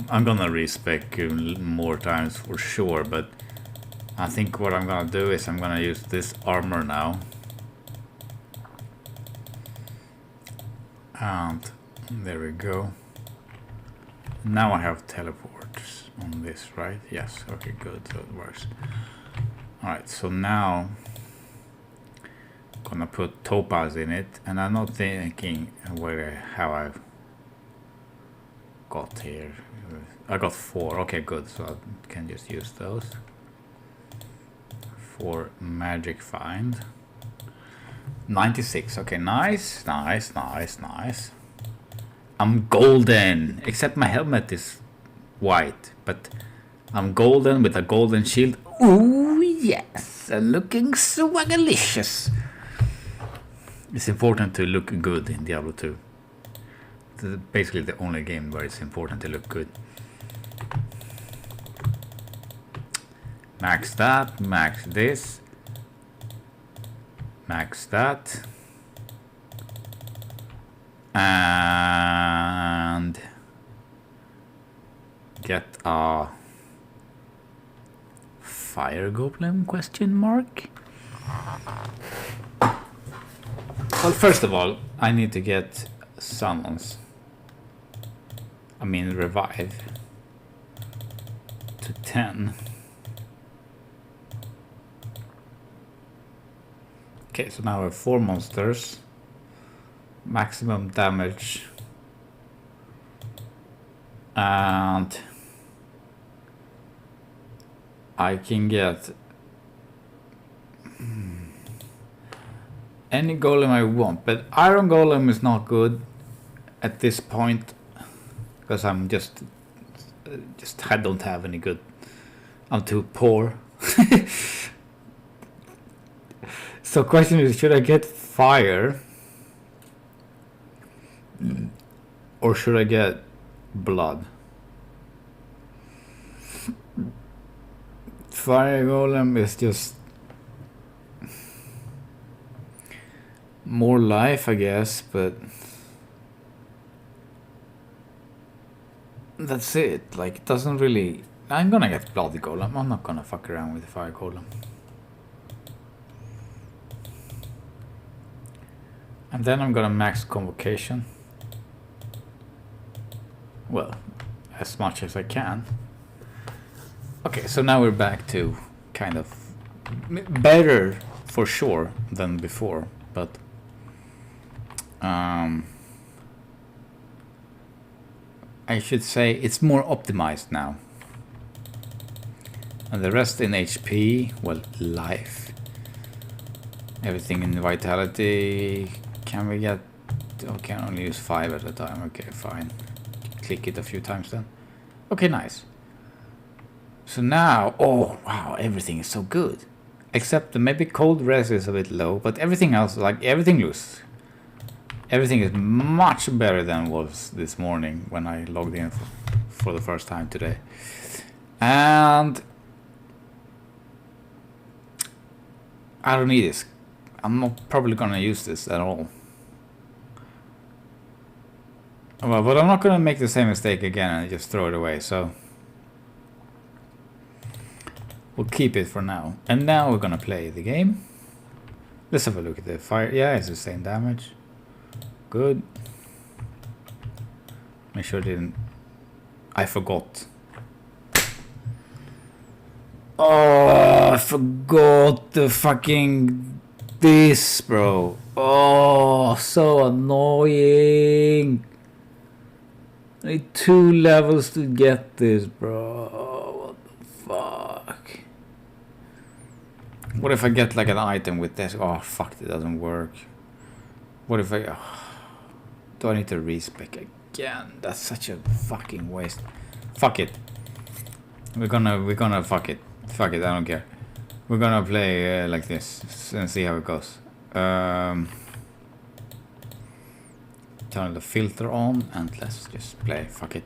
I'm gonna respec more times for sure, but I think what I'm gonna do is I'm gonna use this armor now. And there we go. Now I have teleports on this, right? Yes, okay, good, so it works. Alright, so now I'm gonna put topaz in it, and I'm not thinking how I got here. I got 4, okay, good, so I can just use those for magic find. 96, okay, nice. I'm golden, except my helmet is white, but I'm golden with a golden shield. Ooh, yes, looking swagalicious. It's important to look good in Diablo 2. This is basically the only game where it's important to look good. Max that, max this, max that, and get a fire golem question mark. Well, first of all, I need to get summons. I mean revive to 10. Okay, so now we have 4 monsters. Maximum damage. And I can get any golem I want, but iron golem is not good at this point because I'm just I don't have any good. I'm too poor. So question is, should I get fire or should I get blood? Fire golem is just more life, I guess, but that's it. Like, it doesn't really. I'm gonna get bloody golem. I'm not gonna fuck around with the fire golem. And then I'm gonna max convocation. Well, as much as I can. Okay, so now we're back to kind of better for sure than before, but I should say it's more optimized now. And the rest in HP, well, life. Everything in vitality. Can we get... Oh, can only use 5 at a time. Okay, fine. Click it a few times then. Okay, nice. So now... Oh, wow, everything is so good. Except maybe cold res is a bit low, but everything else, like everything looks... Everything is much better than was this morning when I logged in for the first time today. And... I don't need this. I'm not probably gonna use this at all. Well, but I'm not gonna make the same mistake again and just throw it away, so we'll keep it for now. And now we're gonna play the game. Let's have a look at the fire. Yeah, it's the same damage. Good. Make sure I didn't... I forgot. Oh, I forgot the fucking... This, bro. Oh, so annoying. I need 2 levels to get this, bro. What the fuck? What if I get like an item with this? Oh, fuck, it doesn't work. What if I... Oh, do I need to respec again? That's such a fucking waste. Fuck it. We're gonna fuck it. Fuck it, I don't care. We're gonna play like this and see how it goes. Turn the filter on and let's just play. Fuck it.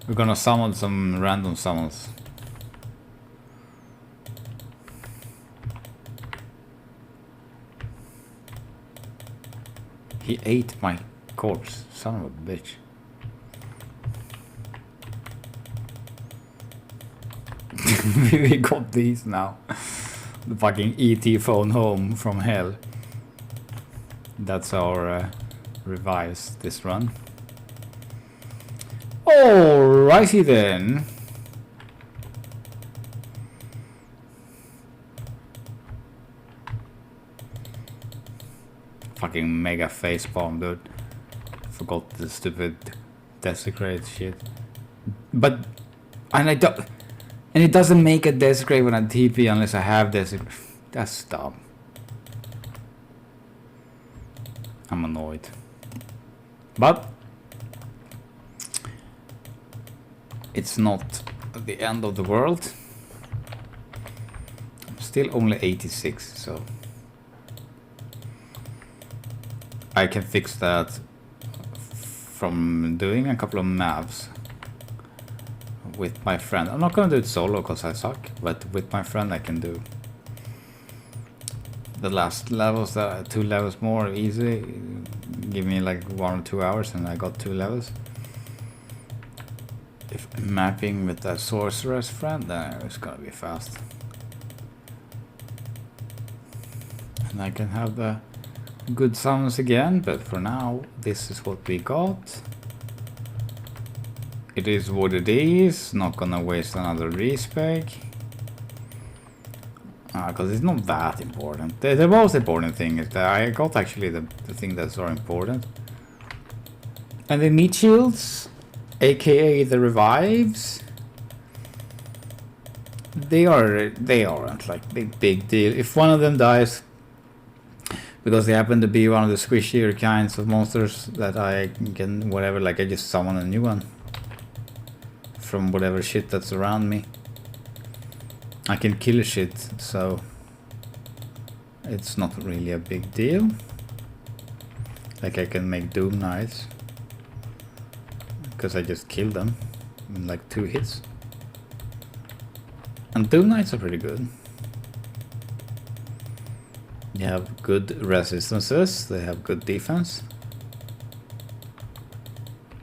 We're gonna summon some random summons. He ate my corpse, son of a bitch. We got these now. The fucking ET phone home from hell. That's our revise this run. Alrighty then. Fucking mega facepalm, dude. Forgot the stupid desecrate shit. But and I don't. And it doesn't make a desecrate when I TP unless I have desecrate. That's dumb. I'm annoyed. But it's not the end of the world. I'm still only 86, so I can fix that from doing a couple of maps with my friend. I'm not gonna do it solo because I suck, but with my friend I can do the last levels, 2 levels more easy. Give me like 1 or 2 hours and I got 2 levels. If mapping with a sorceress friend, then it's gonna be fast. And I can have the good summons again, but for now this is what we got. It is what it is. Not gonna waste another respec because it's not that important. The most important thing is that I got actually the thing that's so important. And the meat shields, aka the revives, they aren't like big deal. If one of them dies because they happen to be one of the squishier kinds of monsters that I can whatever, like I just summon a new one from whatever shit that's around me. I can kill shit, so it's not really a big deal. Like I can make Doom Knights because I just killed them in like 2 hits. And Doom Knights are pretty good. They have good resistances, they have good defense.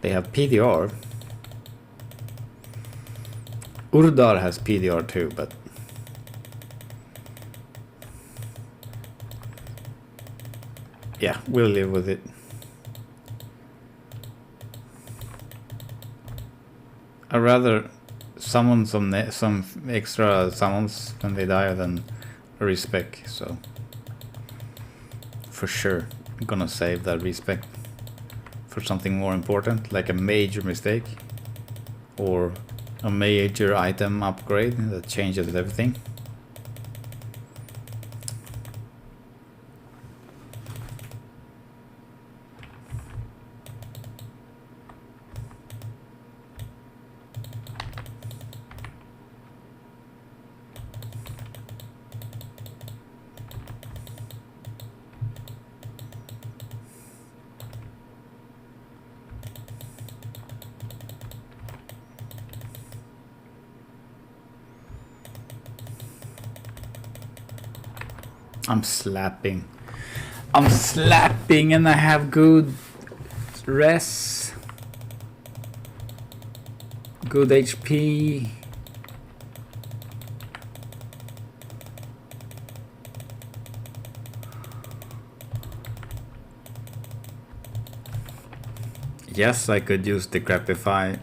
They have PDR. Urdar has PDR too, but yeah, we'll live with it. I'd rather summon some extra summons when they die than a respec, so for sure I'm gonna save that respec for something more important, like a major mistake or a major item upgrade that changes everything. I'm slapping and I have good res, good HP. Yes, I could use Decrepify.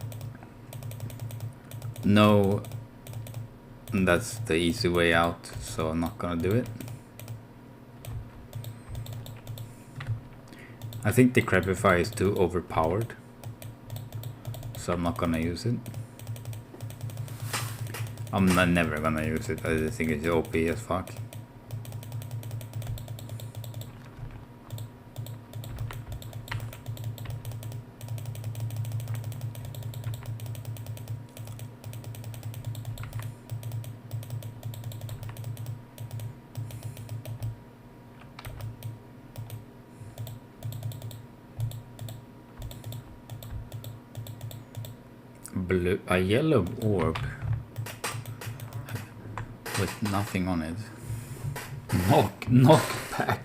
No, that's the easy way out, so I'm not gonna do it. I think Decrepify is too overpowered, so I'm not gonna use it. I'm never gonna use it. I think it's OP as fuck. A yellow orb with nothing on it. Knockback.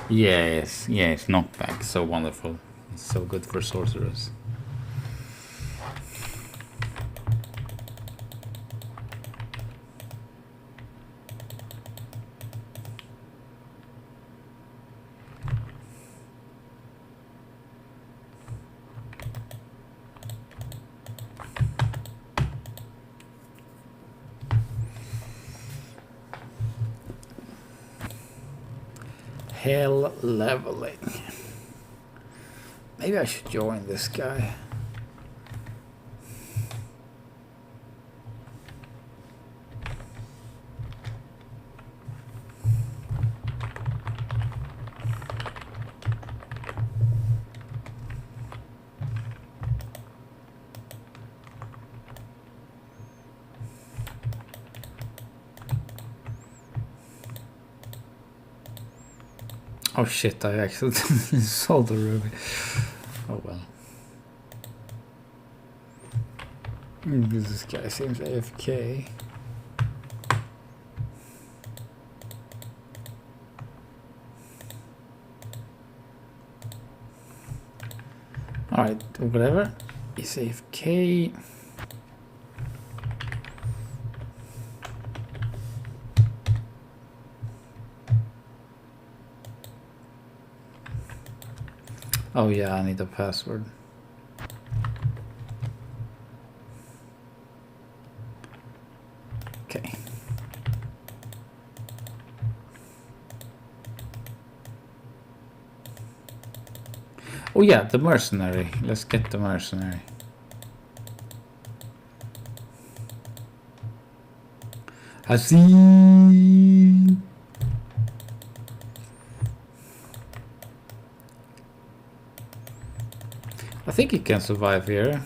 Yes, knockback. So wonderful. It's so good for sorcerers. Hell leveling. Maybe I should join this guy. Oh shit, I accidentally sold the ruby. Oh well. This guy seems AFK. Alright, whatever. He's AFK. Oh yeah, I need a password. Okay. Oh yeah, the mercenary. Let's get the mercenary. Haseen. I think he can survive here.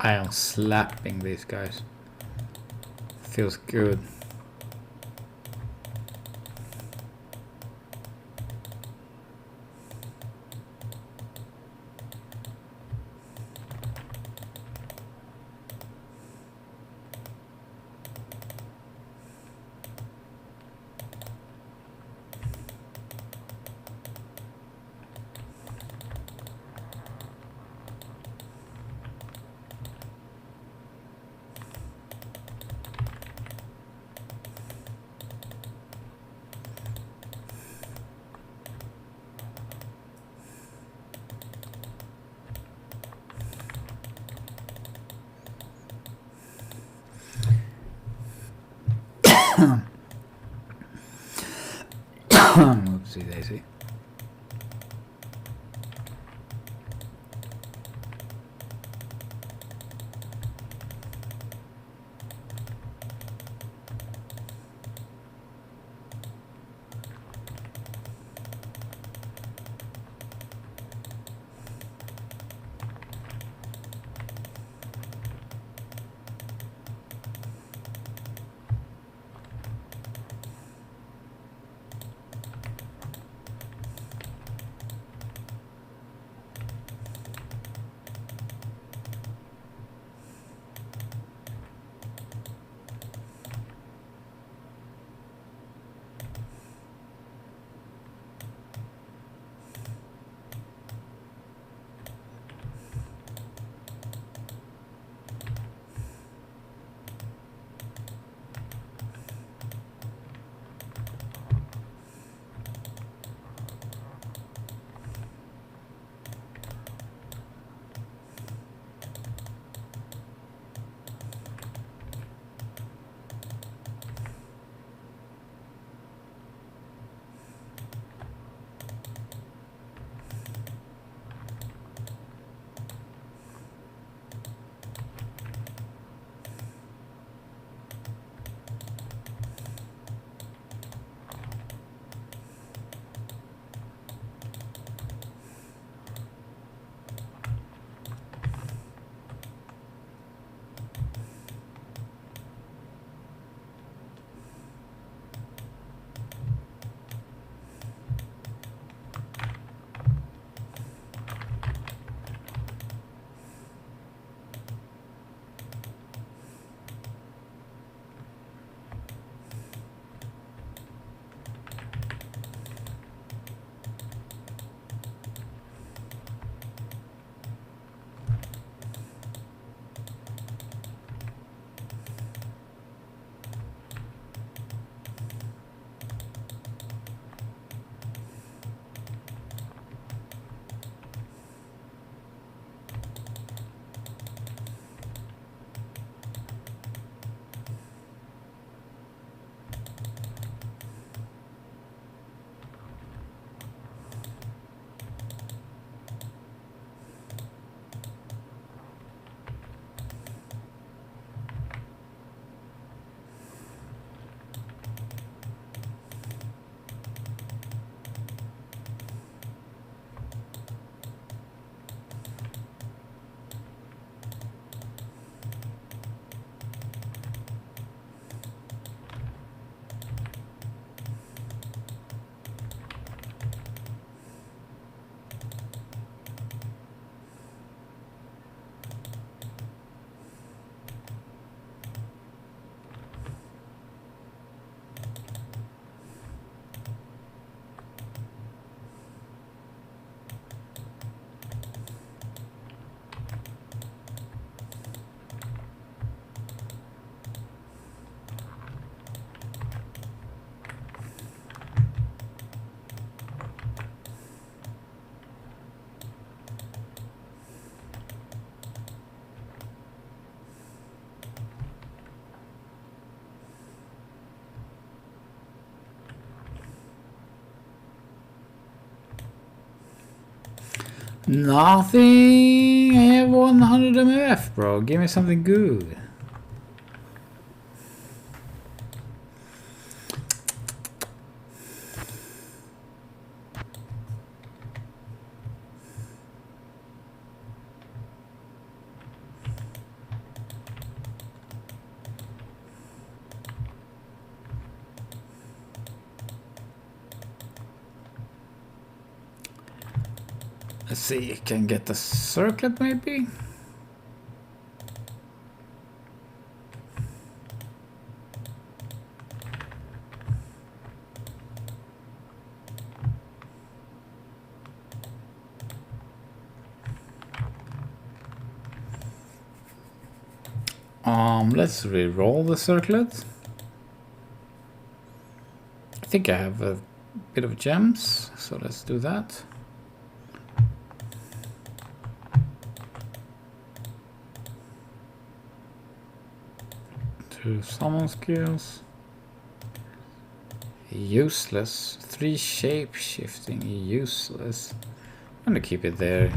I am slapping these guys. Feels good. Oopsie daisy. Nothing. I have 100 MF, bro. Give me something good. Let's see, can get the circlet maybe? Let's re-roll the circlet. I think I have a bit of gems, so let's do that. Two summon skills. Useless. 3 shape shifting. Useless. I'm gonna keep it there.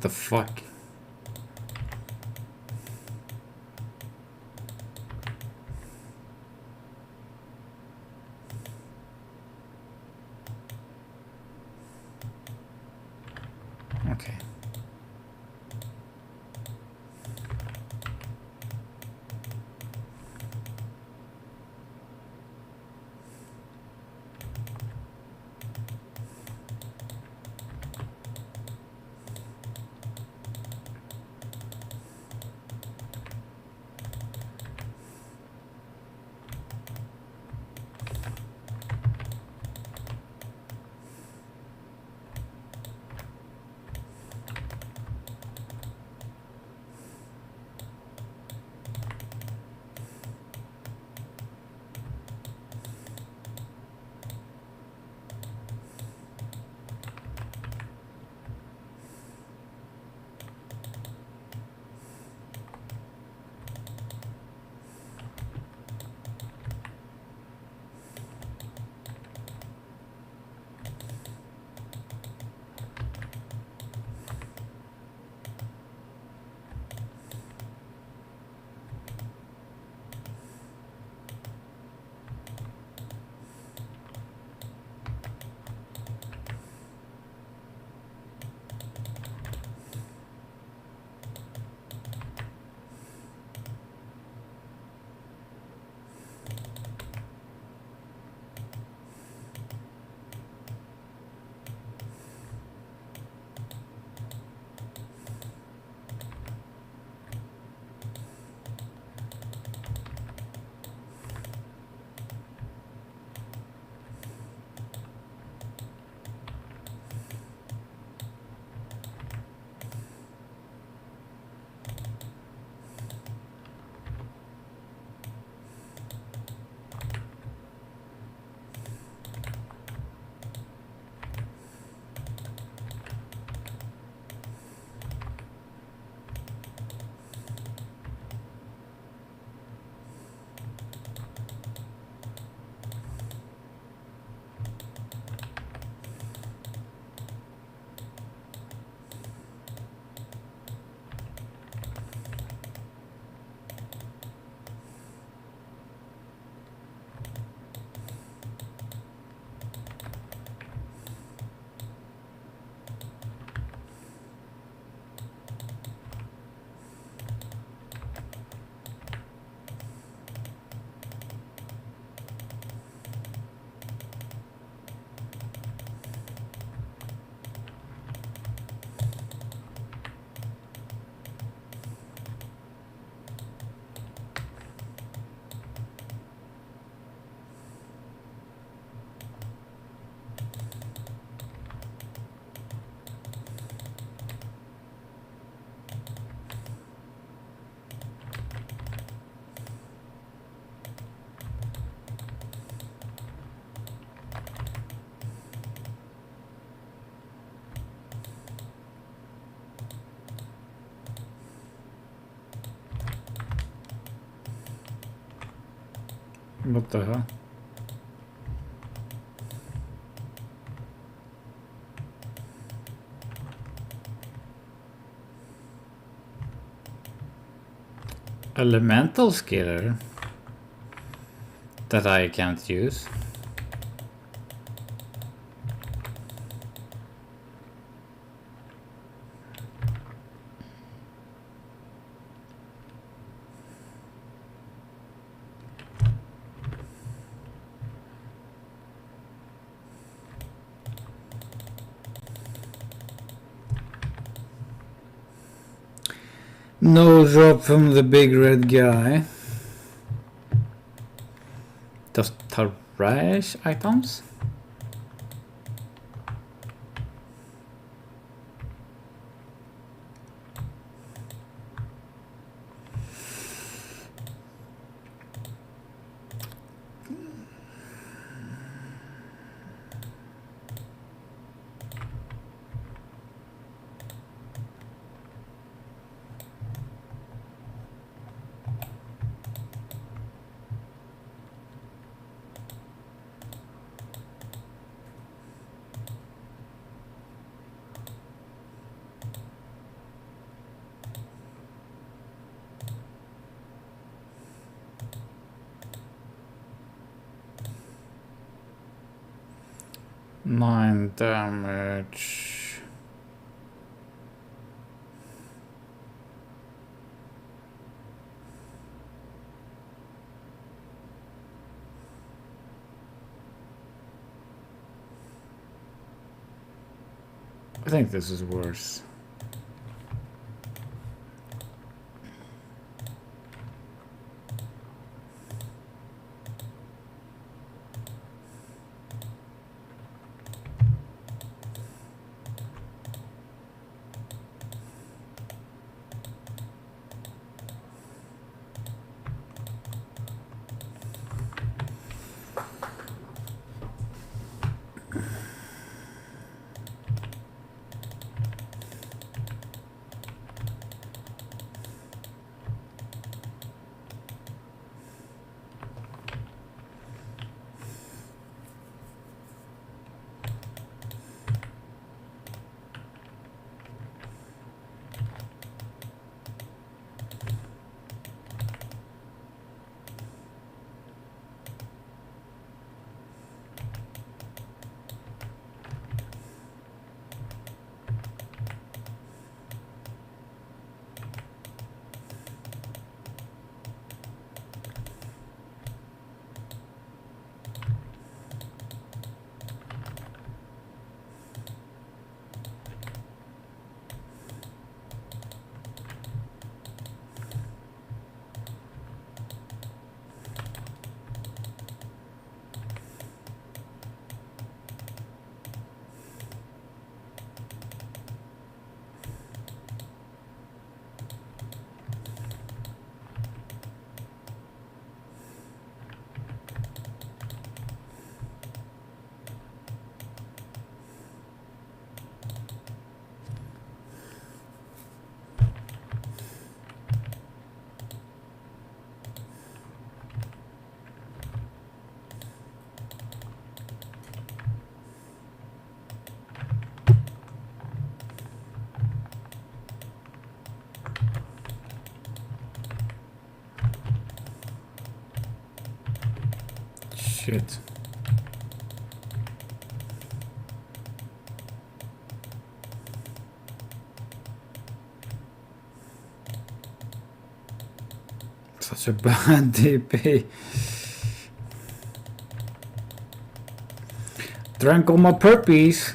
The fuck? Okay. What the hell? Elemental skiller that I can't use. No drop from the big red guy. Does trash items? Nine damage. I think this is worse. Shit. Such a bad DP. Drank all my puppies.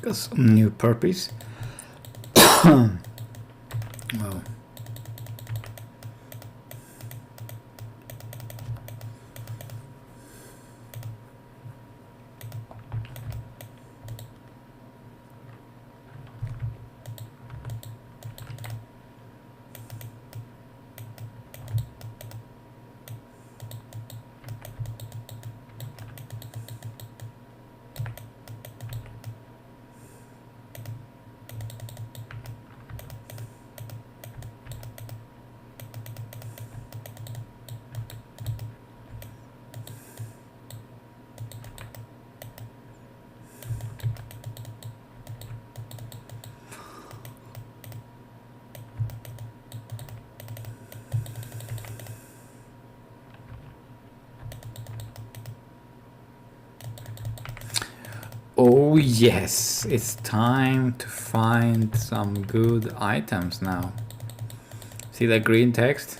Got some new purpose. Wow. Oh yes, it's time to find some good items now. See that green text?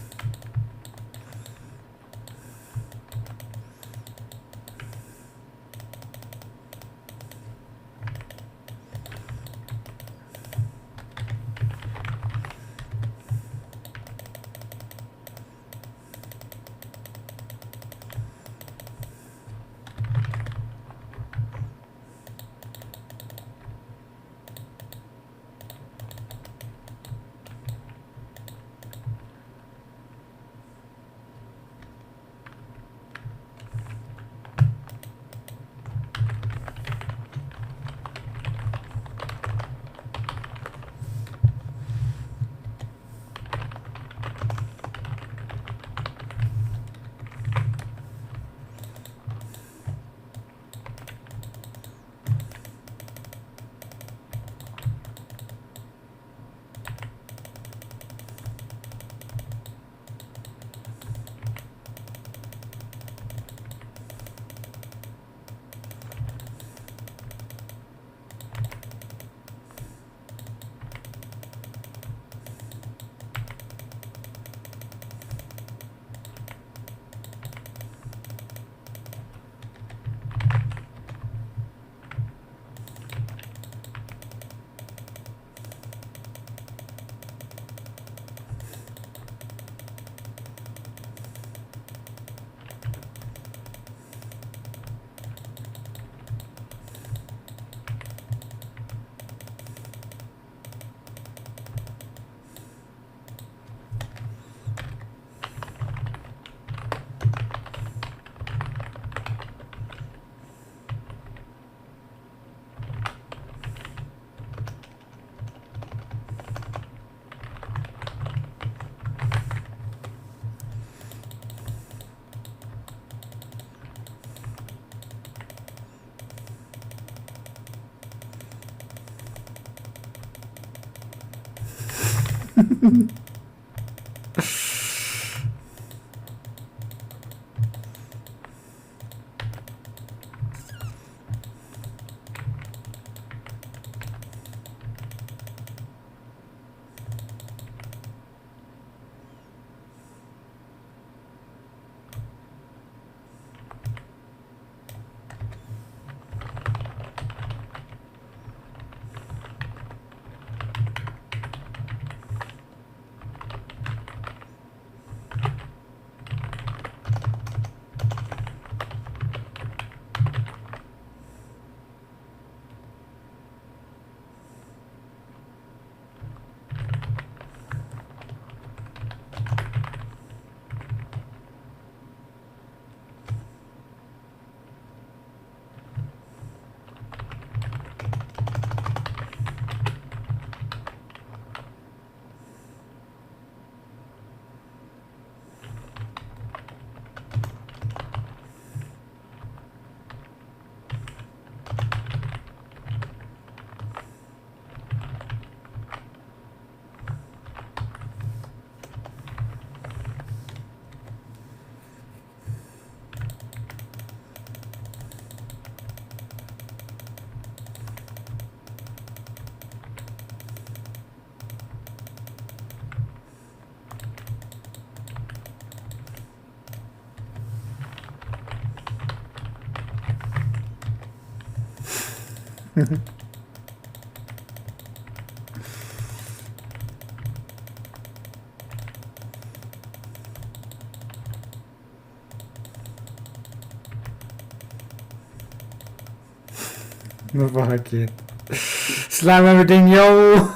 No, fuck it. Slam everything, yo!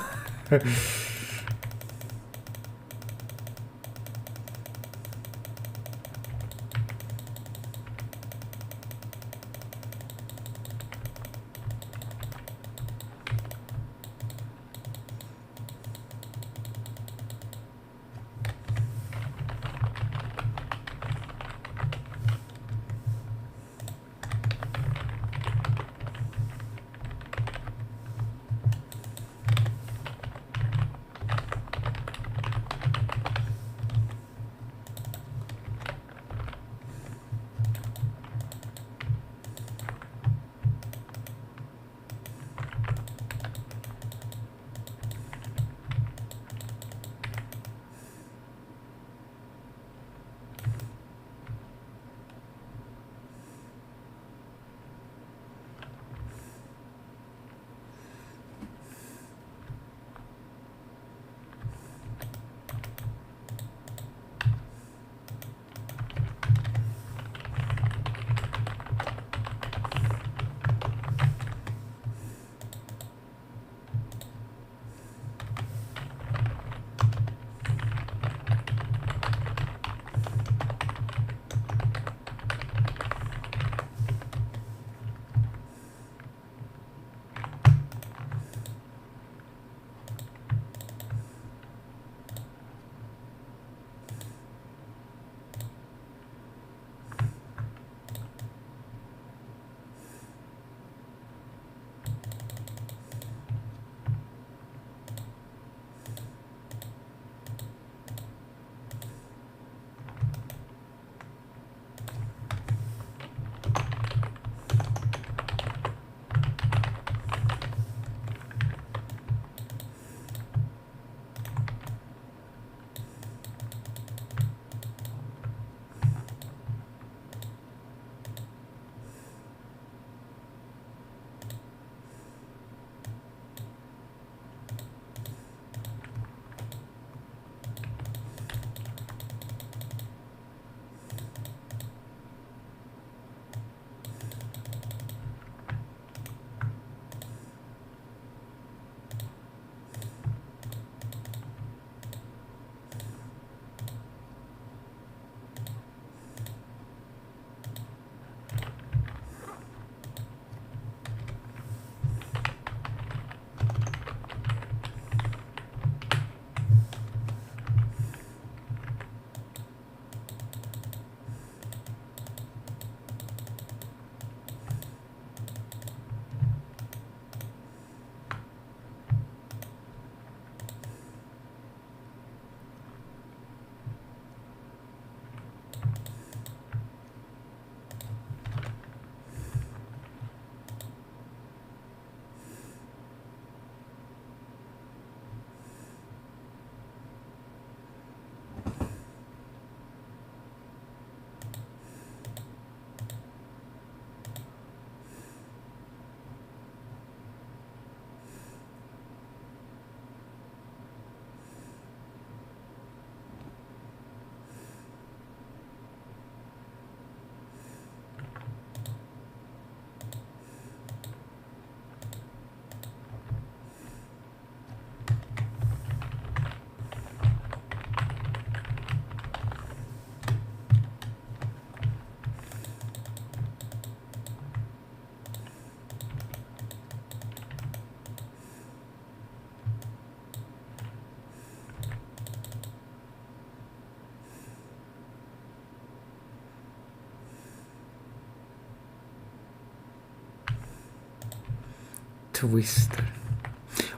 Twister.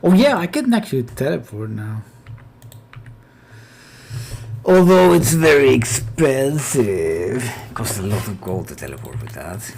Oh yeah, I can actually teleport now. Although it's very expensive. Costs a lot of gold to teleport with that.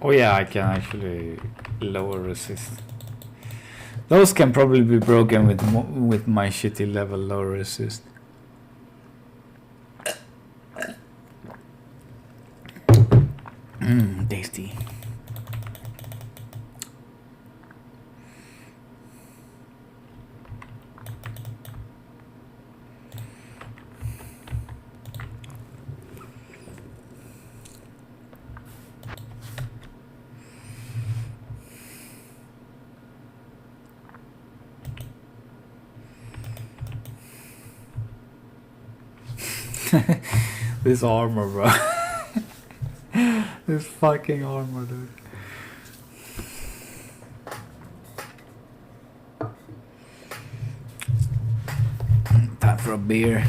Oh yeah, I can actually lower resist. Those can probably be broken with my shitty level low resist. Tasty. This armor, bro. This fucking armor, dude. Time for a beer.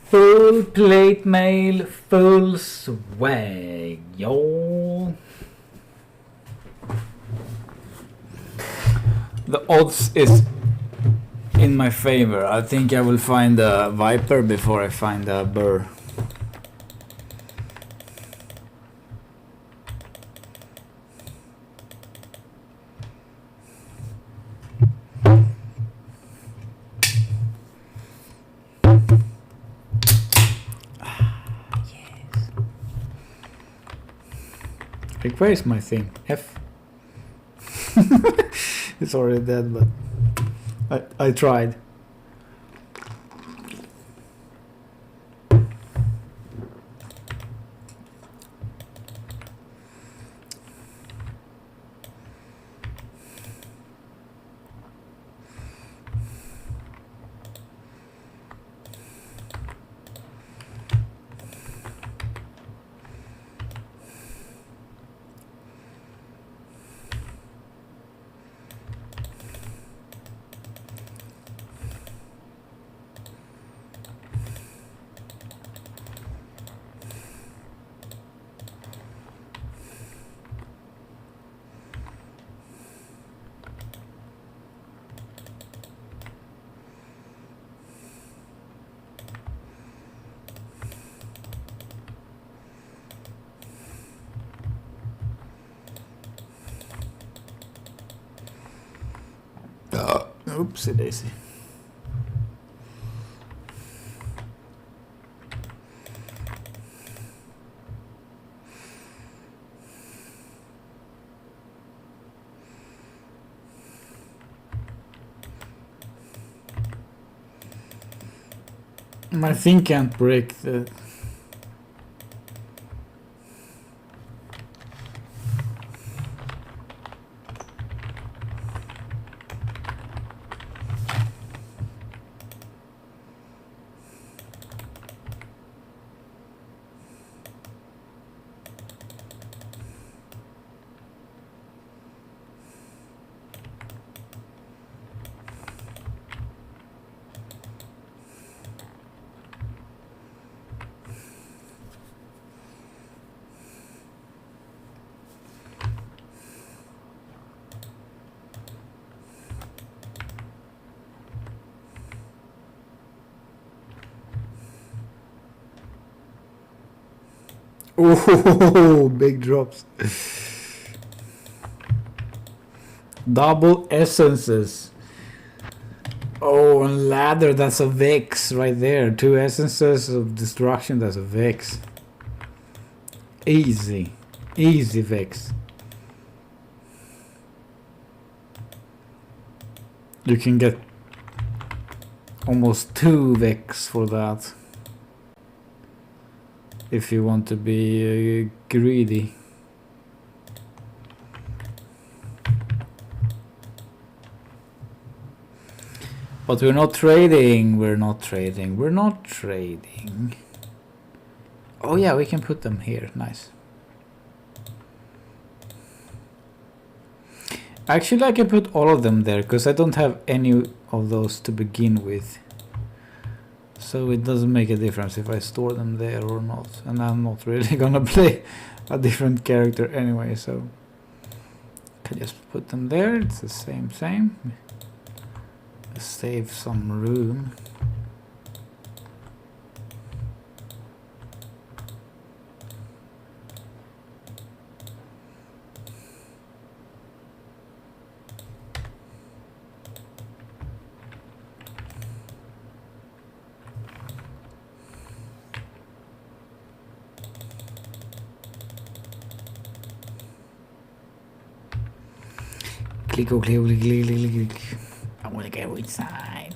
Full plate mail, full swag, yo. The odds is in my favor. I think I will find a Viper before I find a Burr. Like, where is my thing? F. It's already dead, but I tried. Oopsie daisy. My thing can't break the... Oh, big drops. Double essences. Oh, and ladder, that's a Vex right there. 2 essences of destruction, that's a Vex. Easy. Easy Vex. You can get almost 2 Vex for that. If you want to be greedy. But we're not trading. We're not trading. We're not trading. Oh yeah, we can put them here. Nice. Actually, I can put all of them there because I don't have any of those to begin with. So it doesn't make a difference if I store them there or not. And I'm not really gonna play a different character anyway, so I can just put them there. It's the same. Save some room. Click, click, click, click, click, click. I wanna go inside.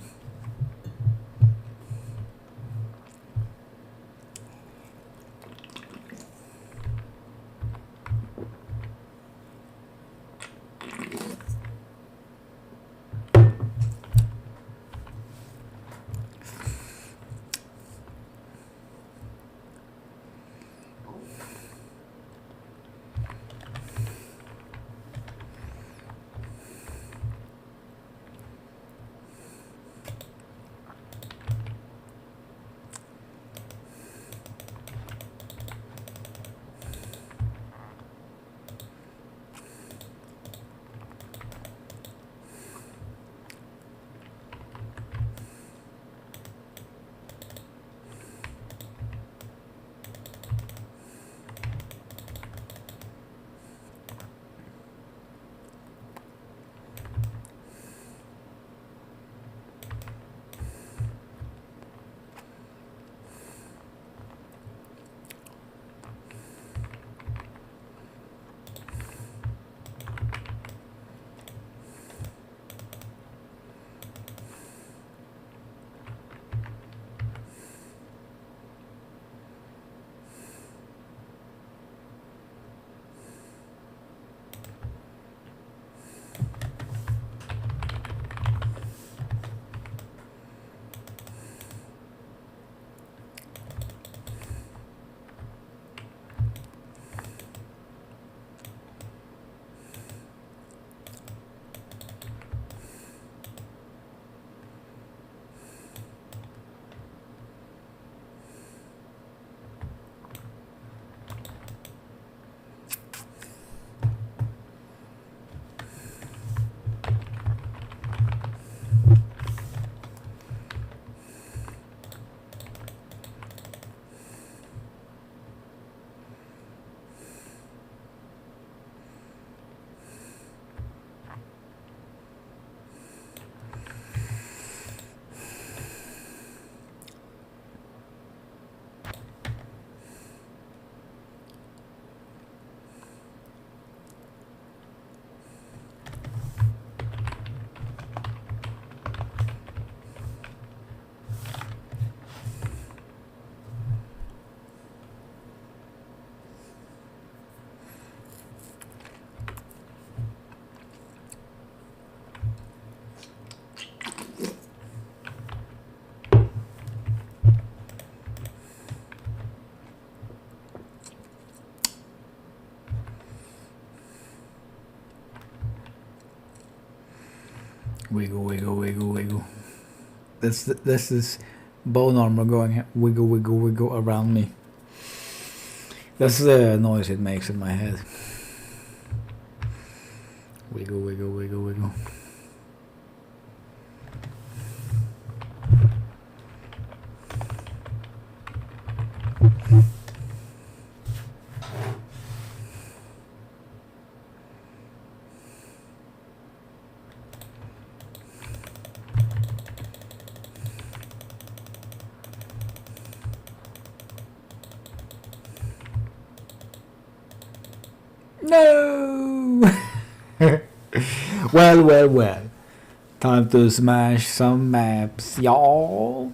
Wiggle, wiggle, wiggle, wiggle. This is bone armor going wiggle, wiggle, wiggle around me. That's the noise it makes in my head. Wiggle, wiggle, wiggle, wiggle. No! Well. Time to smash some maps, y'all.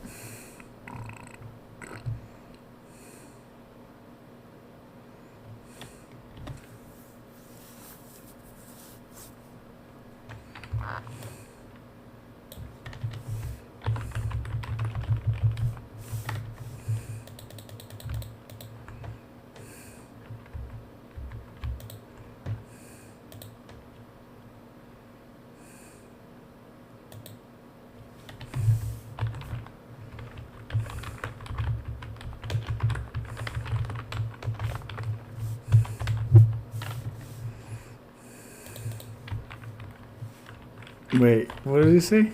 Wait, what did you say?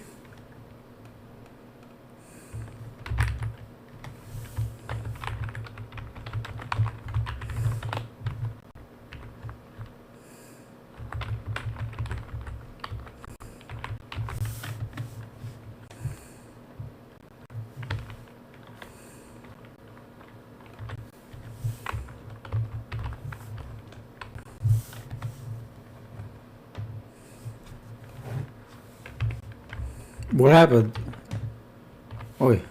What happened? Oi.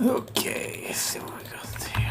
Okay, let's see what we got here.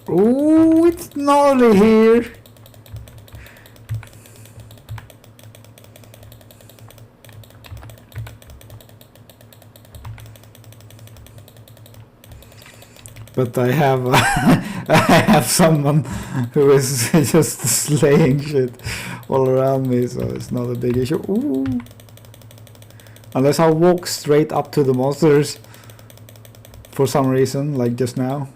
Oh, it's gnarly here. But I have I have someone who is just slaying shit all around me, so it's not a big issue. Ooh. Unless I walk straight up to the monsters for some reason, like just now.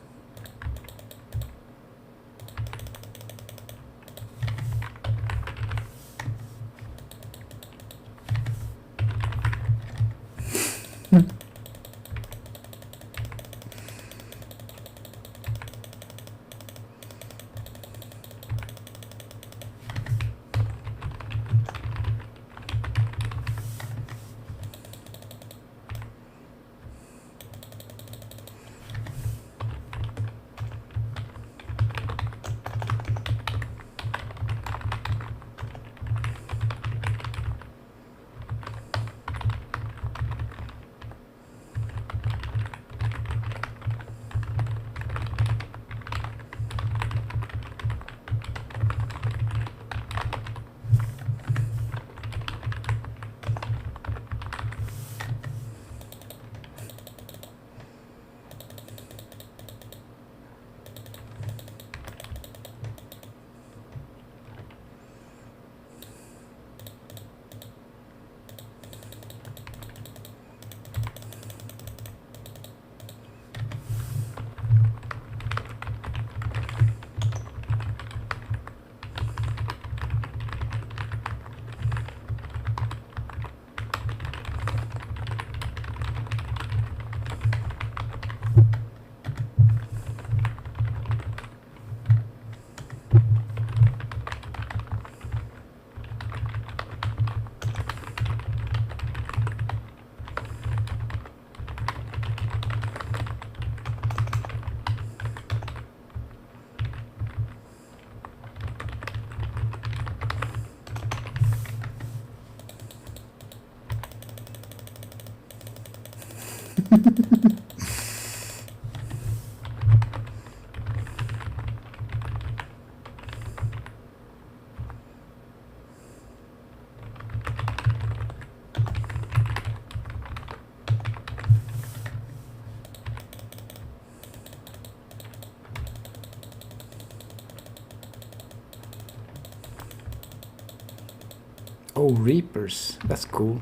Oh, Reapers. That's cool.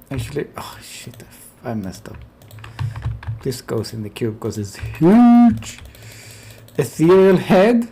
Actually, oh shit, I messed up. This goes in the cube because it's huge. Ethereal head.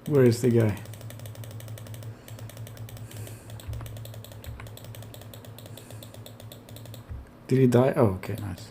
Where is the guy? Did he die? Oh, okay, nice.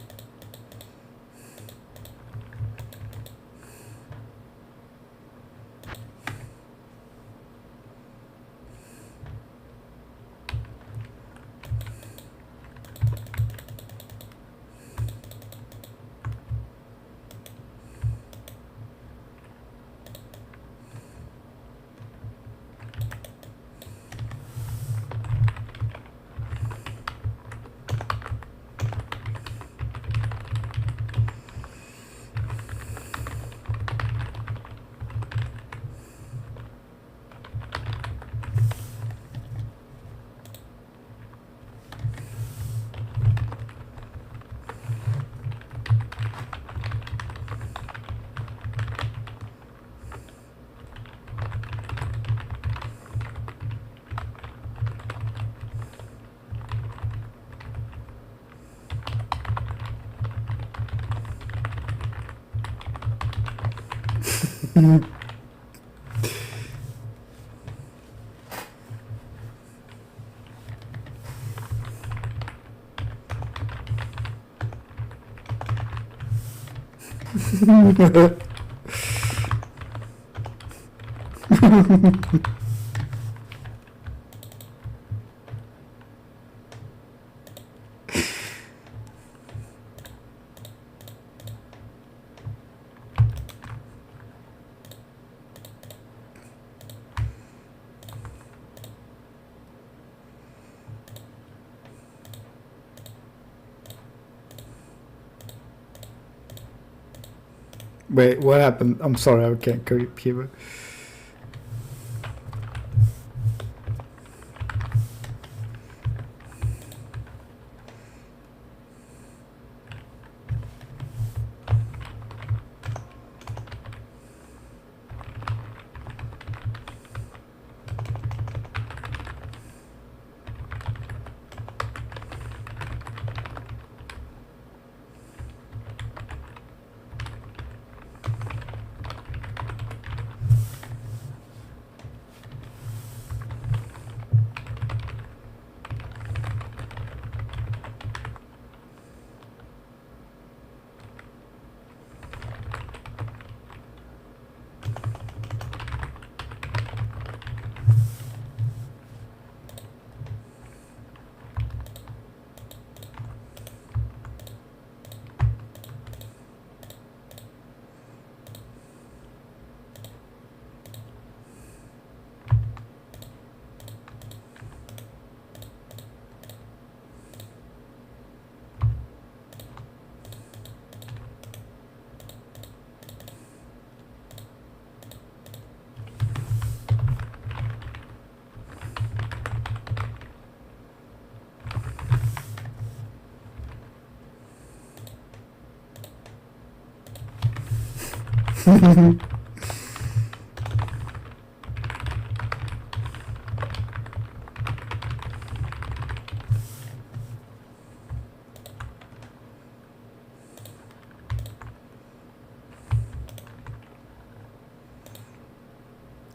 Wait, what happened? I'm sorry, I can't keep it.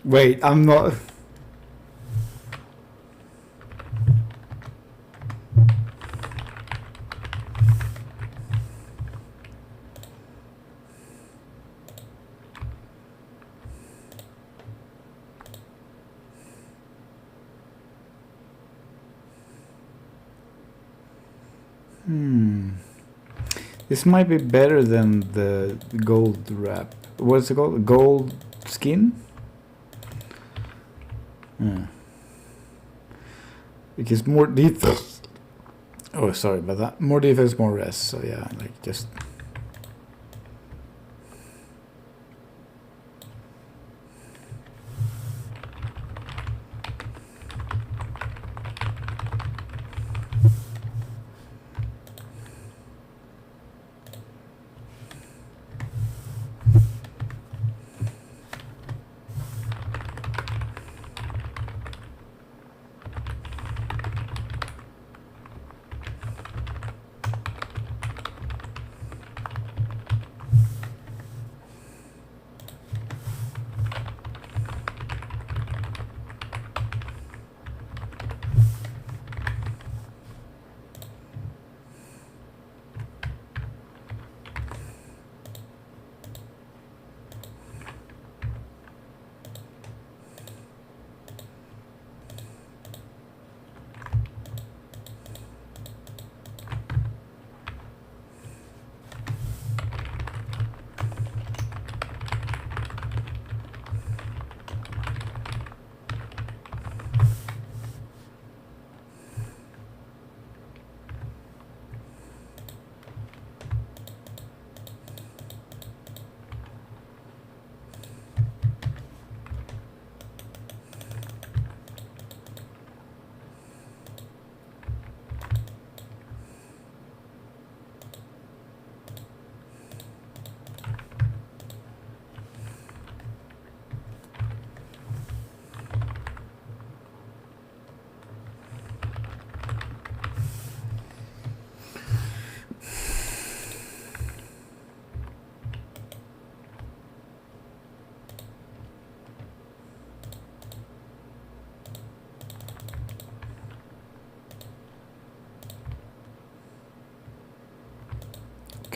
Wait, I'm not. This might be better than the gold wrap. What's it called? Gold skin? Yeah. Because more defense. Oh, sorry about that. More defense, more rest. So yeah, like just.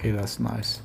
Okay, that's nice.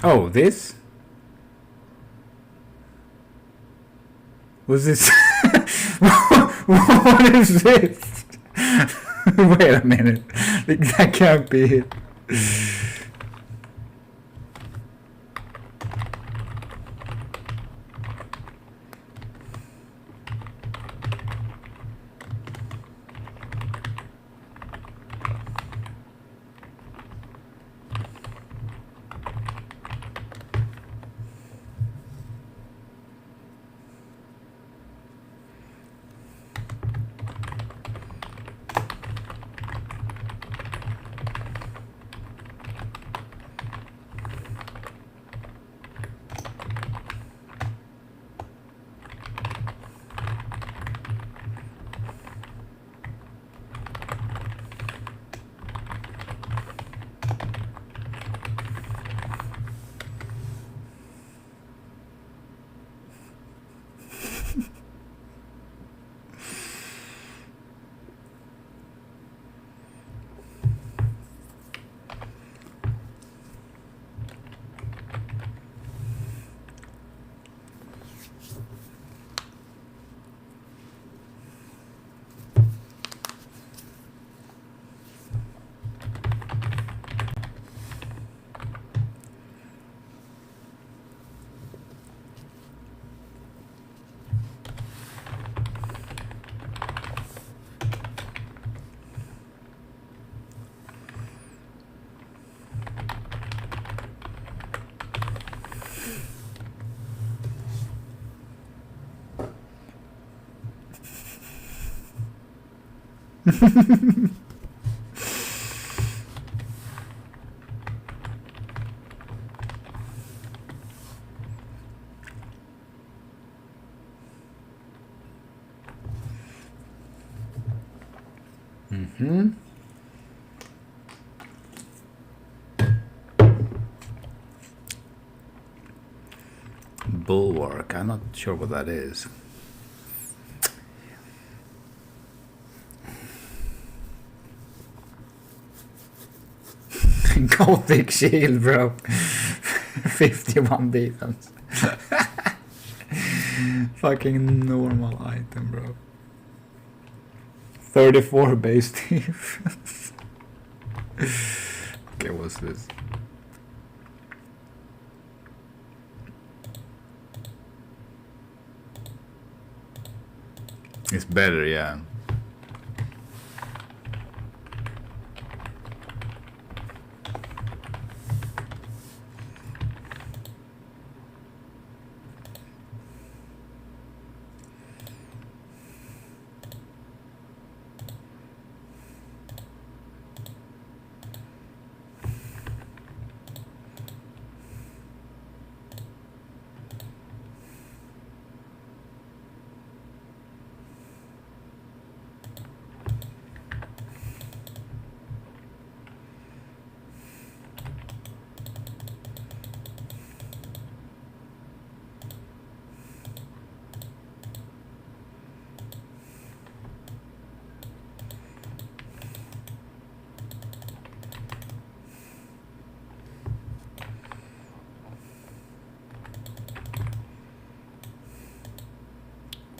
Oh, this? Was this? What is this? Wait a minute. That can't be it. Mm-hmm. Bulwark, I'm not sure what that is. Gothic shield, bro. 51 defense. Fucking normal item, bro. 34 base defense. Okay, what's this? It's better, yeah.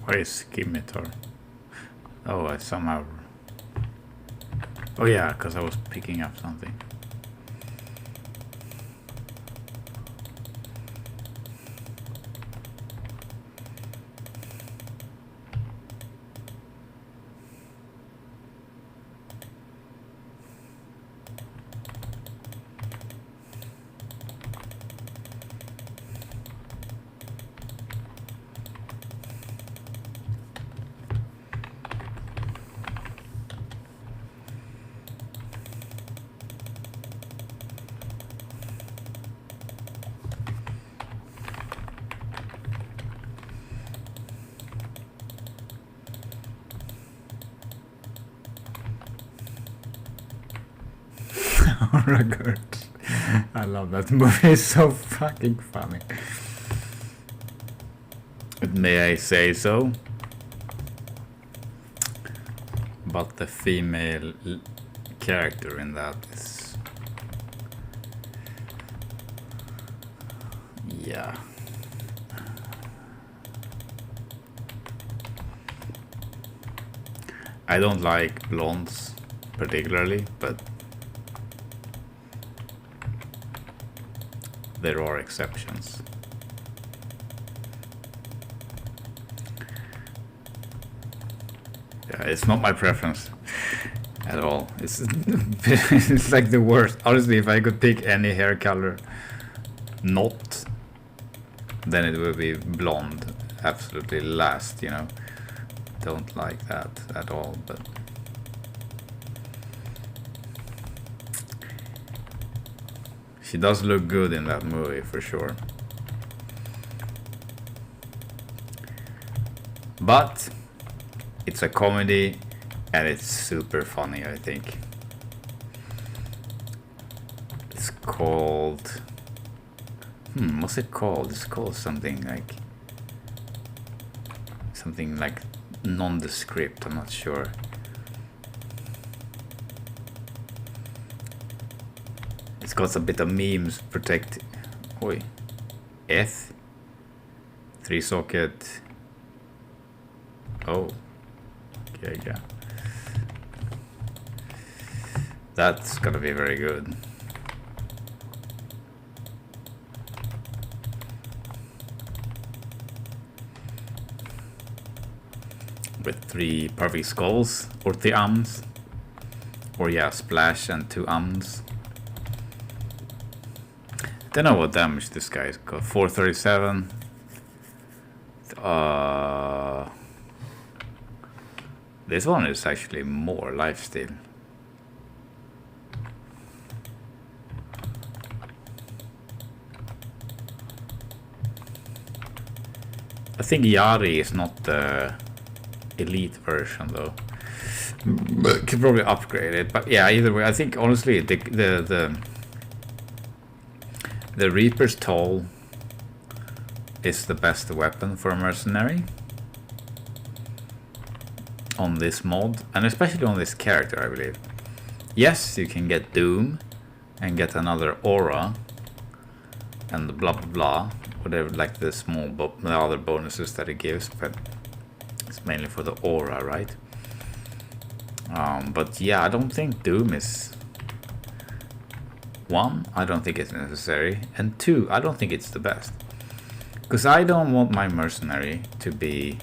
Where is Scimitar? Oh, I somehow... Oh yeah, because I was picking up something. Record. I love that movie. It's so fucking funny. May I say so? But the female character in that is... Yeah. I don't like blondes particularly, but there are exceptions. Yeah, it's not my preference at all. It's it's like the worst. Honestly, if I could pick any hair color not, then it would be blonde. Absolutely last, you know. Don't like that at all, but she does look good in that movie for sure. But it's a comedy and it's super funny, I think. It's called... what's it called? It's called something like nondescript, I'm not sure. It's got a bit of memes protect. Oi. F 3 socket. Oh. Okay, yeah. That's gonna be very good. With 3 perfect skulls or 3 ums. Or yeah, splash and 2 ums. Don't know what damage this guy's got. 437. This one is actually more lifesteal. I think Yari is not the elite version though. Could probably upgrade it, but yeah, either way, I think honestly the Reaper's Toll is the best weapon for a mercenary on this mod, and especially on this character, I believe. Yes, you can get Doom and get another aura and blah blah blah, whatever, like the small the other bonuses that it gives, but it's mainly for the aura, right? But yeah, I don't think Doom is... One, I don't think it's necessary, and two, I don't think it's the best. Because I don't want my mercenary to be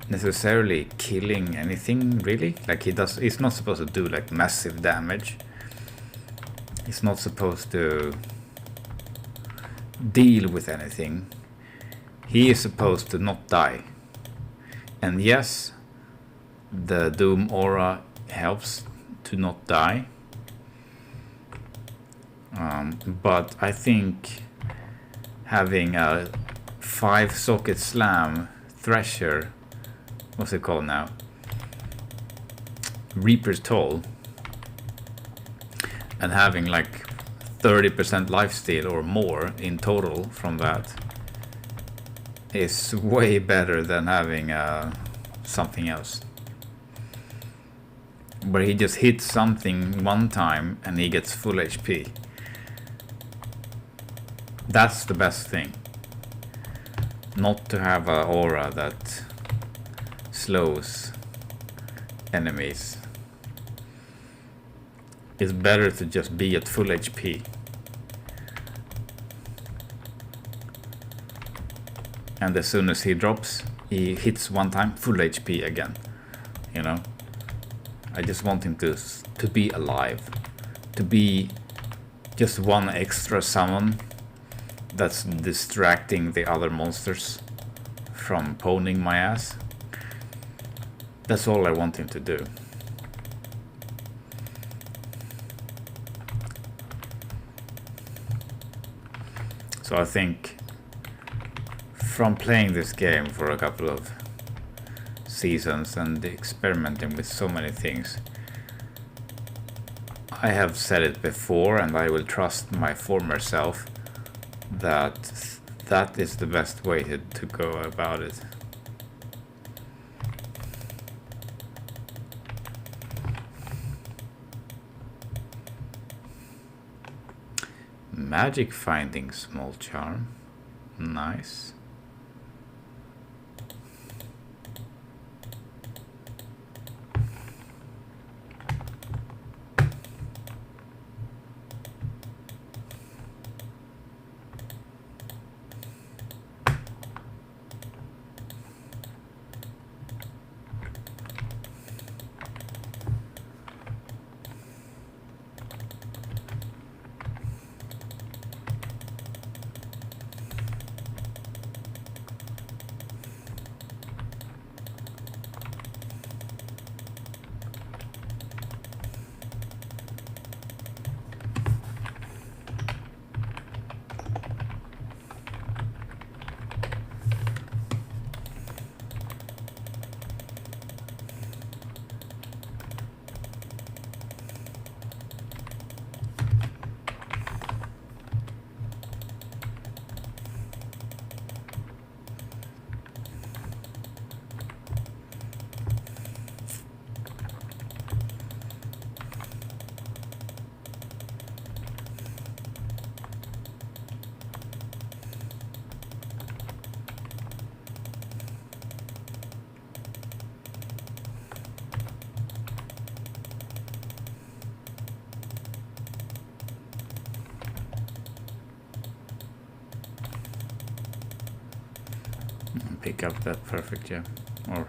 necessarily killing anything, really. Like he's not supposed to do like massive damage. He's not supposed to deal with anything. He is supposed to not die. And yes, the Doom aura helps to not die. But I think having a 5-socket slam Thresher, what's it called now? Reaper's Toll, and having like 30% lifesteal or more in total from that is way better than having something else. Where he just hits something one time and he gets full HP. That's the best thing. Not to have an aura that slows enemies. It's better to just be at full HP. And as soon as he drops, he hits one time, full HP again. You know? I just want him to be alive. To be just one extra summon that's distracting the other monsters from poning my ass. That's all I want him to do. So I think from playing this game for a couple of seasons and experimenting with so many things, I have said it before and I will trust my former self that is the best way to go about it. Magic finding small charm. Nice. Pick up that perfect gem, or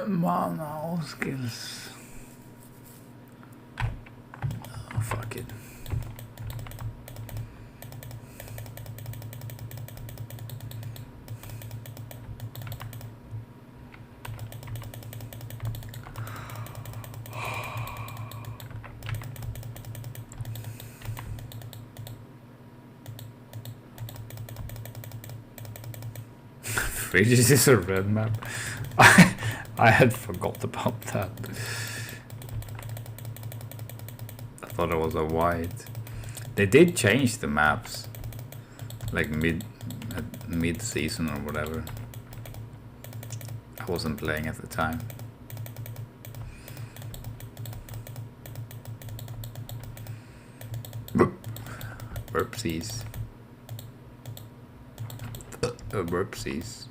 Mana or skills. Oh, fuck it. Fridges is a red map. I had forgot about that. I thought it was a white. They did change the maps, like mid season or whatever. I wasn't playing at the time. Whoopsies. Whoopsies.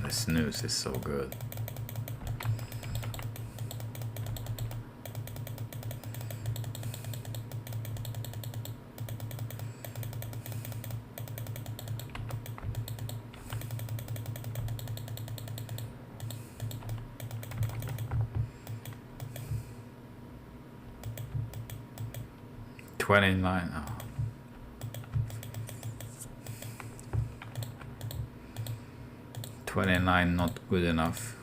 The snooze is so good. $29. Oh. $29 not good enough.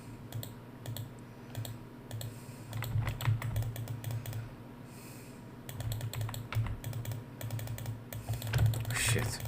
Shit.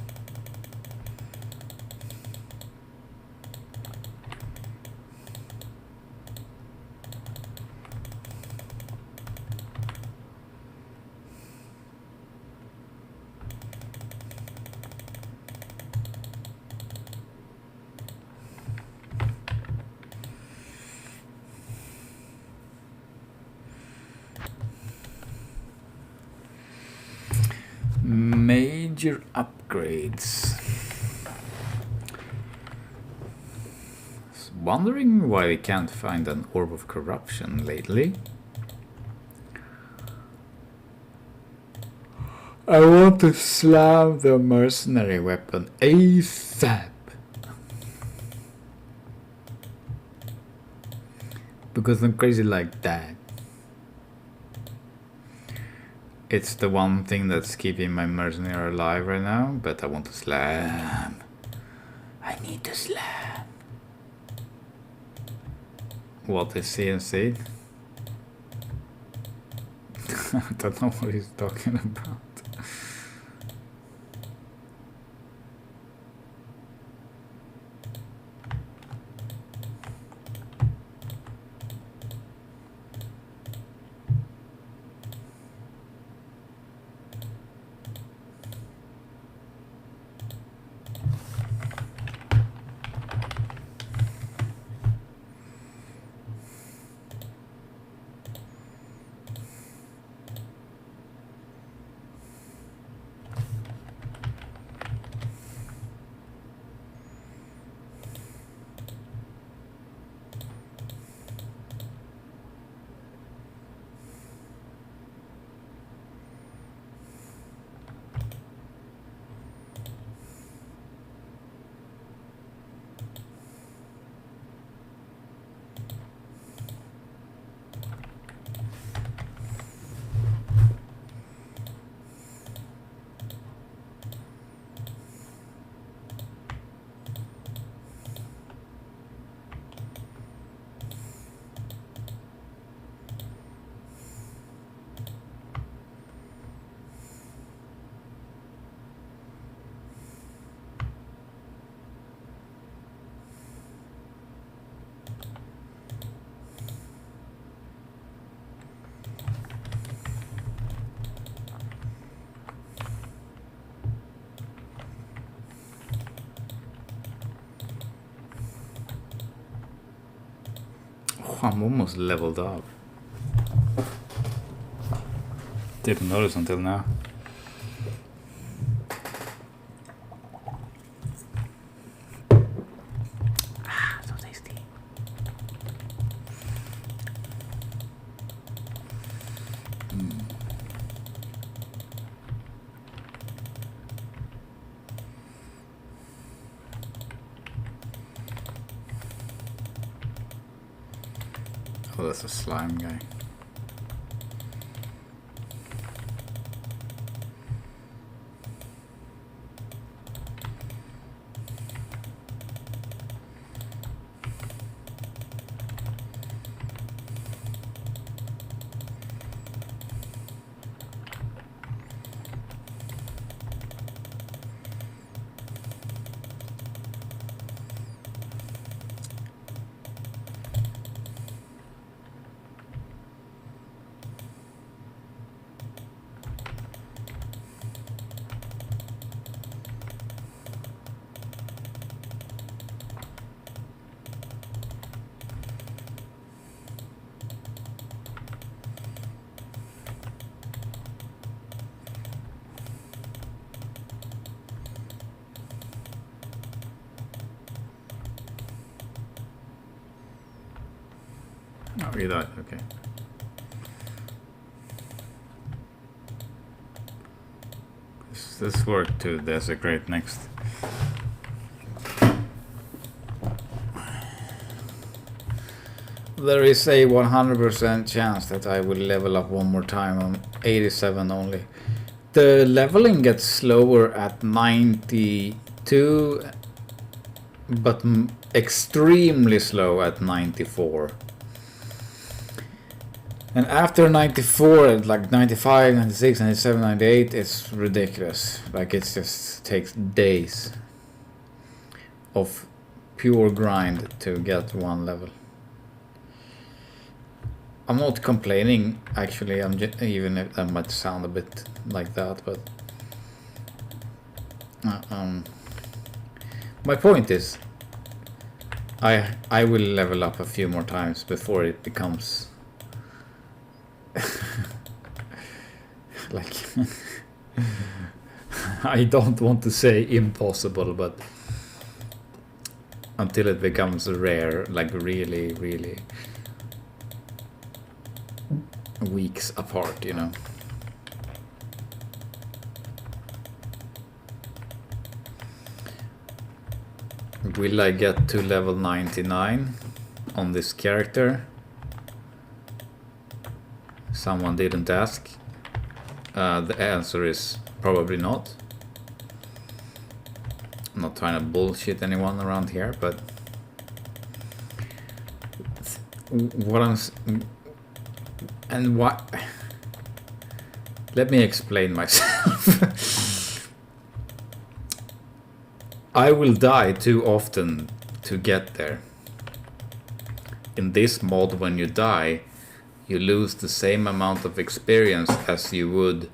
Major upgrades. Wondering why we can't find an orb of corruption lately. I want to slam the mercenary weapon ASAP. Because I'm crazy like that. It's the one thing that's keeping my mercenary alive right now, but I want to slam. I need to slam. What is CNC? I don't know what he's talking about. I'm almost leveled up. Didn't notice until now. So tasty. Oh, that's a slime guy. Oh, you died, okay. This worked to desecrate next. There is a 100% chance that I will level up one more time on 87 only. The leveling gets slower at 92, but extremely slow at 94. And after 94, at like 95, 96, 97, 98, it's ridiculous. Like it just takes days of pure grind to get one level. I'm not complaining, actually. I'm just, even if that might sound a bit like that, but my point is, I will level up a few more times before it becomes like I don't want to say impossible, but until it becomes rare, like really, really weeks apart, you know. Will I get to level 99 on this character? Someone didn't ask. The answer is probably not. I'm not trying to bullshit anyone around here, but what I'm and what, let me explain myself. I will die too often to get there. In this mod, when you die, you lose the same amount of experience as you would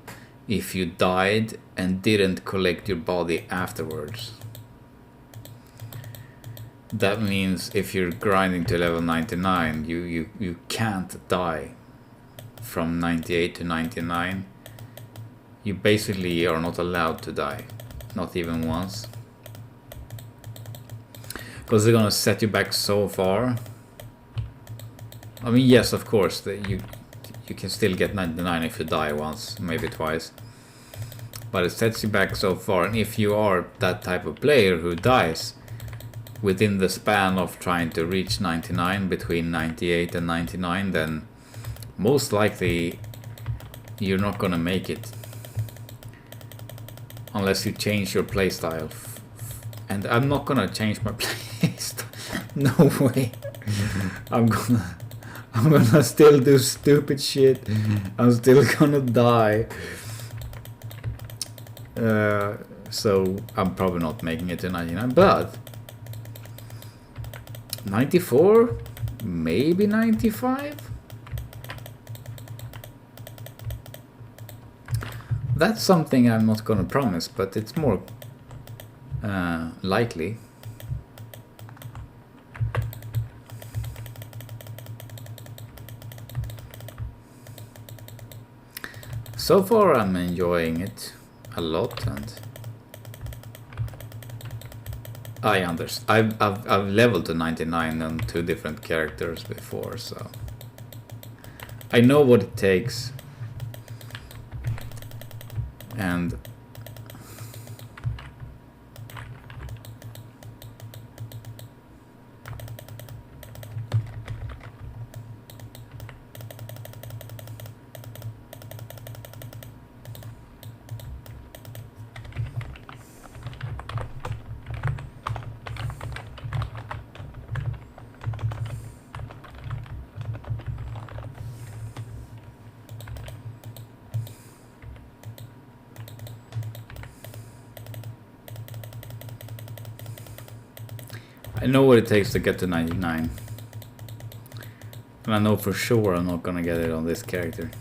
if you died and didn't collect your body afterwards. That means if you're grinding to level 99, you can't die from 98 to 99. You basically are not allowed to die, not even once, because they're gonna set you back so far. I mean, yes, of course, that you can still get 99 if you die once, maybe twice, but it sets you back so far. And if you are that type of player who dies within the span of trying to reach 99, between 98 and 99, then most likely you're not gonna make it unless you change your playstyle. And I'm not gonna change my playstyle. No way. I'm gonna still do stupid shit. I'm still gonna die. So I'm probably not making it to 99, but 94, maybe 95. That's something I'm not gonna promise, but it's more likely. So far I'm enjoying it a lot, and I understand. I've leveled to 99 on 2 different characters before, so I know what it takes. And I know what it takes to get to 99. And I know for sure I'm not gonna get it on this character.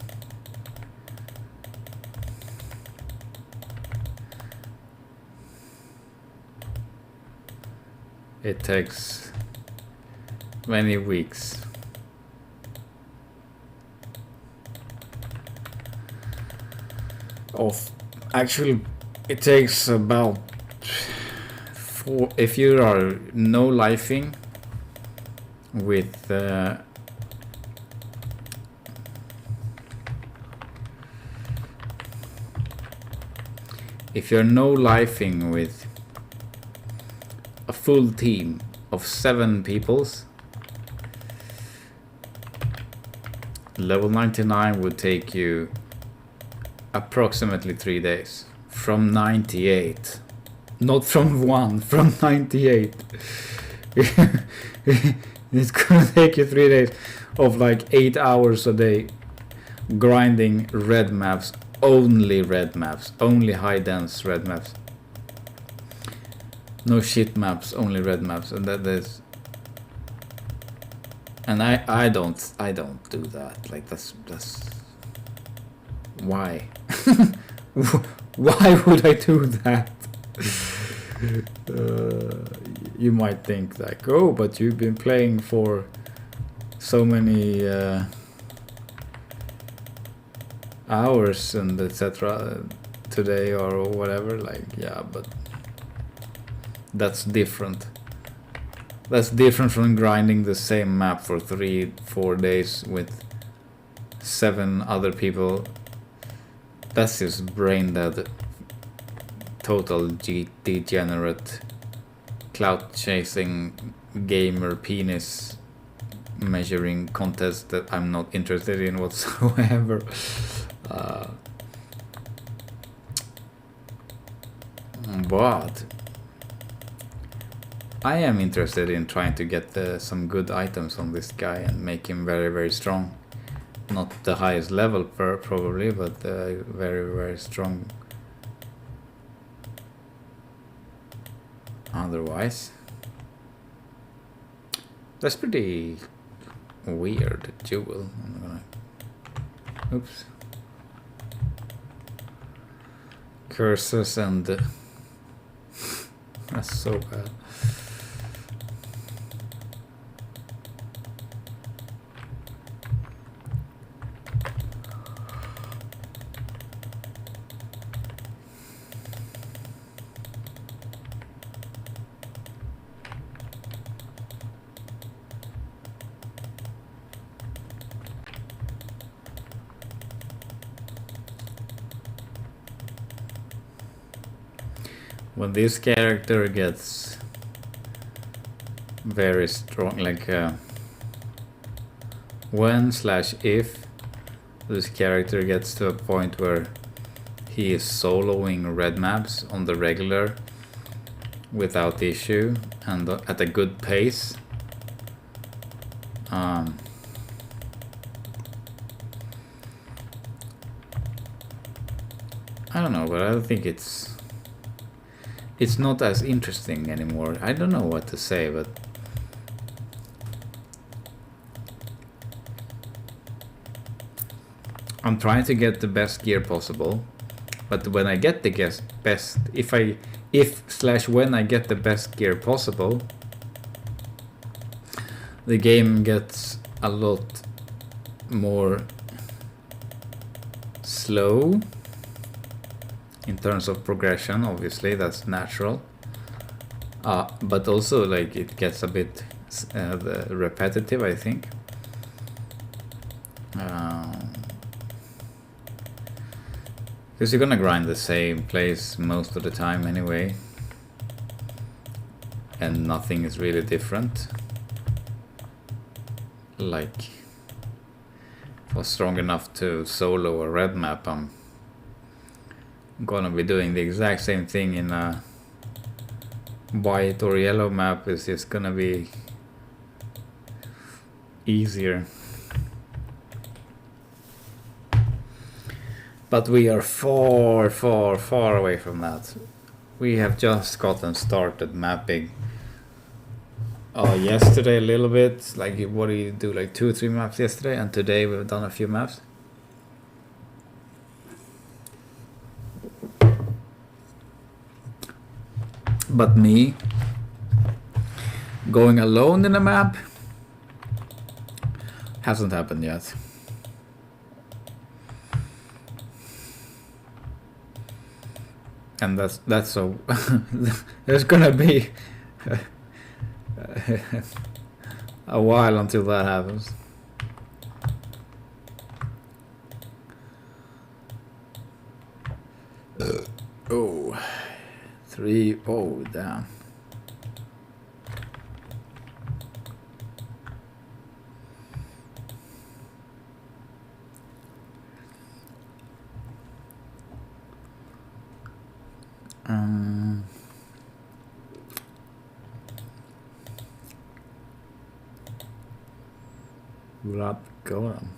It takes many weeks. Actually, it takes about 4 if you are no lifing with if you're no lifing with a full team of 7 peoples, level 99 would take you approximately 3 days. From 98. Not from 1, from 98. It's gonna take you 3 days of like 8 hours a day grinding red maps. Only red maps. Only high dense red maps. No shit maps, only red maps. And that is... And I don't do that. Like that's why? Why would I do that? You might think like, oh, but you've been playing for so many hours and etc. today or whatever. Like, yeah, but that's different. That's different from grinding the same map for 3-4 days with 7 other people. That's just brain dead, total degenerate, clout chasing, gamer penis measuring contest that I'm not interested in whatsoever. But I am interested in trying to get some good items on this guy and make him very, very strong. Not the highest level probably, but very, very strong otherwise. That's pretty weird, jewel. I'm gonna... Oops. Curses and... That's so bad. When this character gets very strong, like when/if this character gets to a point where he is soloing red maps on the regular without issue and at a good pace, I don't know, but I don't think it's not as interesting anymore. I don't know what to say, but I'm trying to get the best gear possible. But when I get the best, when I get the best gear possible, the game gets a lot more slow. In terms of progression, obviously, that's natural. But also, like, it gets a bit repetitive, I think. Because you're gonna grind the same place most of the time anyway. And nothing is really different. Like, if I was strong enough to solo a red map, I'm gonna be doing the exact same thing in a white or yellow map. It's just gonna be easier. But we are far, far, far away from that. We have just gotten started mapping Yesterday a little bit. Like, what do you do? Like 2 or 3 maps yesterday, and today we've done a few maps. But me going alone in a map hasn't happened yet. And that's so there's gonna be a while until that happens. Oh, 3. Oh, damn. Rap going.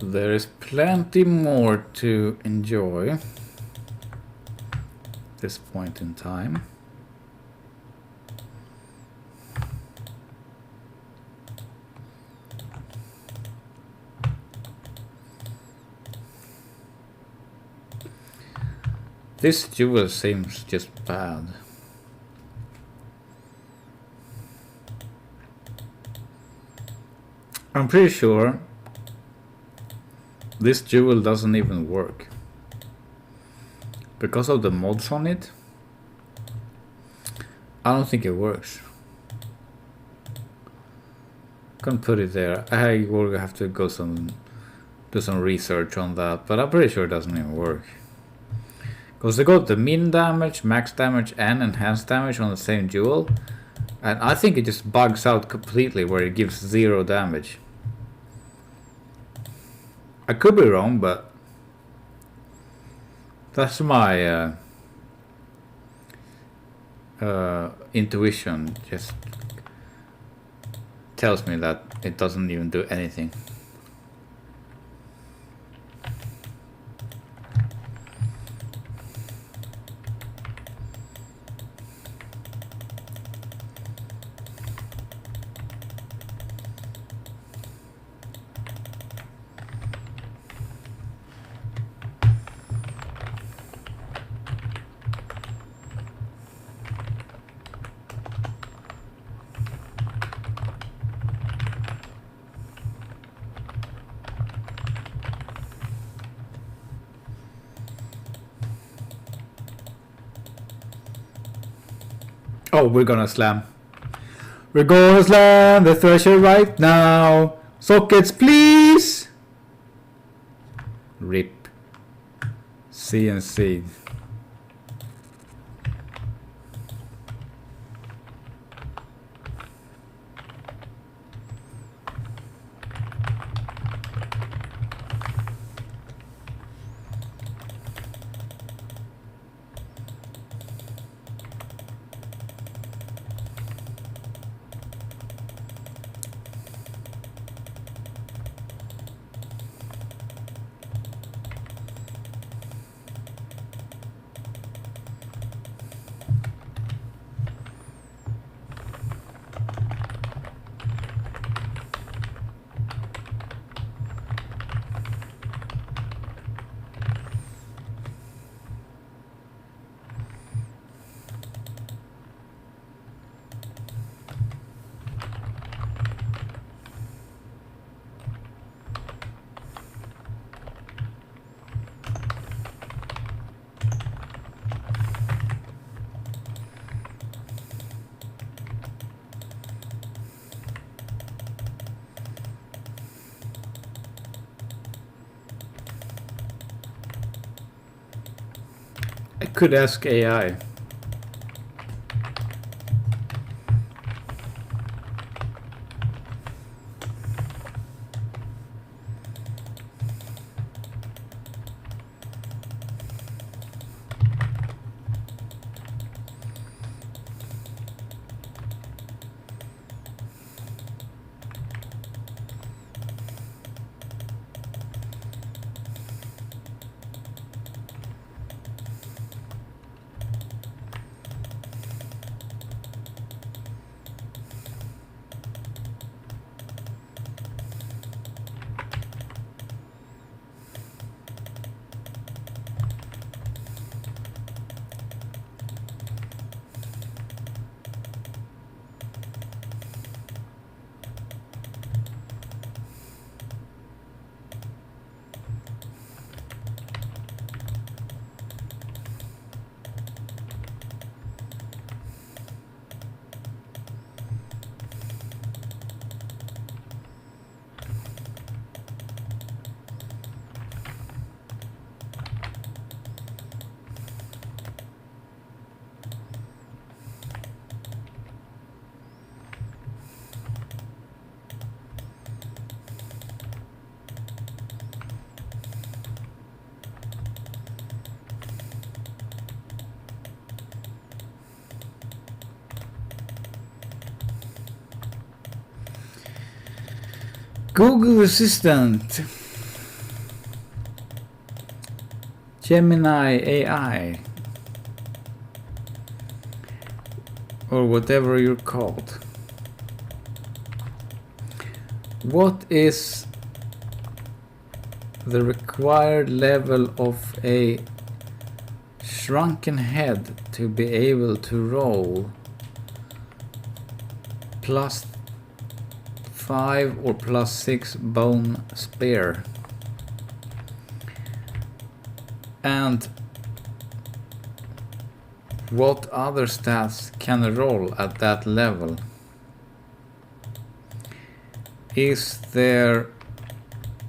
There is plenty more to enjoy this point in time. This jewel seems just bad. I'm pretty sure this jewel doesn't even work because of the mods on it. I don't think it works. Can't put it there. I will have to do some research on that, but I'm pretty sure it doesn't even work. Because they got the min damage, max damage, and enhanced damage on the same jewel, and I think it just bugs out completely where it gives 0 damage. I could be wrong, but that's my intuition. Just tells me that it doesn't even do anything. Oh, we're gonna slam. We're gonna slam the thresher right now. Sockets, please. Rip. CNC. I could ask AI. Google Assistant, Gemini AI, or whatever you're called. What is the required level of a shrunken head to be able to roll +5 or +6 bone spear? And what other stats can roll at that level? Is there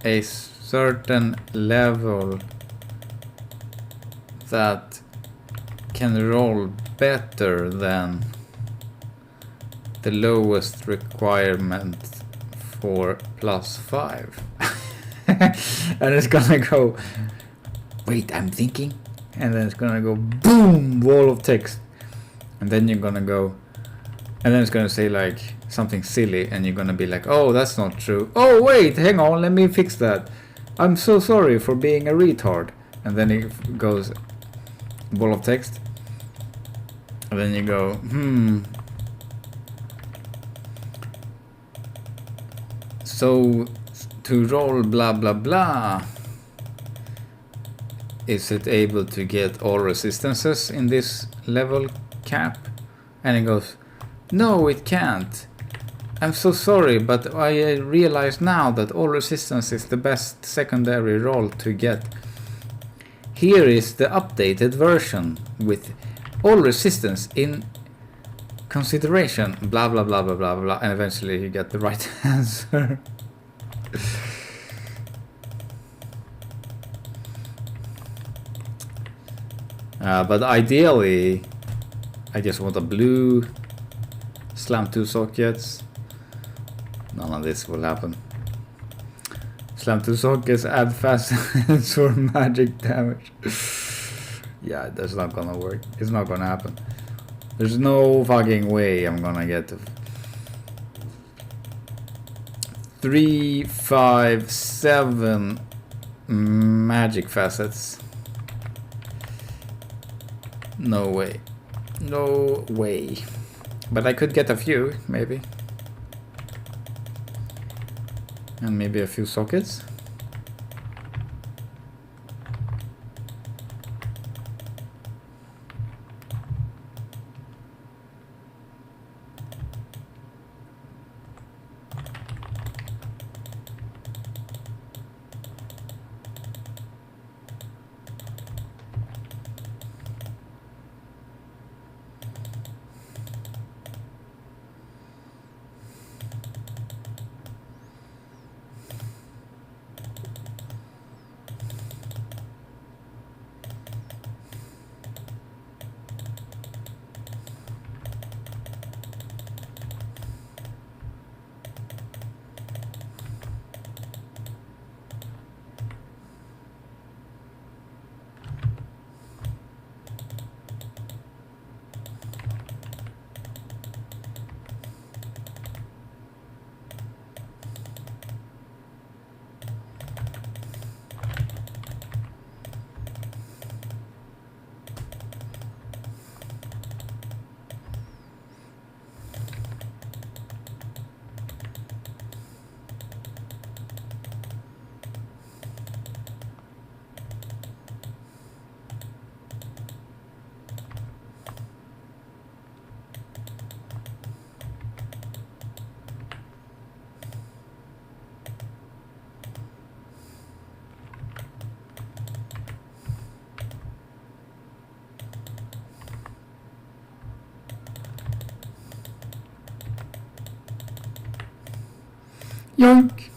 a certain level that can roll better than the lowest requirement for +5? And it's gonna go, wait, I'm thinking, and then it's gonna go boom, wall of text, and then you're gonna go, and then it's gonna say like something silly, and you're gonna be like, oh, that's not true. Oh wait, hang on, let me fix that. I'm so sorry for being a retard. And then it goes wall of text, and then you go, so to roll blah blah blah, is it able to get all resistances in this level cap? And it goes, no, it can't. I'm so sorry, but I realize now that all resistance is the best secondary roll to get. Here is the updated version with all resistance in consideration, blah blah blah blah blah blah, and eventually you get the right answer. But ideally, I just want a blue slam 2 sockets. None of this will happen. Slam 2 sockets, add fast or magic damage. Yeah, that's not gonna work. It's not gonna happen. There's no fucking way I'm gonna get 3, 5, 7 magic facets. No way. No way. But I could get a few, maybe. And maybe a few sockets. Yoink!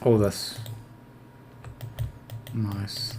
Oh, that's nice.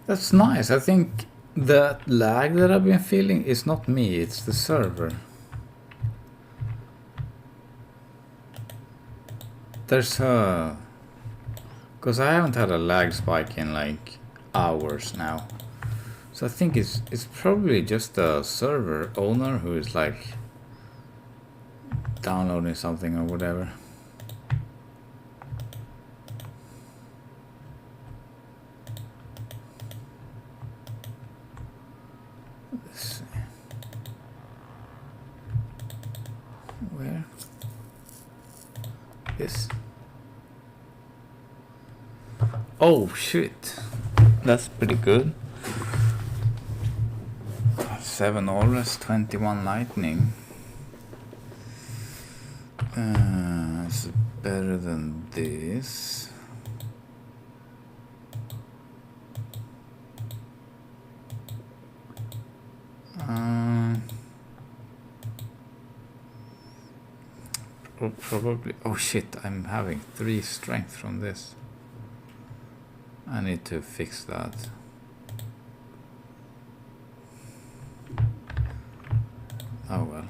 That's nice. I think that lag that I've been feeling is not me, it's the server. There's a... Because I haven't had a lag spike in like hours now. So I think it's probably just the server owner who is like downloading something or whatever. Let's see. Where? This. Oh shit. That's pretty good. 7 Aurus, 21 Lightning. It's better than this. Probably. Oh shit, I'm having 3 strength from this. I need to fix that. Oh well.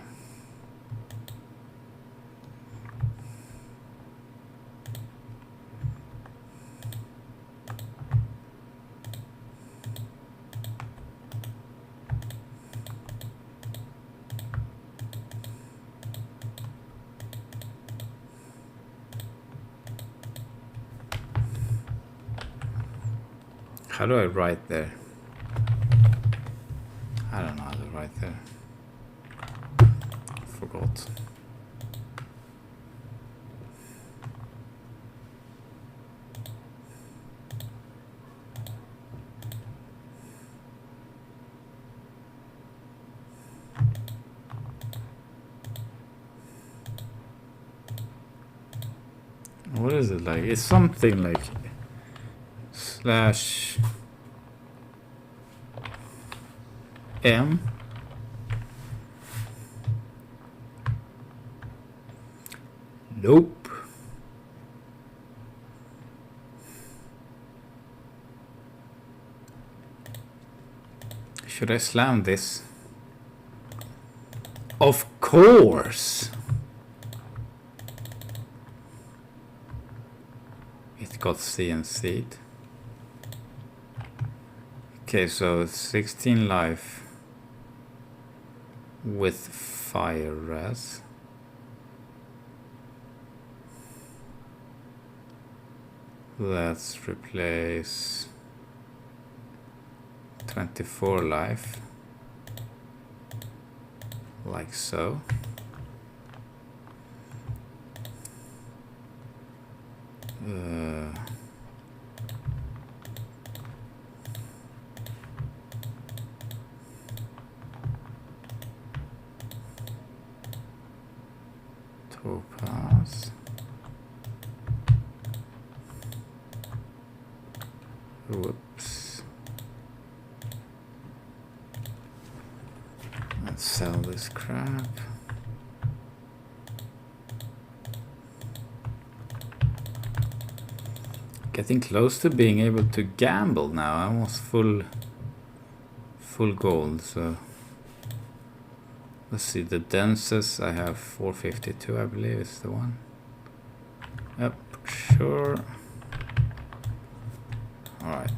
How do I write there? I don't know how to write there. Forgot. What is it like? It's something like slash M. Nope. Should I slam this? Of course. It got CNC'd. Okay, so 16 life with fire res. Let's replace 24 life like so. Topaz. Whoops. Let's sell this crap. Getting close to being able to gamble now. I almost full gold, so let's see, the densest I have 452, I believe is the one. Yep, sure. Alright.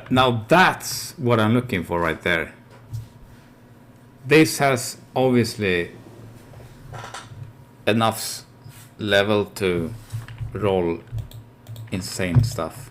Now that's what I'm looking for right there. This has obviously enough level to roll insane stuff.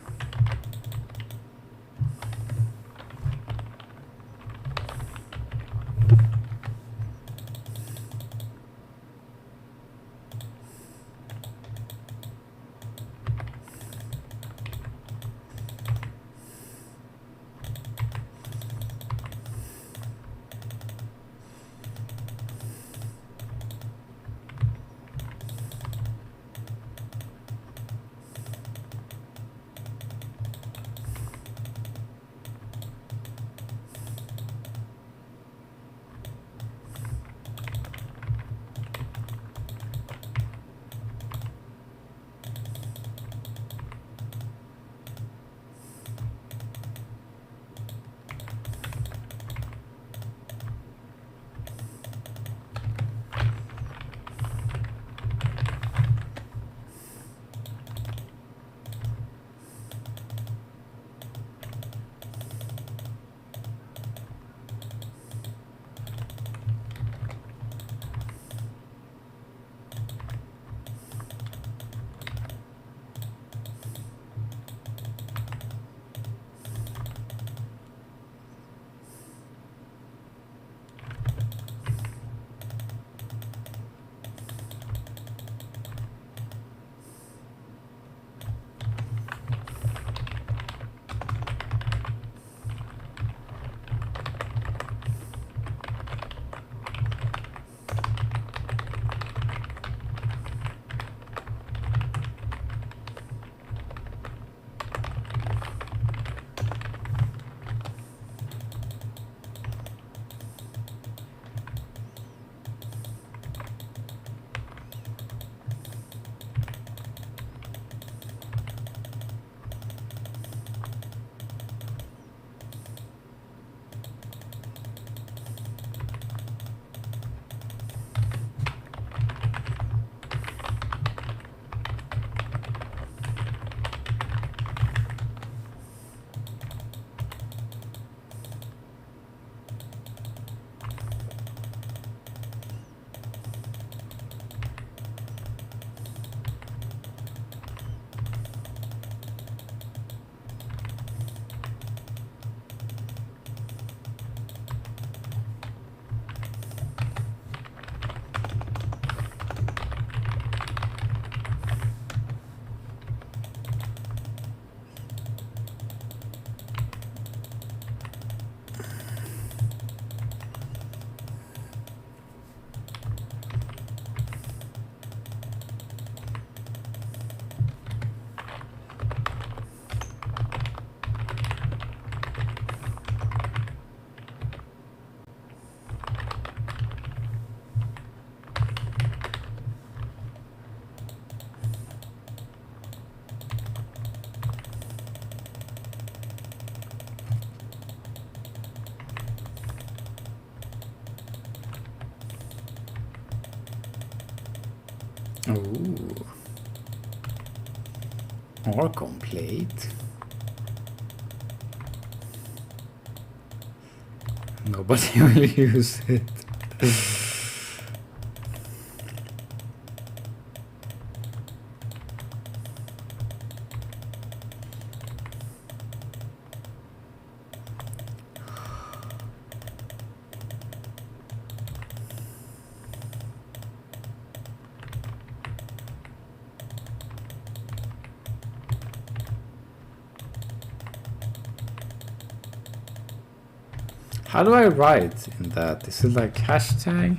Ooh. Or complete. Nobody will use it. How do I write in that? Is it like hashtag?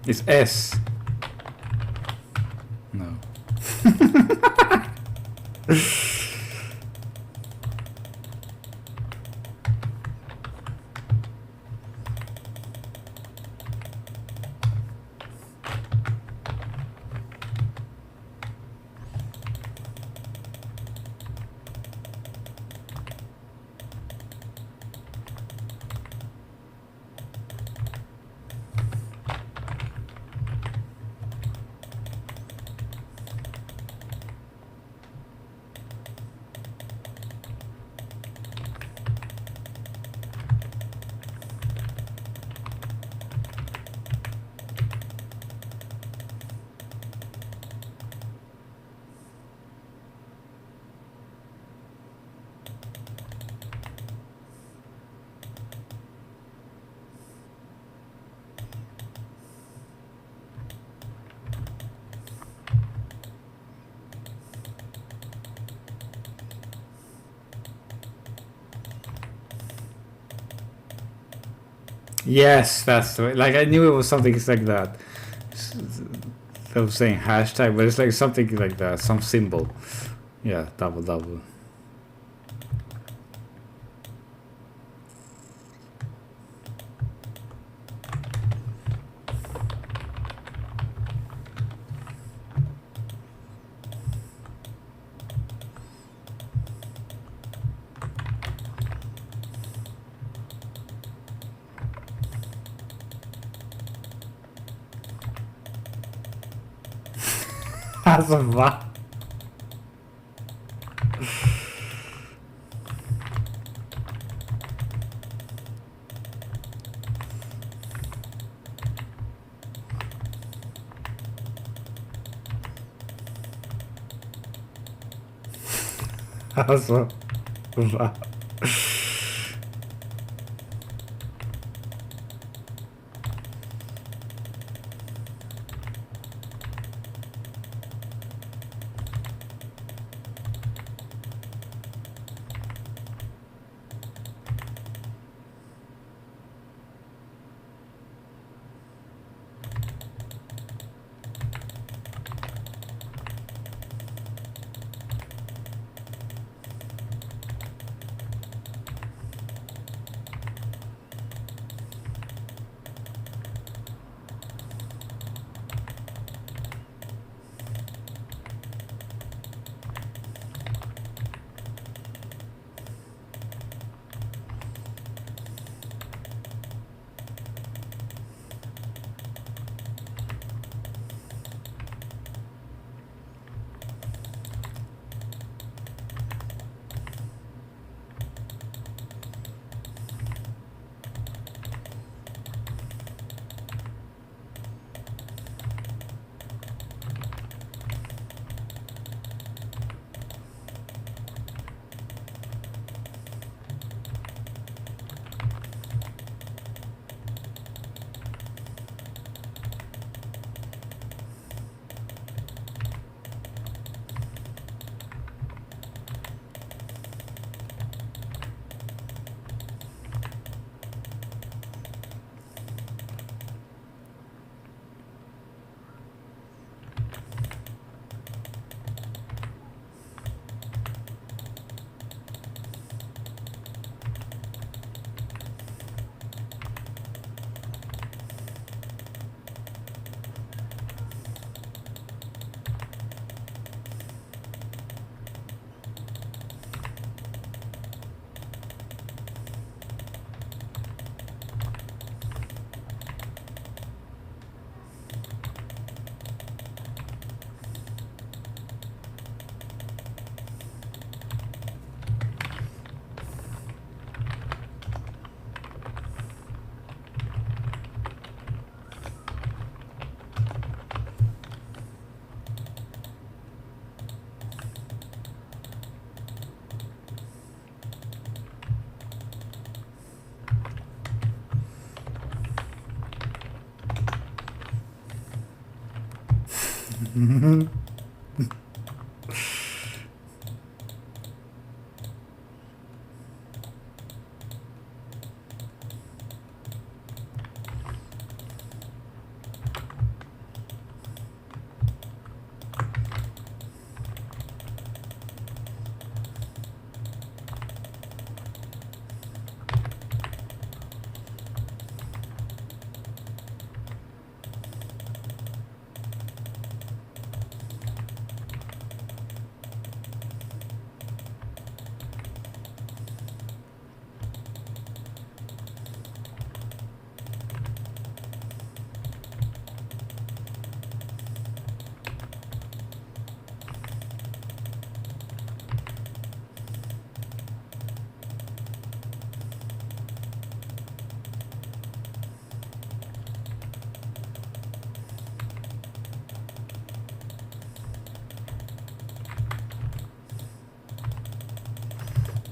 It's S. No. Yes, that's the way. Like I knew it was something like that. I was saying hashtag, but it's like something like that, some symbol. Yeah, double double. Alltså va? Alltså va?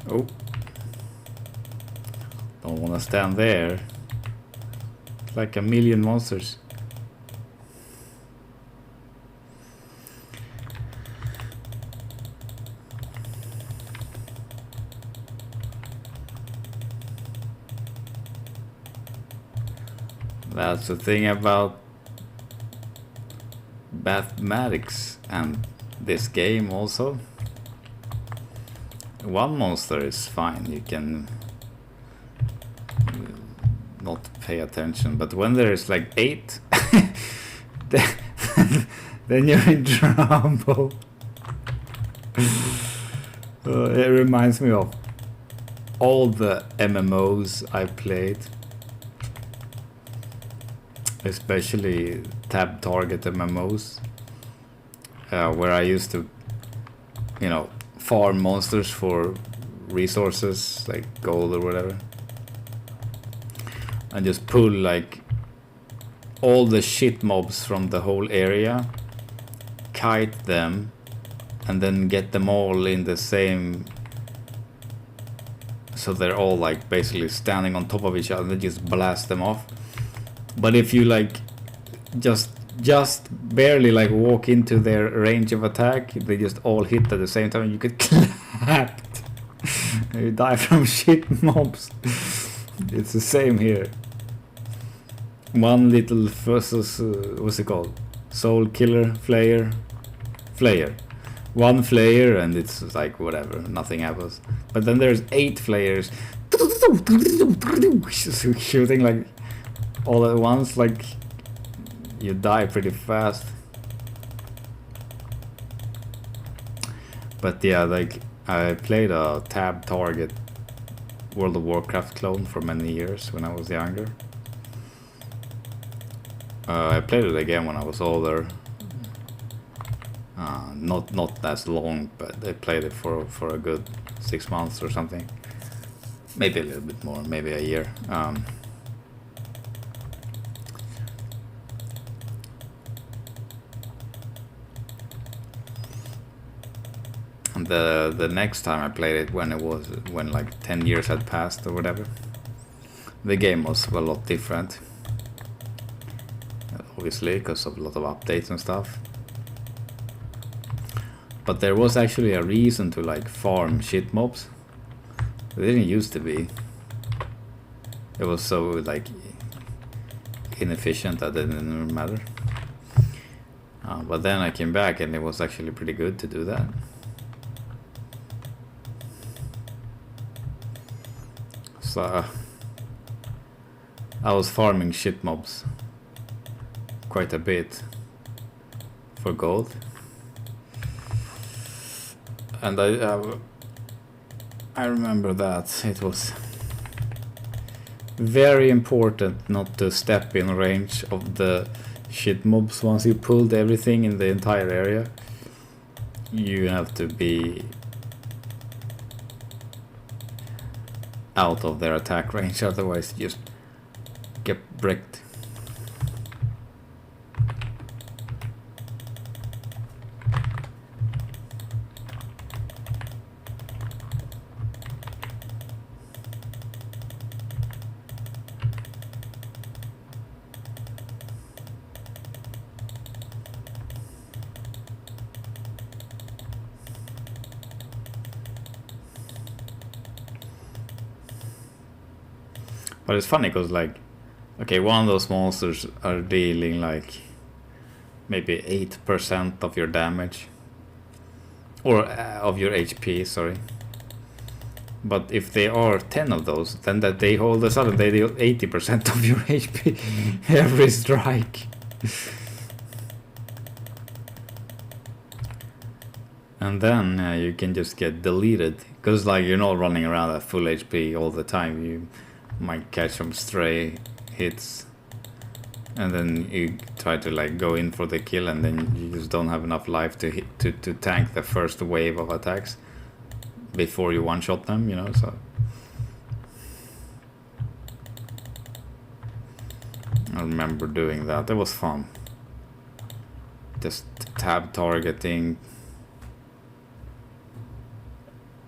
Oh. Don't wanna stand there. It's like a million monsters. That's the thing about mathematics and this game also. One monster is fine, you can not pay attention, but when there's like 8, then you're in trouble. It reminds me of all the MMOs I played, especially tab target MMOs, where I used to, you know, farm monsters for resources like gold or whatever, and just pull like all the shit mobs from the whole area, kite them, and then get them all in the same, so they're all like basically standing on top of each other, and then just blast them off. But if you like just barely like walk into their range of attack, they just all hit at the same time, and you get clapped. You die from shit mobs. It's the same here. One little versus what's it called? Soul killer, flayer. One flayer and it's like whatever, nothing happens. But then there's 8 flayers shooting like all at once, like you die pretty fast. But yeah, like I played a tab target World of Warcraft clone for many years when I was younger. I played it again when I was older. Not as long, but I played it for a good 6 months or something. Maybe a little bit more, maybe a year. And the next time I played it, when like 10 years had passed or whatever, the game was a lot different. Obviously, because of a lot of updates and stuff. But there was actually a reason to like farm shit mobs. There didn't used to be. It was so like inefficient that it didn't matter. But then I came back and it was actually pretty good to do that. So I was farming shit mobs quite a bit for gold, and I remember that it was very important not to step in range of the shit mobs. Once you pulled everything in the entire area, you have to be out of their attack range, otherwise you just get bricked. But it's funny because, like, okay, one of those monsters are dealing like maybe 8% of your damage, or of your HP, sorry. But if they are 10 of those, then that they all of a sudden they deal 80% of your HP every strike. And then you can just get deleted, because like you're not running around at full HP all the time. You might catch some stray hits, and then you try to like go in for the kill, and then you just don't have enough life to hit, to tank the first wave of attacks before you one-shot them, you know. So I remember doing that. It was fun. Just tab targeting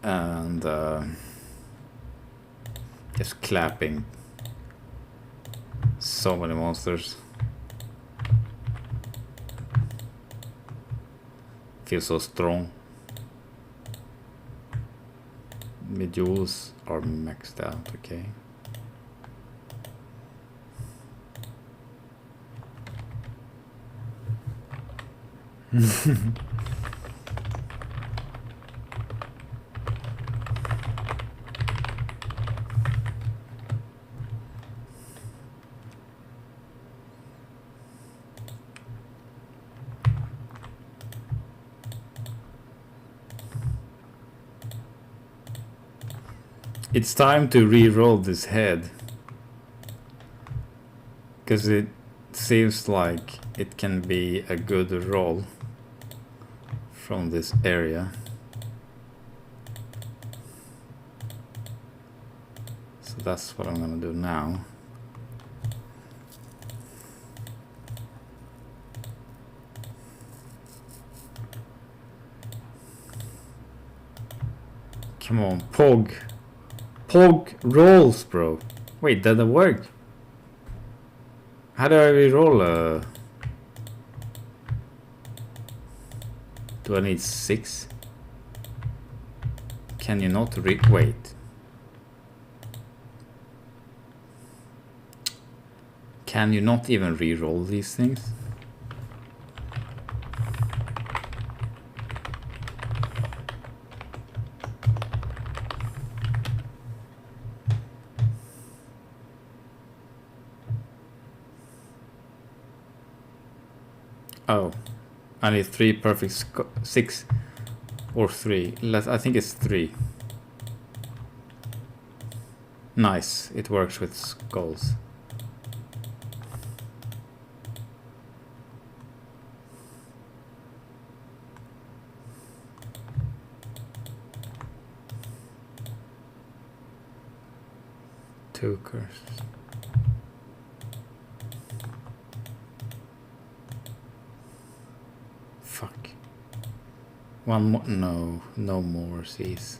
and just clapping so many monsters. Feel so strong. Modules are maxed out, okay. It's time to re-roll this head, because it seems like it can be a good roll from this area. So that's what I'm gonna do now. Come on, Pog. Pog rolls, bro. Wait, did that work? How do I re-roll? Do I need 6? Can you not wait? Can you not even re-roll these things? Oh, I need 3 perfect 6 or 3. I think it's 3. Nice, it works with skulls. Two curses. Fuck. One more. No, no more C's.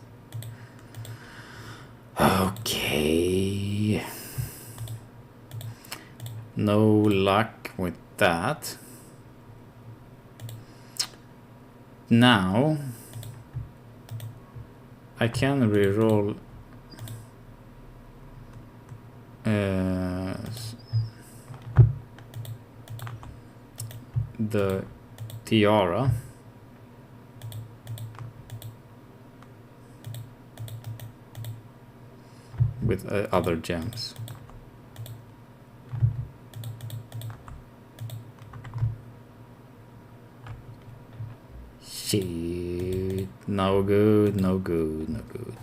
Okay. No luck with that. Now I can reroll the tiara with other gems. Shit, no good, no good, no good.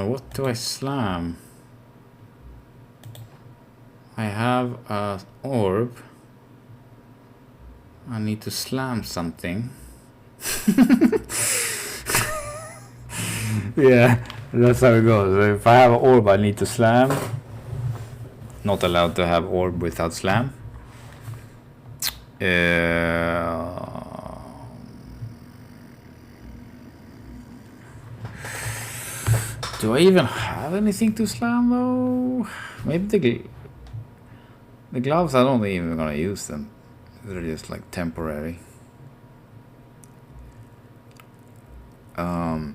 What do I slam? I have a orb. I need to slam something. Yeah, that's how it goes. If I have an orb, I need to slam. Not allowed to have orb without slam. Do I even have anything to slam though? Maybe the gloves, I don't even gonna use them. They're just like temporary. I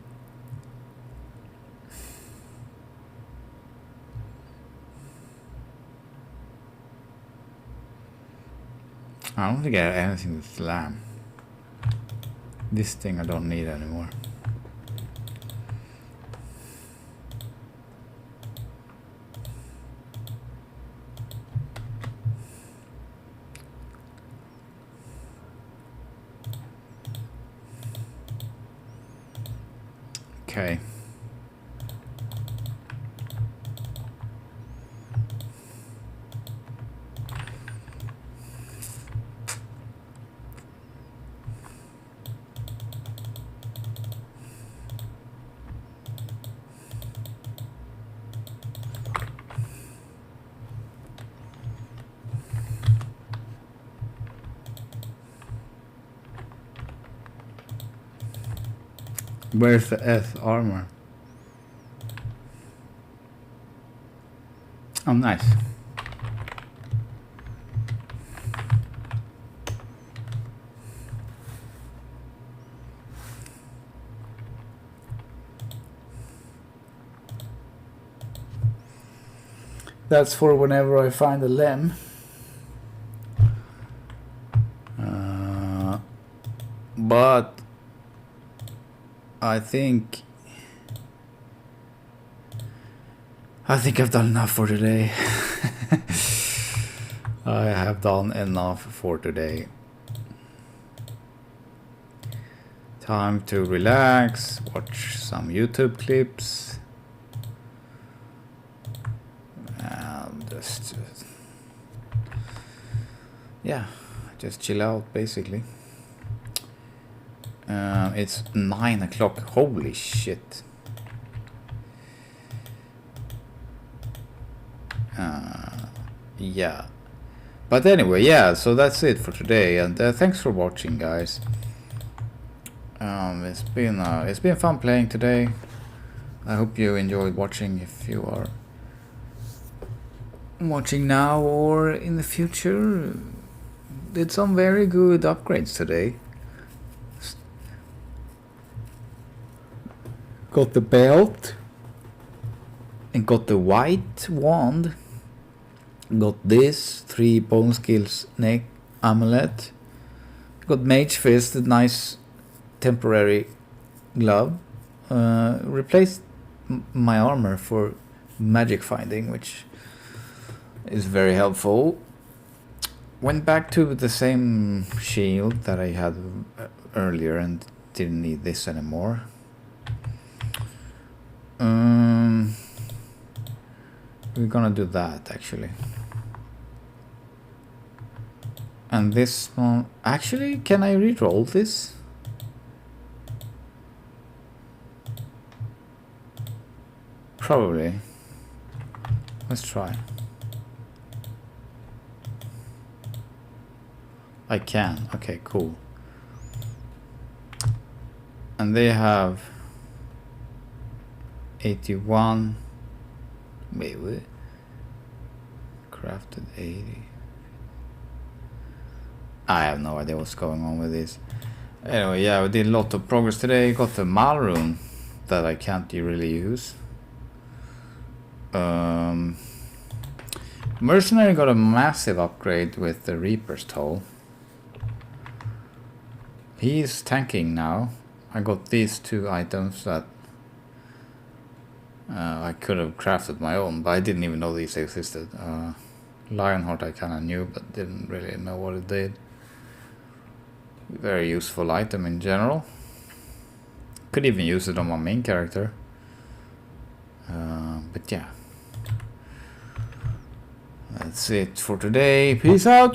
don't think I have anything with lamb. This thing I don't need anymore. Okay. Where's the S armor? Oh, nice. That's for whenever I find a limb. But I think I've done enough for today. I have done enough for today. Time to relax, watch some YouTube clips, and just chill out basically. It's 9 o'clock. Holy shit. Yeah. But anyway, yeah, so that's it for today, and thanks for watching, guys. It's been fun playing today. I hope you enjoyed watching. If you are watching now or in the future, did some very good upgrades today. Got the belt and got the white wand. Got this 3 bone skills neck amulet. Got mage fist, a nice temporary glove. Replaced my armor for magic finding, which is very helpful. Went back to the same shield that I had earlier and didn't need this anymore. We're gonna do that actually. And this one, actually, can I re-roll this? Probably. Let's try. I can. Okay, cool. And they have 81. Wait. Crafted 80. I have no idea what's going on with this. Anyway, yeah, we did a lot of progress today. Got the Malrune that I can't really use. Mercenary got a massive upgrade with the Reaper's Toll. He's tanking now. I got these 2 items that I could have crafted my own, but I didn't even know these existed. Lionheart I kinda knew, but didn't really know what it did. Very useful item in general. Could even use it on my main character. But yeah. That's it for today. Peace out!